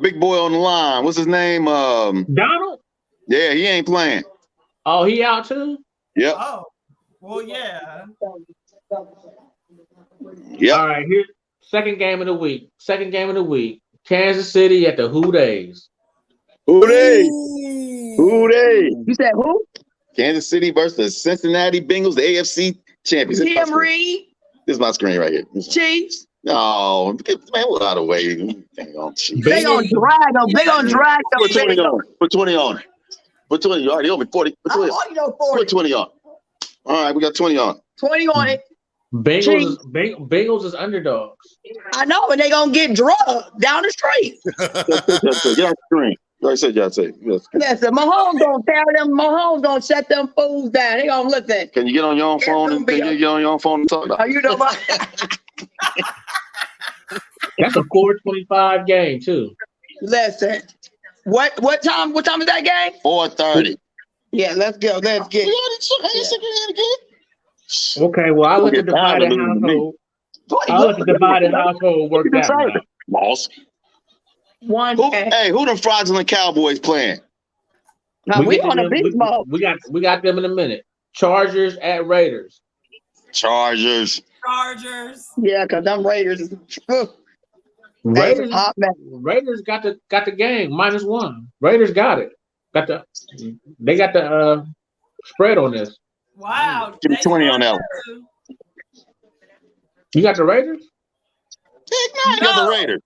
Big boy on the line. What's his name? Donald? Yeah, he ain't playing. Oh, he out too? Yep. Oh, well, yeah. Yep. All right, here. Second game of the week. Kansas City at the Who Days. Who they? You said who? Kansas City versus Cincinnati Bengals, the AFC champions. This is my Jim screen. Reed, This is my screen right here. Chiefs. No, man, we're out of way. Dang on, Chiefs. They gonna drag them. They gonna drag them. Put 20 on. Put 20 on. Put 20. You already owe me 40. Put 20, I know put 40. 20 on. All right, we got 20 on. 20 on it. Bengals is underdogs. I know, and they gonna get drugged down the street. Get on screen. You already said y'all say. Yes. Yes, and Mahomes gonna tear them. Mahomes gonna shut them fools down. They gonna listen. Can you get on your own phone and get on your own phone and talk about? Oh, you know what? That's a 425 game too. Listen. What time? What time is that game? 4:30. Yeah, let's go. Let's get. Okay, well, I'll let the Get tired divided of losing to me. household. I'll let the divided household work that one out. Boss. One. Who them fraudulent Cowboys playing? Now we get on to a them- beast mode. we got them in a minute. Chargers at Raiders. Chargers. Yeah, cause them Raiders is Raiders, hot man. Raiders got the game -1. Raiders got it. They got the spread on this. Wow. Give me 20 on that one. You got the Raiders? Heck no, you got the Raiders.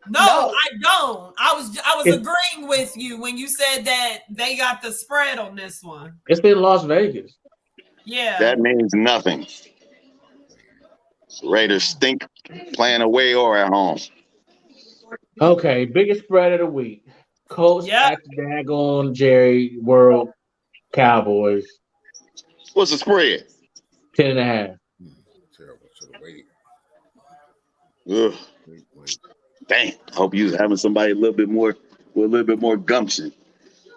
No, I don't. I was agreeing with you when you said that they got the spread on this one. It's in Las Vegas. Yeah. That means nothing. Raiders stink playing away or at home. Okay, biggest spread of the week. Colts Yep. at the daggone Jerry World Cowboys. What's the spread? 10.5. Terrible. Should have waited. Ugh. Wait. Dang. I hope you was having somebody a little bit more gumption.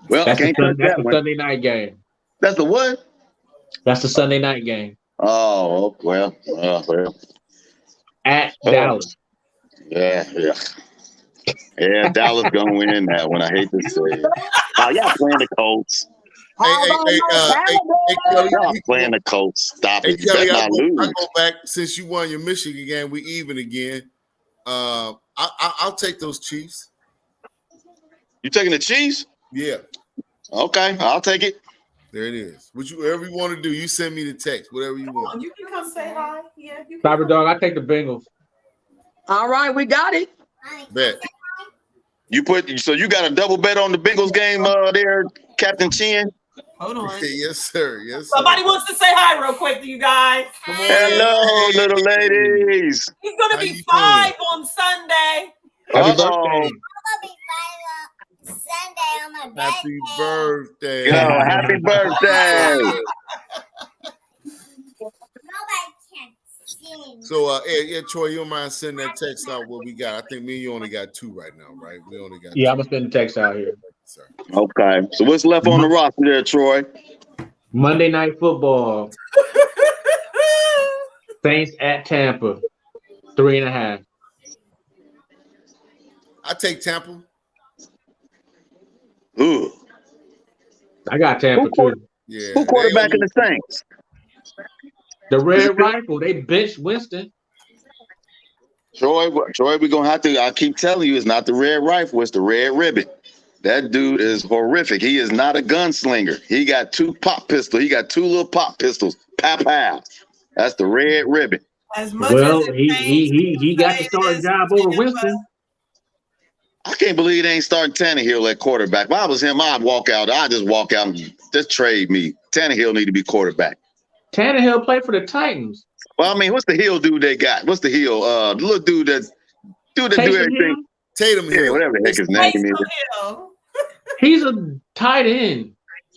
Well, I That's the can't touch that one. Sunday night game. That's the what? That's the Sunday night game. Oh, well. At Dallas. Yeah. Yeah, Dallas gonna win that one. I hate to say it. Oh, y'all playing the Colts. Hey, Kelly, Y'all playing the Colts. Stop hey, it. You Kelly, better I not lose. go back since you won your Michigan game. We even again. I'll take those Chiefs. You taking the Chiefs? Yeah, Okay, I'll take it. there it is. Whatever you want to do, you send me the text. Whatever you want. You can come say hi. Yeah, you can. Cyber Dog, I take the Bengals. All right, we got it. Bet. You got a double bet on the Bengals game there, Captain Chin? Hold on. Yes, sir. Yes, sir. Somebody wants to say hi real quick to you guys. Come on. Hello, little ladies. He's gonna How be you 5 on Sunday. Happy Uh-oh. birthday. Sunday on my Happy birthday. birthday. Yo, happy birthday. Nobody can sing. So, yeah, Troy, you don't mind sending that text out what we got? I think me and you only got 2 right now, right? We only got Yeah, 2. I'm gonna send the text out here. Sir. Okay, so what's left on the roster there, Troy? Monday Night Football. Saints at Tampa. 3.5. I take Tampa. Ooh. I got Tampa too. Yeah. Who quarterback in the Saints? The Red Rifle. They benched Winston. Troy, we're gonna have to. I keep telling you, it's not the Red Rifle, it's the Red Ribbon. That dude is horrific. He is not a gunslinger. He got 2 pop pistols. He got 2 little pop pistols. Pow pow. That's the Red Ribbon. As much Well, as it he got the starting job over Winston. I can't believe they ain't starting Tannehill at quarterback. If I was him, I'd just walk out and just trade me. Tannehill need to be quarterback. Tannehill played for the Titans. Well, I mean, what's the Hill dude they got? What's the Hill? The little dude that do Taysom everything. Hill? Tatum Yeah, here. whatever the heck his name Taysom is. Hill. He's a tight end.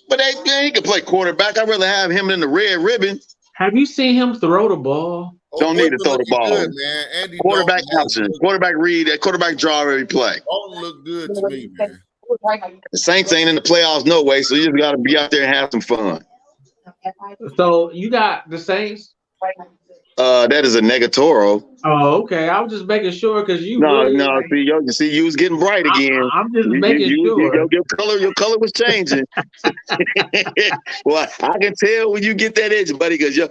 But he can play quarterback. I'd rather have him in the Red Ribbon. Have you seen him throw the ball? Don't need to throw the ball. Good, man. Andy Quarterback Dalton option. Quarterback read. Quarterback draw every play. Dalton look good to me, man. The Saints ain't in the playoffs no way, so you just got to be out there and have some fun. So you got the Saints? That is a negatoro. Oh, okay. I was just making sure because you. No, really, no. See, you was getting bright again. I'm just making sure. Your color was changing. Well, I can tell when you get that edge, buddy, because your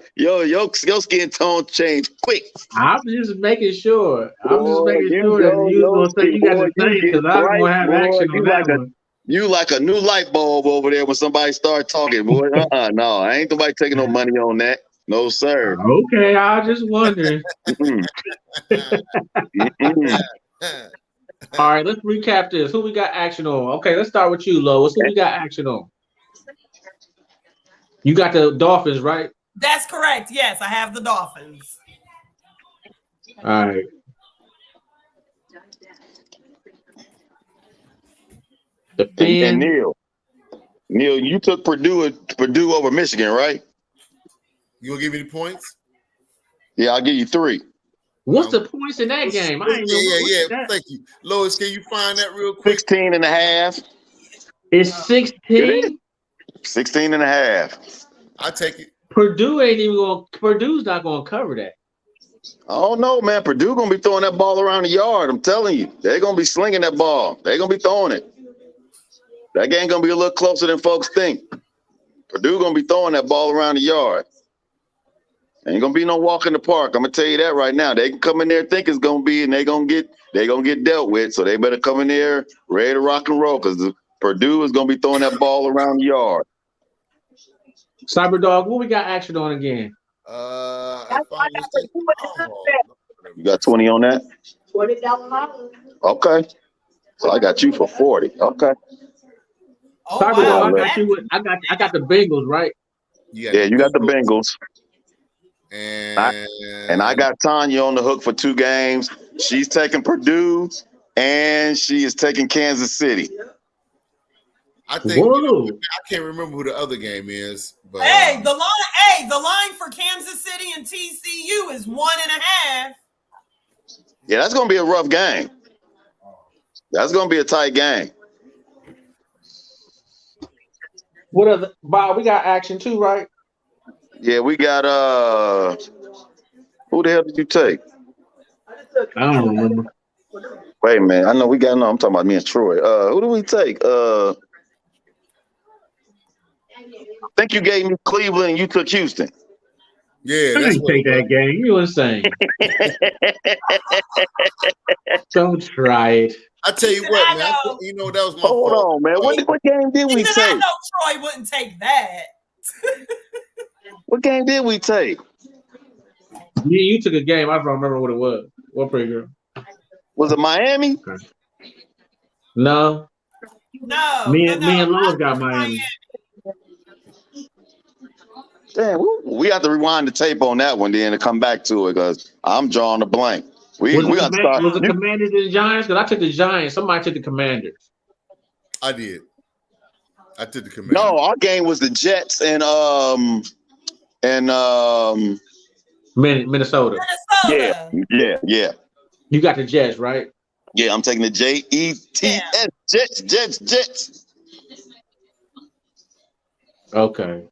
skin tone changed quick. I'm just making sure. I'm just making you sure that go, you gonna say you got boy, the Saints you because I'm get gonna have bright, action boy. on that one. You like a new light bulb over there when somebody start talking, boy. No, I ain't nobody taking no money on that. No, sir. Okay, I was just wondering. Mm-mm. Mm-mm. All right, let's recap this. Who we got action on? Okay, let's start with you, Lois. Who we got action on? You got the Dolphins, right? That's correct. Yes, I have the Dolphins. All right. The And Fins. Neil, you took Purdue over Michigan, right? You gonna give me the points? Yeah, I'll give you 3. What's the points in that game? I ain't know what's Yeah. that. Thank you, Lois. Can you find that real quick? 16 and a half. It's 16. 16 and a half. I take it. Purdue's not gonna cover that. Oh no, man. Purdue gonna be throwing that ball around the yard. I'm telling you. They're gonna be slinging that ball. They're gonna be throwing it. That game gonna be a little closer than folks think. Purdue gonna be throwing that ball around the yard. Ain't gonna be no walk in the park. I'm gonna tell you that right now. They can come in there think it's gonna be, and they gonna get dealt with. So they better come in there ready to rock and roll because Purdue is gonna be throwing that ball around the yard. Cyberdog, what we got action on again? I found this thing. You got 20 on that? $20. Okay. So I got you for 40. Okay. Oh, Cyberdog, wow. I got the Bengals, right? Yeah, you got the Bengals. And I got Tanya on the hook for 2 games. She's taking Purdue, and she is taking Kansas City. I think Whoa. I can't remember who the other game is, but Hey, the line for Kansas City and TCU is 1.5. Yeah, that's going to be a rough game. That's going to be a tight game. What other Bob? We got action too, right? Yeah, we got who the hell did you take? I don't remember. Wait a minute. I know we got I'm talking about me and Troy. Who do we take? I think you gave me Cleveland and you took Houston. yeah, I that's didn't what take that game. You insane. Don't try it. I tell you what, man. You know that was my Hold fault. on, man. What game did we Even I take? know Troy wouldn't take that. What game did we take? You took a game. I don't remember what it was. What pretty girl? Was it Miami? No. No. Me and Lois got Miami. Damn, we have to rewind the tape on that one then to come back to it because I'm drawing a blank. We got to start. Was the Commanders and the Giants? Because I took the Giants. Somebody took the Commanders. I did. I took the Commanders. No, our game was the Jets and Minnesota. Yeah. You got the Jets, right? Yeah, I'm taking the Jets. Jets. Okay.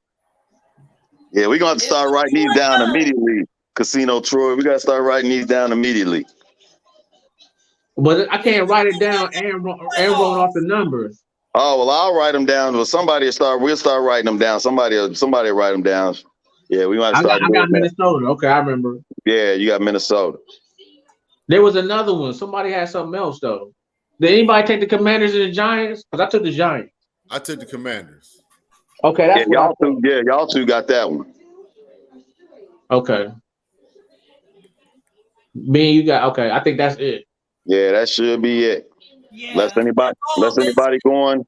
Yeah, we're gonna have to start writing these down immediately. Casino Troy, we gotta start writing these down immediately. But I can't write it down and roll off the numbers. Oh well, I'll write them down. Well, we'll start writing them down. Somebody write them down. Yeah, we might start. I got Minnesota. Okay, I remember. Yeah, you got Minnesota. There was another one. Somebody had something else though. Did anybody take the Commanders and the Giants? Because I took the Giants. I took the Commanders. Okay, that's y'all two got that one. Okay. Me and you got okay. I think that's it. Yeah, that should be it. Yeah. Unless anybody want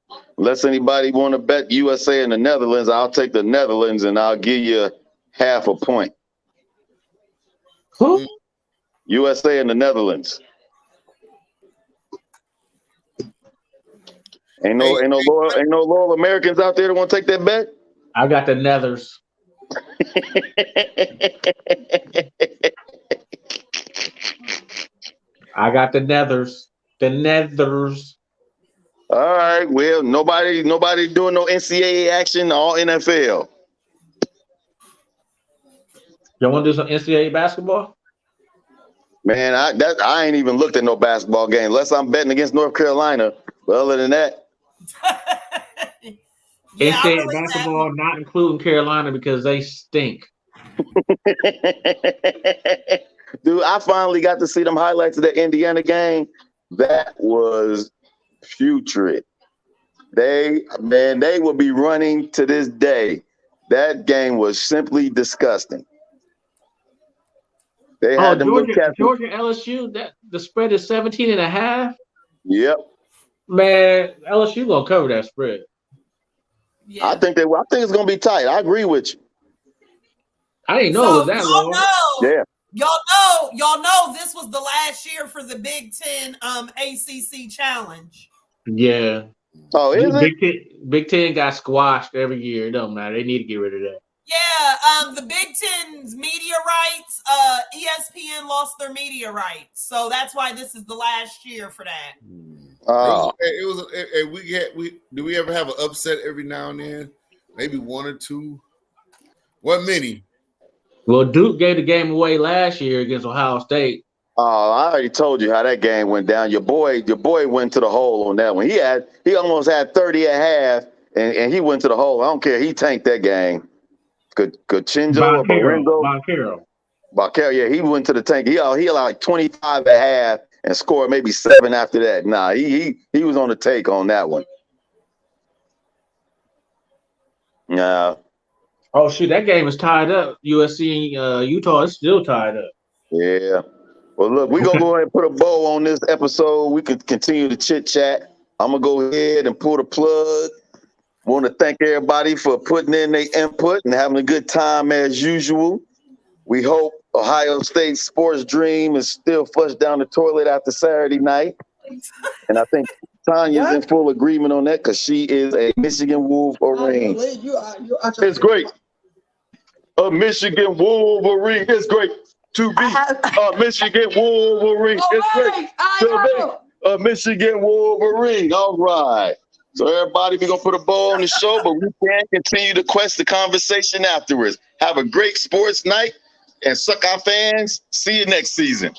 to bet USA and the Netherlands, I'll take the Netherlands and I'll give you half a point. Who? USA and the Netherlands. Ain't no loyal Americans out there that want to take that bet. I got the Nethers. I got the Nethers. The Nethers. All right. Well, nobody doing no NCAA action. All NFL. You want to do some NCAA basketball? Man, I ain't even looked at no basketball game unless I'm betting against North Carolina. But other than that. NCAA basketball, not including Carolina because they stink. Dude, I finally got to see them highlights of the Indiana game. That was putrid. They will be running to this day. That game was simply disgusting. They had them Georgia LSU, that the spread is 17.5. Yep. Man, LSU gonna cover that spread. Yeah. I think it's gonna be tight. I agree with you. I didn't know it was that low. Yeah. Y'all know this was the last year for the Big Ten ACC challenge. Yeah. Oh, is it? Big Ten got squashed every year. It don't matter. They need to get rid of that. Yeah, the Big Ten's media rights, ESPN lost their media rights, so that's why this is the last year for that. Do we ever have an upset every now and then? Maybe one or two. What many? Well, Duke gave the game away last year against Ohio State. Oh, I already told you how that game went down. Your boy went to the hole on that one. He almost had 30 at half, and he went to the hole. I don't care. He tanked that game. Cochinzo or Boncaro. Boncaro, yeah, he went to the tank. He had like 25 at half and scored maybe 7 after that. Nah, he was on the take on that one. Nah. Oh shoot, that game is tied up. USC and Utah is still tied up. Yeah. Well, look, we're gonna go ahead and put a bow on this episode. We can continue to chit chat. I'm gonna go ahead and pull the plug. Want to thank everybody for putting in their input and having a good time as usual. We hope Ohio State sports dream is still flushed down the toilet after Saturday night. And I think Tanya's in full agreement on that because she is a Michigan Wolverine. It's great. A Michigan Wolverine. It's great to be a Michigan Wolverine. It's great to be a Michigan Wolverine. All right. So everybody, we're going to put a bow on the show, but we can continue to quest the conversation afterwards. Have a great sports night and suck our fans. See you next season.